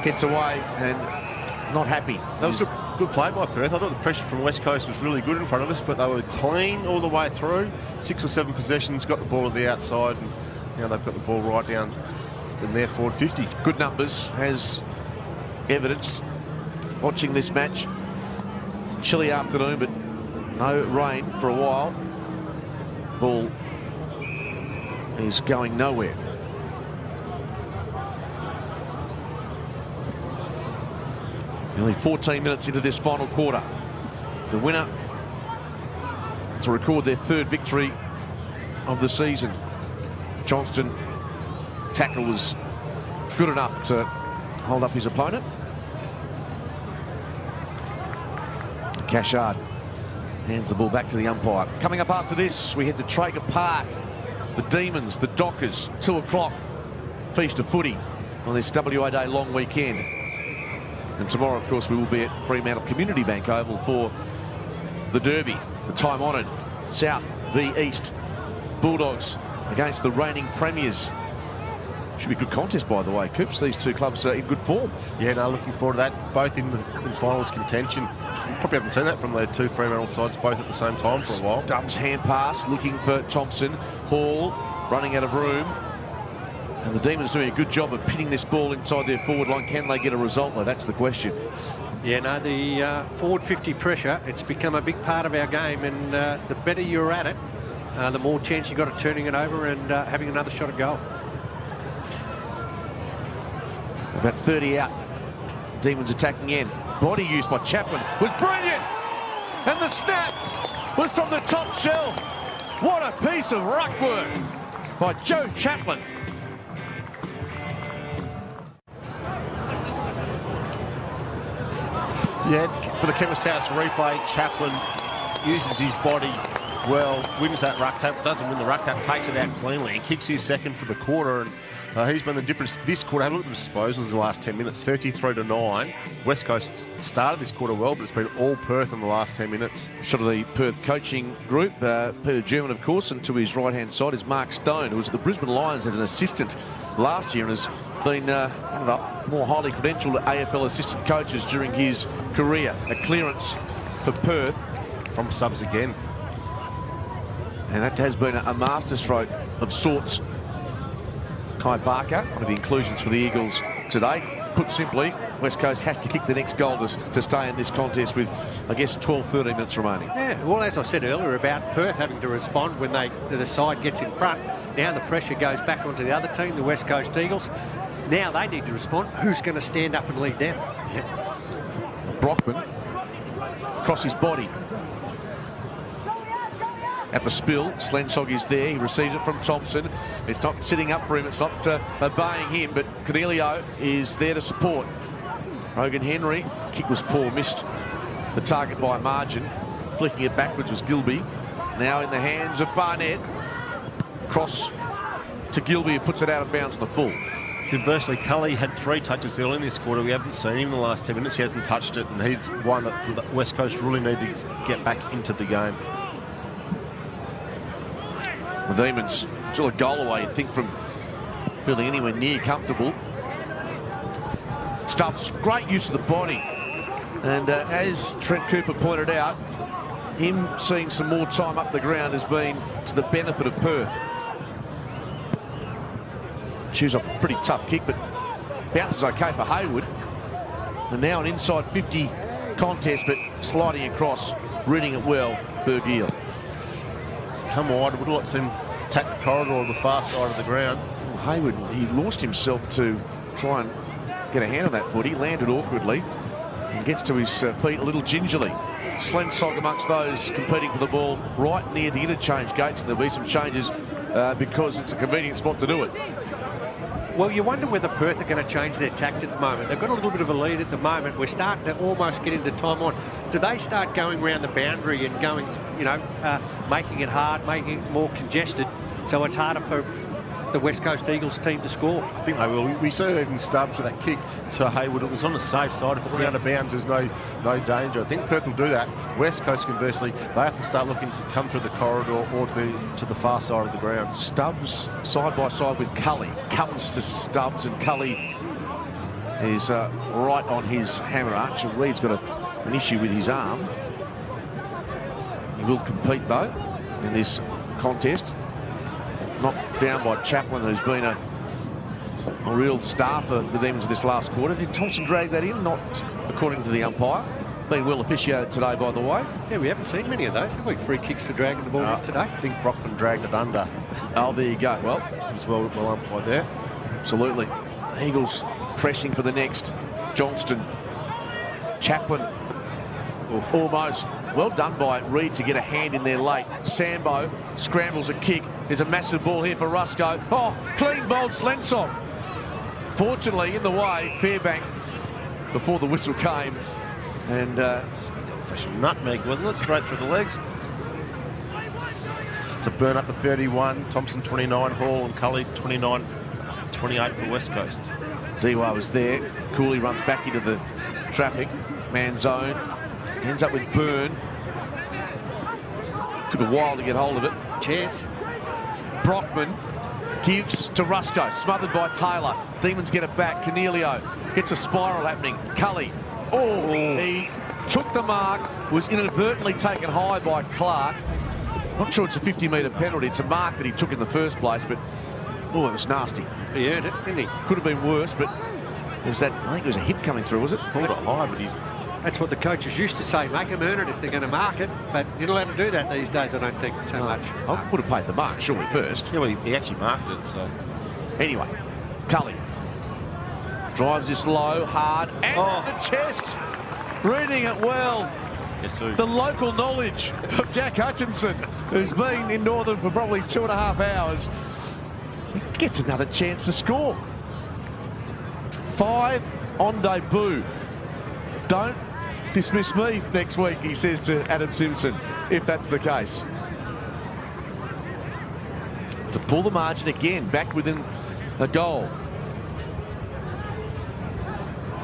gets away and not happy. That was good play by Perth. I thought the pressure from West Coast was really good in front of us, but they were clean all the way through. 6 or 7 possessions, got the ball to the outside, and now they've got the ball right down in their forward 50. Good numbers, as evidenced watching this match. Chilly afternoon, but no rain for a while. Ball is going nowhere. Nearly 14 minutes into this final quarter. The winner to record their 3rd victory of the season. Johnston tackle was good enough to hold up his opponent. Cashard hands the ball back to the umpire. Coming up after this, we head to Traeger Park. The Demons, the Dockers, 2 o'clock. Feast of footy on this WA Day long weekend. And tomorrow, of course, we will be at Fremantle Community Bank Oval for the Derby, the time-honoured South v East. Bulldogs against the reigning premiers. Should be a good contest, by the way, Coops. These 2 clubs are in good form. Yeah, no, looking forward to that. Both in finals contention. Probably haven't seen that from the 2 Fremantle sides, both at the same time for a while. Stubbs hand pass, looking for Thompson. Hall running out of room. And the Demons doing a good job of pinning this ball inside their forward line. Can they get a result, though? That's the question. Yeah, no, the forward 50 pressure, it's become a big part of our game, and the better you're at it, the more chance you've got of turning it over and having another shot at goal. About 30 out. Demons attacking in. Body use by Chapman was brilliant. And the snap was from the top shelf. What a piece of ruck work by Joe Chaplin. Yeah, for the Chemist House replay, Chaplin uses his body well, wins that ruck tap, doesn't win the ruck tap, takes it out cleanly and kicks his second for the quarter. And he's been the difference this quarter. Have a look at the disposals in the last 10 minutes, 33-9. West Coast started this quarter well, but it's been all Perth in the last 10 minutes. Shot of the Perth coaching group, Peter German, of course, and to his right-hand side is Mark Stone, who was at the Brisbane Lions as an assistant last year and has been one of the more highly credentialed AFL assistant coaches during his career. A clearance for Perth. From subs again. And that has been a masterstroke of sorts. Kai Barker, one of the inclusions for the Eagles today. Put simply, West Coast has to kick the next goal to stay in this contest with, I guess, 12, 13 minutes remaining. Yeah, well, as I said earlier about Perth having to respond when the side gets in front, now the pressure goes back onto the other team, the West Coast Eagles. Now they need to respond. Who's going to stand up and lead them? Yep. Brockman across his body. At the spill, Slensog is there. He receives it from Thompson. It's not sitting up for him. It's not obeying him, but Cornelio is there to support. Rogan Henry, kick was poor, missed the target by a margin. Flicking it backwards was Gilby. Now in the hands of Barnett. Cross to Gilby, who puts it out of bounds on the full. Conversely, Cully had 3 touches early in this quarter. We haven't seen him in the last 10 minutes. He hasn't touched it, and he's one that West Coast really need to get back into the game. The Demons still a goal away, you'd think, from feeling anywhere near comfortable. Stubbs, great use of the body. And as Trent Cooper pointed out, him seeing some more time up the ground has been to the benefit of Perth. Chews off a pretty tough kick, but bounces okay for Hayward. And now an inside 50 contest, but sliding across, reading it well, Bergiel. Come wide, would have liked to attack the corridor or the far side of the ground. Well, Hayward, he launched himself to try and get a hand on that footy, landed awkwardly and gets to his feet a little gingerly. Slensog amongst those competing for the ball right near the interchange gates, and there'll be some changes because it's a convenient spot to do it. Well, you wonder whether Perth are going to change their tact at the moment. They've got a little bit of a lead at the moment. We're starting to almost get into time on. Do they start going around the boundary and going, making it hard, making it more congested, so it's harder for the West Coast Eagles team to score? I think they will. We saw even Stubbs with that kick to Hayward. It was on the safe side. If it went out of bounds, there's no danger. I think Perth will do that. West Coast, conversely, they have to start looking to come through the corridor or to the far side of the ground. Stubbs side by side with Cully. Comes to Stubbs, and Cully is right on his hammer arch. Reed's got an issue with his arm. He will compete, though, in this contest. Knocked down by Chaplin, who's been a real star for the Demons this last quarter. Did Thompson drag that in? Not according to the umpire. Been well officiated today, by the way. Yeah, we haven't seen many of those, have we? Free kicks for dragging the ball in today. I think Brockman dragged it under. Oh, there you go. Well, he's well umpired there. Absolutely. The Eagles pressing for the next. Johnston. Chaplin. Almost. Well done by Reed to get a hand in there late. Sambo scrambles a kick. There's a massive ball here for Rusco. Oh, clean bowled Slensog. Fortunately, in the way, Fairbank, before the whistle came. And fashion nutmeg, wasn't it? Straight through the legs. It's a burn up to 31. Thompson 29, Hall and Cully 29, 28 for West Coast. Dewa was there. Cooley runs back into the traffic. Man zone. Ends up with Byrne. Took a while to get hold of it. Cheers. Brockman gives to Rusco. Smothered by Taylor. Demons get it back. Cornelio gets a spiral happening. Cully. Oh, he took the mark. Was inadvertently taken high by Clark. Not sure it's a 50-metre penalty. It's a mark that he took in the first place, but oh, it was nasty. He earned it, didn't he? Could have been worse, but it was that. I think it was a hit coming through, was it? Pulled it high, but he's. That's what the coaches used to say, make them earn it if they're going to mark it, but you're not allowed to do that these days, I don't think, so much. I would have paid the mark, surely, first. Yeah, well, he actually marked it, so. Anyway, Cully drives this low, hard, and the chest. Reading it well. Yes, sir. The local knowledge of Jack Hutchinson, who's been in Northam for probably 2.5 hours, gets another chance to score. 5 on debut. Don't dismiss me next week, he says to Adam Simpson, if that's the case. To pull the margin again, back within a goal.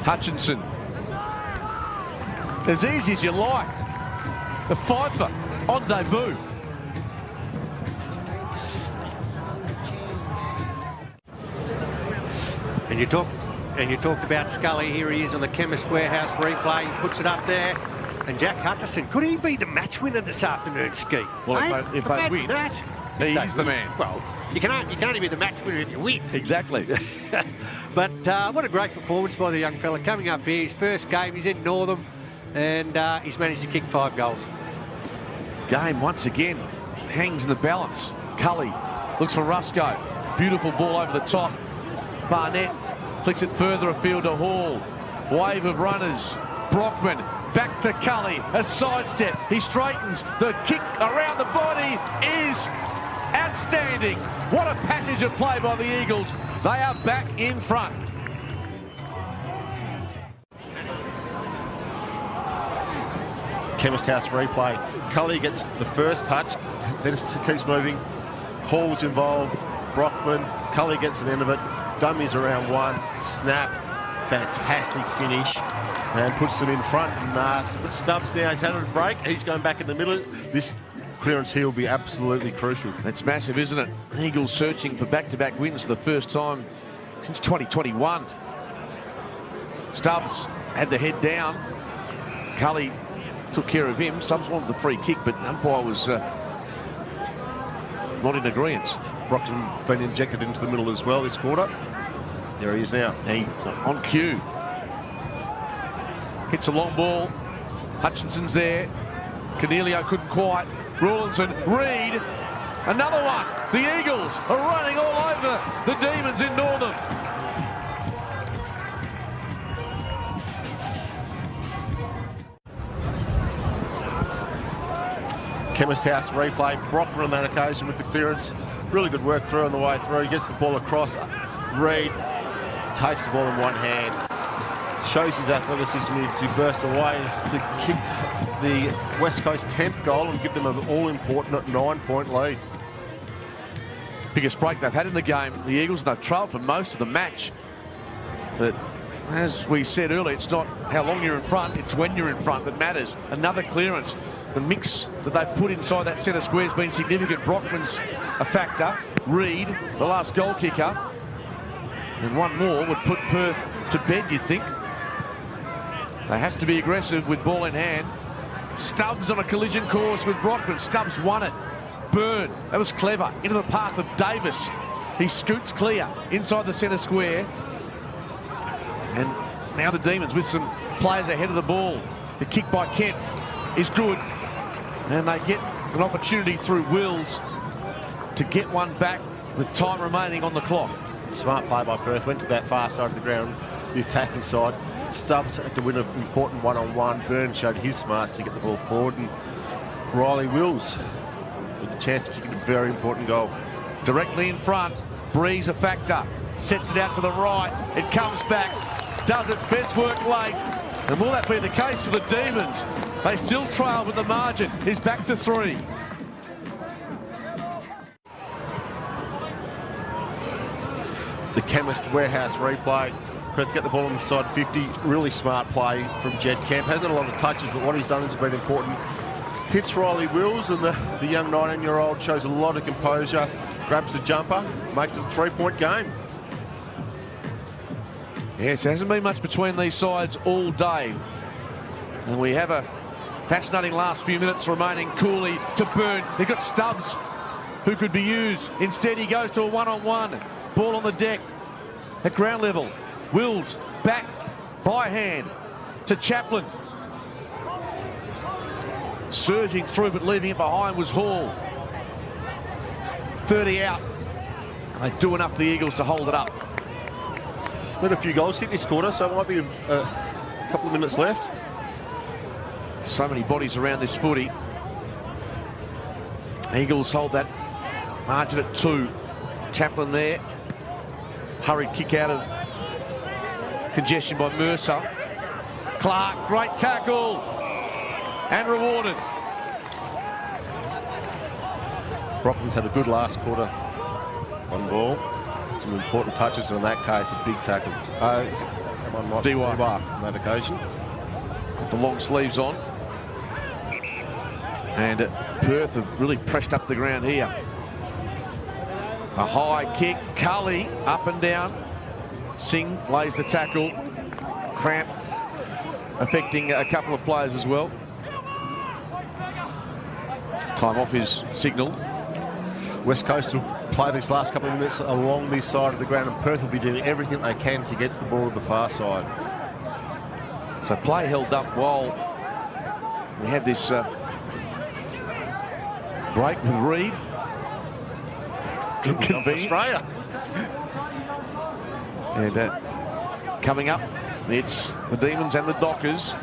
Hutchinson. As easy as you like. The Fifer on debut. And you talked about Scully. Here he is on the Chemist Warehouse replay. He puts it up there. And Jack Hutchinson, could he be the match winner this afternoon, Ski? Well, if they win, that. he's the man. Well, you can only be the match winner if you win. Exactly. But what a great performance by the young fella coming up here. His first game, he's in Northam, and he's managed to kick 5 goals. Game once again hangs in the balance. Cully looks for Rusco. Beautiful ball over the top. Barnett flicks it further afield to Hall. Wave of runners. Brockman back to Cully. A sidestep. He straightens. The kick around the body is outstanding. What a passage of play by the Eagles. They are back in front. Chemist House replay. Cully gets the first touch, then it keeps moving. Hall's involved. Brockman. Cully gets to the end of it. Dummies around 1. Snap. Fantastic finish. And puts them in front. And Stubbs now. He's had a break. He's going back in the middle. This clearance here will be absolutely crucial. It's massive, isn't it? Eagles searching for back-to-back wins for the first time since 2021. Stubbs had the head down. Cully took care of him. Stubbs wanted the free kick, but umpire was not in agreement. Brockton been injected into the middle as well this quarter. There he is now. He on cue. Hits a long ball. Hutchinson's there. Cornelio couldn't quite. Rawlinson, Reed, another one. The Eagles are running all over the Demons in Northam. Chemist House replay. Brockman on that occasion with the clearance. Really good work through on the way through. He gets the ball across. Reed takes the ball in one hand. Shows his athleticism as he bursts away to kick the West Coast 10th goal and give them an all-important 9-point lead. Biggest break they've had in the game. The Eagles, they've trailed for most of the match. But as we said earlier, it's not how long you're in front, it's when you're in front that matters. Another clearance. The mix that they've put inside that centre square has been significant. Brockman's a factor. Reed, the last goal kicker. And one more would put Perth to bed, you'd think. They have to be aggressive with ball in hand. Stubbs on a collision course with Brockman. Stubbs won it. Byrne, that was clever. Into the path of Davis. He scoots clear inside the centre square. And now the Demons with some players ahead of the ball. The kick by Kent is good. And they get an opportunity through Wills to get one back with time remaining on the clock. Smart play by Perth. Went to that far side of the ground, the attacking side. Stubbs had to win an important one-on-one. Byrne showed his smarts to get the ball forward. And Riley Wills with the chance to kick a very important goal. Directly in front. Breeze a factor. Sets it out to the right. It comes back. Does its best work late. And will that be the case for the Demons? They still trail, but the margin is back to 3. The Chemist Warehouse replay. Perth get the ball on the side 50. Really smart play from Jed Kemp. Hasn't had a lot of touches, but what he's done has been important. Hits Riley Wills, and the young 19-year-old shows a lot of composure. Grabs the jumper, makes it a 3-point game. Yes, there hasn't been much between these sides all day. And we have a fascinating last few minutes remaining. Cooley to Byrne. They've got Stubbs, who could be used. Instead, he goes to a one-on-one. Ball on the deck at ground level. Wills back by hand to Chaplin. Surging through, but leaving it behind was Hall. 30 out. And they do enough for the Eagles to hold it up. Been a few goals kicked this quarter, so it might be a couple of minutes left. So many bodies around this footy. Eagles hold that margin at 2. Chaplin there. Hurried kick out of congestion by Mercer. Clark, great tackle. And rewarded. Brockman's had a good last quarter on ball. Some important touches, and in that case, a big tackle. DY on that occasion. With the long sleeves on. And Perth have really pressed up the ground here. A high kick. Cully up and down. Singh lays the tackle. Cramp affecting a couple of players as well. Time off is signalled. West Coast will play this last couple of minutes along this side of the ground, and Perth will be doing everything they can to get the ball to the far side. So play held up while we had this break with Reid. Australia. And coming up, it's the Demons and the Dockers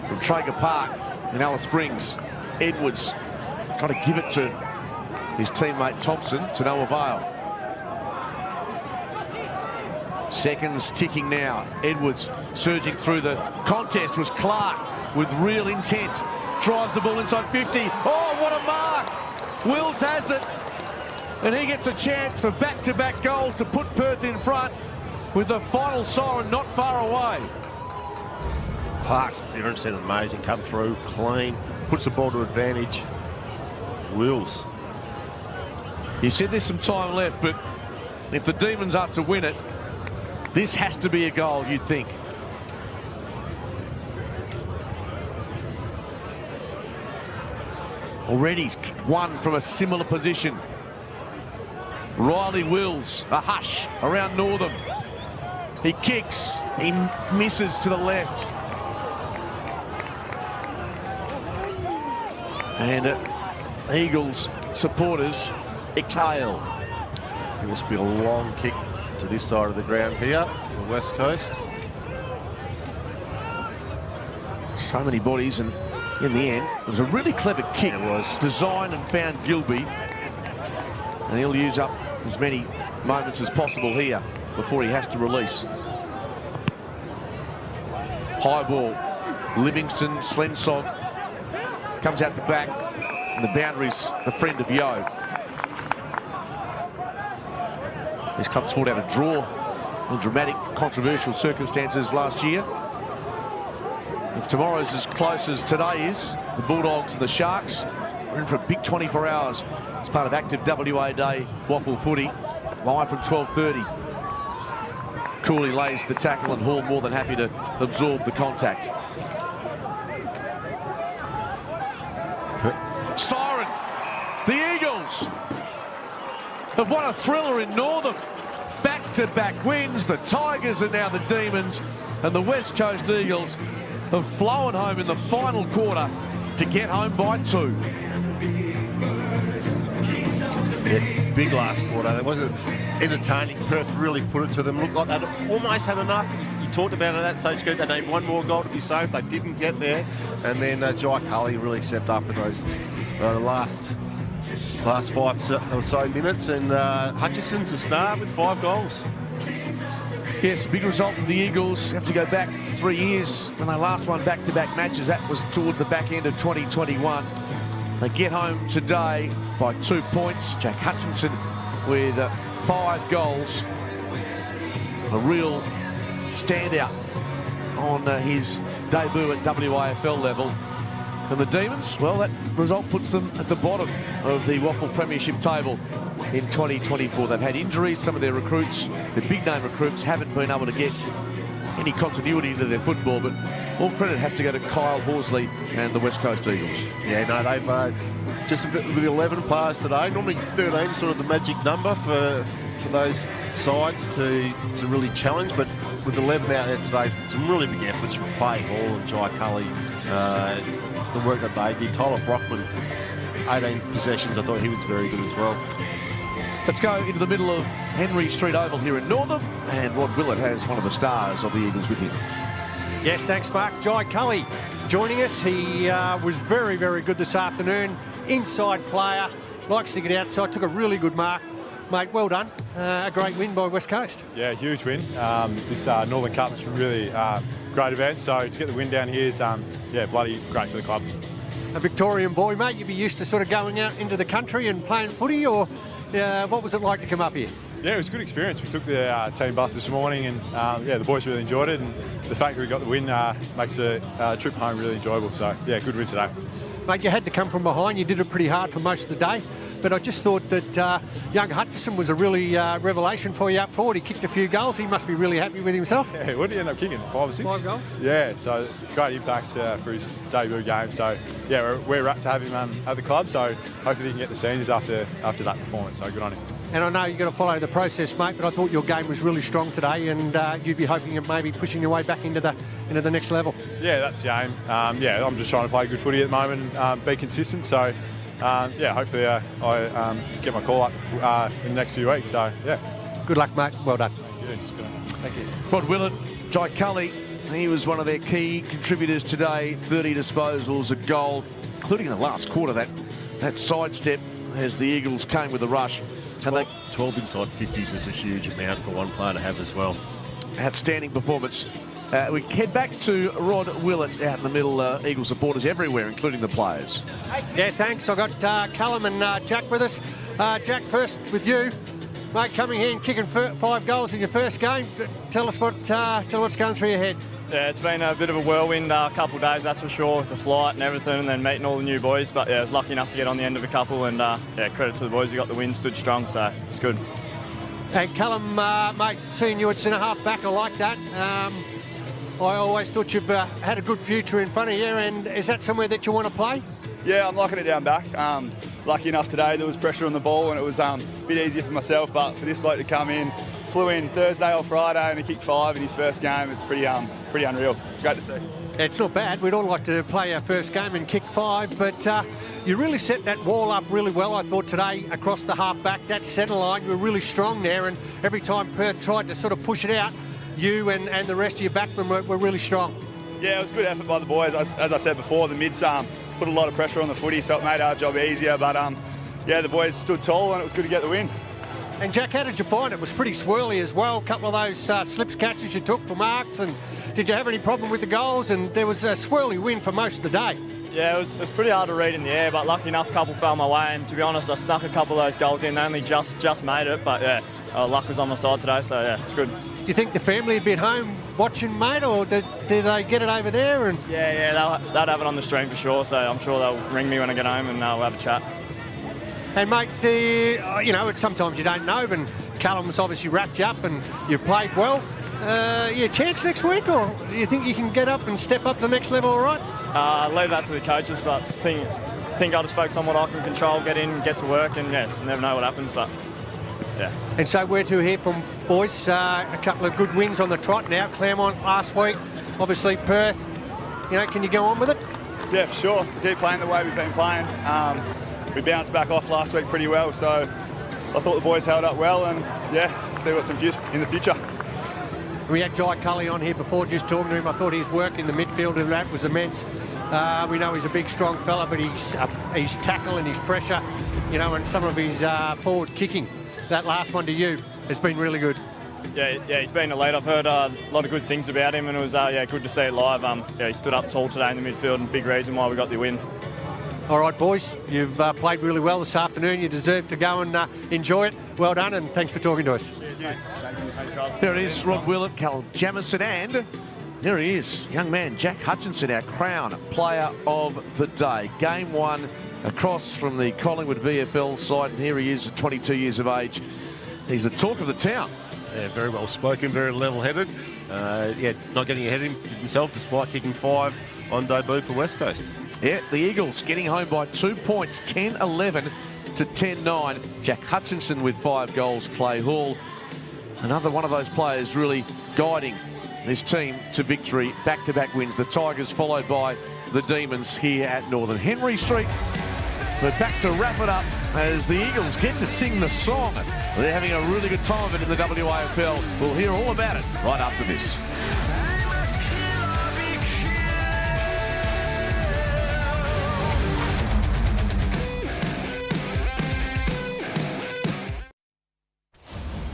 from Traeger Park in Alice Springs. Edwards trying to give it to his teammate Thompson, to no avail. Seconds ticking now. Edwards surging through the contest was Clark with real intent. Drives the ball inside 50. Oh, what a mark! Wills has it. And he gets a chance for back-to-back goals to put Perth in front with the final siren not far away. Clark's clearance had amazing, come through, clean, puts the ball to advantage. Wills. You said there's some time left, but if the Demons are to win it, this has to be a goal, you'd think. Already one from a similar position. Riley Wills, a hush around Northam. He kicks, he misses to the left. And Eagles supporters exhale. It must be a long kick to this side of the ground here for the West Coast. So many bodies, and in the end, it was a really clever kick. It was. Designed and found Gilby. And he'll use up as many moments as possible here before he has to release. High ball. Livingston, Slensog comes out the back, and the boundary's the friend of Yo. This club's fought out a draw in dramatic, controversial circumstances last year. If tomorrow's as close as today is, the Bulldogs and the Sharks are in for a big 24 hours as part of active WA Day WAFL footy, live from 12:30. Cooley lays the tackle, and Hall more than happy to absorb the contact. Siren! The Eagles have won a thriller in Northam. Back-to-back wins. The Tigers are now the Demons, and the West Coast Eagles have flown home in the final quarter to get home by 2. Yeah, big last quarter. It wasn't entertaining. Perth really put it to them. Looked like they'd almost had enough. You talked about it at that stage. They needed one more goal to be safe. They didn't get there. And then Jai Cully really stepped up in those last 5 or so minutes. And Hutchison's the star with 5 goals. Yes, big result for the Eagles. Have to go back 3 years when they last won back-to-back matches. That was towards the back end of 2021. They get home today by 2 points. Jack Hutchinson with 5 goals. A real standout on his debut at WAFL level. And the Demons, well, that result puts them at the bottom of the WAFL Premiership table in 2024. They've had injuries. Some of their recruits, the big-name recruits, haven't been able to get any continuity into their football, but all credit has to go to Kyle Horsley and the West Coast Eagles. Yeah, no, they've just with 11 players today, normally 13 sort of the magic number for those sides to really challenge, but with 11 out there today, some really big efforts from Clay Hall and Jai Cully, the work that they did. Tyler Brockman, 18 possessions, I thought he was very good as well. Let's go into the middle of Henry Street Oval here in Northam, and Rod Willett has one of the stars of the Eagles with him. Yes, thanks, Mark. Jai Cully joining us. He was very, very good this afternoon. Inside player, likes to get outside, took a really good mark. Mate, well done. A great win by West Coast. Yeah, huge win. This Northern Cup is a really great event, so to get the win down here is, bloody great for the club. A Victorian boy, mate, you'd be used to sort of going out into the country and playing footy, or what was it like to come up here? Yeah, it was a good experience. We took the team bus this morning and, the boys really enjoyed it, and the fact that we got the win makes the trip home really enjoyable. So, yeah, good win today. Mate, you had to come from behind. You did it pretty hard for most of the day. But I just thought that young Hutchison was a really revelation for you up forward. He kicked a few goals. He must be really happy with himself. Yeah, what did he end up kicking? 5 or 6? 5 goals. Yeah, so great impact for his debut game. So, yeah, we're rapt to have him at the club. So hopefully he can get the seniors after that performance. So good on him. And I know you've got to follow the process, mate, but I thought your game was really strong today, and you'd be hoping of maybe pushing your way back into the next level. Yeah, that's the aim. I'm just trying to play good footy at the moment and be consistent. So, hopefully I get my call up in the next few weeks. So, yeah. Good luck, mate. Well done. Thank you. Rod Willett, Jai Cully, he was one of their key contributors today. 30 disposals, a goal, including in the last quarter. That sidestep as the Eagles came with a rush. 12 inside 50s is a huge amount for one player to have as well. Outstanding performance. We head back to Rod Willett out in the middle. Eagle supporters everywhere, including the players. Yeah, thanks. I've got Callum and Jack with us. Jack, first with you. Mate, coming here and kicking 5 goals in your first game. Tell us what's going through your head. Yeah, it's been a bit of a whirlwind couple of days, that's for sure, with the flight and everything, and then meeting all the new boys. But yeah, I was lucky enough to get on the end of a couple, and credit to the boys who got the win, stood strong, so it's good. And Callum, mate, seeing you at centre half back, I like that. I always thought you've had a good future in front of you, and is that somewhere that you want to play? Yeah, I'm liking it down back. Lucky enough today, there was pressure on the ball, and it was a bit easier for myself, but for this bloke to come in, flew in Thursday or Friday and he kicked 5 in his first game. It's pretty unreal. It's great to see. It's not bad. We'd all like to play our first game and kick 5, but you really set that wall up really well, I thought, today across the half-back. That centre line, you were really strong there, and every time Perth tried to sort of push it out, you and the rest of your backmen were really strong. Yeah, it was a good effort by the boys. As I said before, the mids put a lot of pressure on the footy, so it made our job easier, but the boys stood tall and it was good to get the win. And Jack, how did you find it? It was pretty swirly as well. A couple of those slips catches you took for marks. And did you have any problem with the goals? And there was a swirly win for most of the day. Yeah, it was pretty hard to read in the air, but lucky enough, a couple fell my way. And to be honest, I snuck a couple of those goals in. Only just made it, but yeah, luck was on my side today, so yeah, it's good. Do you think the family would be at home watching, mate, or did they get it over there? And Yeah, they'd have it on the stream for sure. So I'm sure they'll ring me when I get home and we'll have a chat. And, mate, sometimes you don't know, but Callum's obviously wrapped you up and you've played well. Chance next week, or do you think you can get up and step up to the next level all right? Leave that to the coaches, but think I'll just focus on what I can control, get in, get to work, and, never know what happens, but, yeah. And so where to here from, boys? A couple of good wins on the trot now. Claremont last week, obviously Perth. Can you go on with it? Yeah, for sure. Keep playing the way we've been playing. We bounced back off last week pretty well, so I thought the boys held up well, and see what's in the future. We had Jai Cully on here before, just talking to him. I thought his work in the midfield and that was immense. We know he's a big, strong fella, but his tackle and his pressure, and some of his forward kicking, that last one to you, has been really good. Yeah, he's been elite. I've heard a lot of good things about him, and it was good to see it live. He stood up tall today in the midfield, and big reason why we got the win. All right, boys, you've played really well this afternoon. You deserve to go and enjoy it. Well done, and thanks for talking to us. Thanks. There it is, Rod Willett, Cal Jamison, and there he is, young man Jack Hutchinson, our Crown Player of the Day. Game 1 across from the Collingwood VFL side, and here he is at 22 years of age. He's the talk of the town. Yeah, very well spoken, very level-headed. Not getting ahead of himself despite kicking 5 on debut for West Coast. Yeah, the Eagles getting home by 2 points, 10-11 to 10-9. Jack Hutchinson with 5 goals, Clay Hall. Another one of those players really guiding this team to victory, back-to-back wins. The Tigers followed by the Demons here at Northern Henry Street. But back to wrap it up as the Eagles get to sing the song. They're having a really good time of it in the WAFL. We'll hear all about it right after this.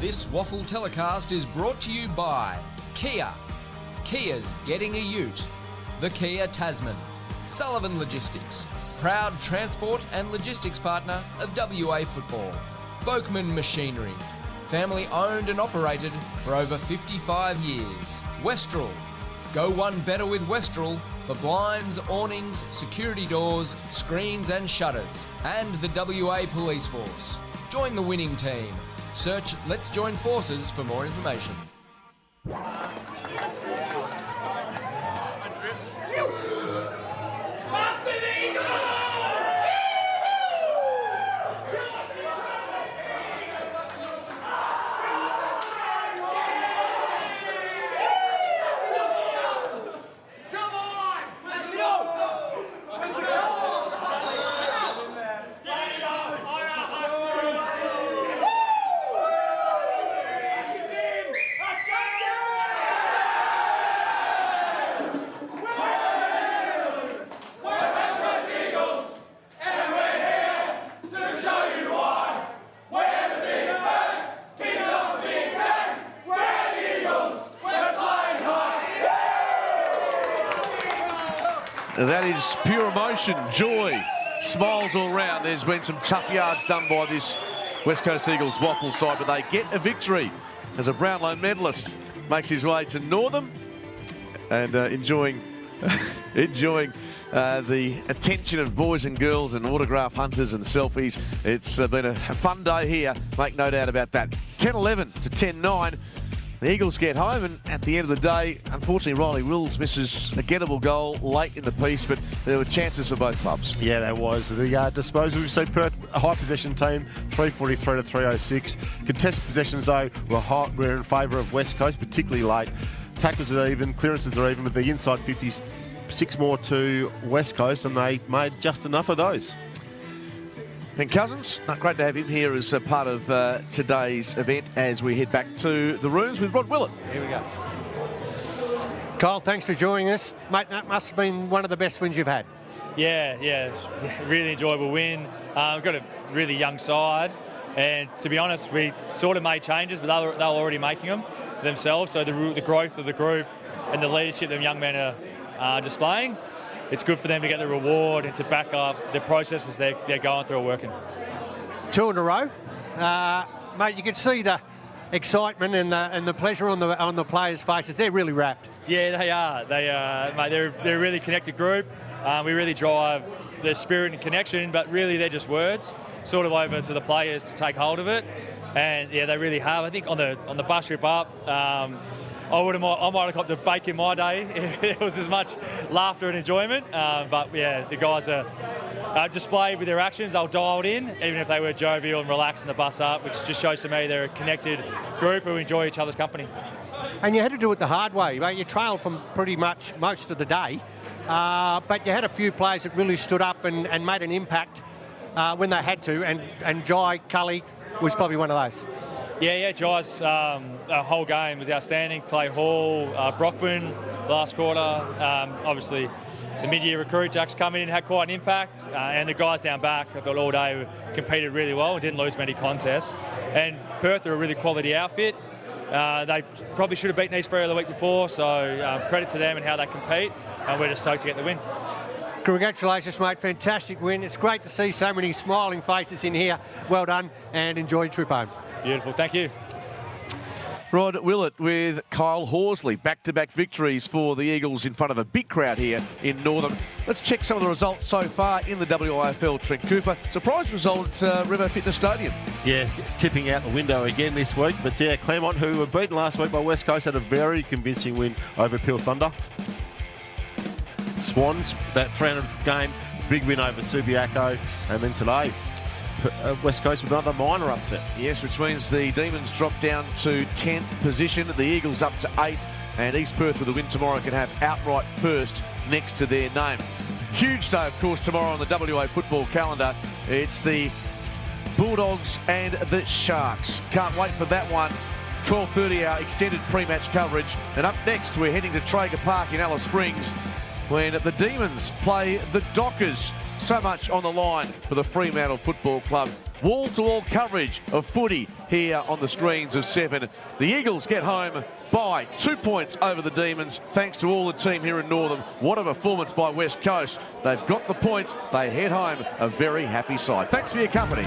This WAFL telecast is brought to you by Kia. Kia's getting a ute. The Kia Tasman. Sullivan Logistics. Proud transport and logistics partner of WA Football. Boakman Machinery. Family owned and operated for over 55 years. Westrel. Go one better with Westrel for blinds, awnings, security doors, screens and shutters. And the WA Police Force. Join the winning team. Search Let's Join Forces for more information. That is pure emotion, joy, smiles all round. There's been some tough yards done by this West Coast Eagles WAFL side, but they get a victory as a Brownlow medalist makes his way to Northam and enjoying the attention of boys and girls and autograph hunters and selfies. It's been a fun day here, make no doubt about that. 10-11 to 10-9. The Eagles get home, and at the end of the day, unfortunately, Riley Wills misses a gettable goal late in the piece, but there were chances for both clubs. Yeah, there was. The disposal, we've seen Perth, a high possession team, 343 to 306. Contested possessions, though, were in favour of West Coast, particularly late. Tackles are even, clearances are even, with the inside 50s, 6 more to West Coast, and they made just enough of those. And Cousins, great to have him here as a part of today's event as we head back to the rooms with Rod Willett. Here we go. Kyle, thanks for joining us. Mate, that must have been one of the best wins you've had. Yeah, it's a really enjoyable win. We've got a really young side, and to be honest, we sort of made changes, but they were already making them themselves, so the growth of the group and the leadership that young men are displaying, it's good for them to get the reward and to back up the processes they're going through or working. 2 in a row. Mate, you can see the excitement and the pleasure on the players' faces. They're really wrapped. Yeah, they are. Mate, they're a really connected group. We really drive the spirit and connection, but really they're just words, sort of over to the players to take hold of it. And yeah, they really have. I think on the bus trip up, I might have copped a bake in my day. It was as much laughter and enjoyment. But yeah, the guys are displayed with their actions. They'll dial it in, even if they were jovial and relaxed in the bus up, which just shows to me they're a connected group who enjoy each other's company. And you had to do it the hard way. You trailed from pretty much most of the day, but you had a few players that really stood up and made an impact when they had to, and Jai Cully was probably one of those. Yeah, Jai's whole game was outstanding. Clay Hall, Brockman last quarter. Obviously, the mid-year recruit, Jack's coming in, had quite an impact. And the guys down back, I thought all day competed really well and didn't lose many contests. And Perth are a really quality outfit. They probably should have beaten East Freo the week before, so credit to them and how they compete. And we're just stoked to get the win. Congratulations, mate. Fantastic win. It's great to see so many smiling faces in here. Well done, and enjoy your trip home. Beautiful. Thank you. Rod Willett with Kyle Horsley. Back-to-back victories for the Eagles in front of a big crowd here in Northam. Let's check some of the results so far in the WAFL. Trent Cooper, surprise result at River Fitness Stadium. Yeah, tipping out the window again this week. But yeah, Claremont, who were beaten last week by West Coast, had a very convincing win over Peel Thunder. Swans, that 300 game, big win over Subiaco. And then today, West Coast with another minor upset. Yes, which means the Demons drop down to 10th position, the Eagles up to 8th, and East Perth with a win tomorrow can have outright first next to their name. Huge day, of course, tomorrow on the WA football calendar. It's the Bulldogs and the Sharks. Can't wait for that one. 12:30 hour extended pre-match coverage. And up next, we're heading to Traeger Park in Alice Springs when the Demons play the Dockers. So much on the line for the Fremantle Football Club. Wall-to-wall coverage of footy here on the screens of 7. The Eagles get home by 2 points over the Demons, thanks to all the team here in Northam. What a performance by West Coast. They've got the point. They head home a very happy side. Thanks for your company.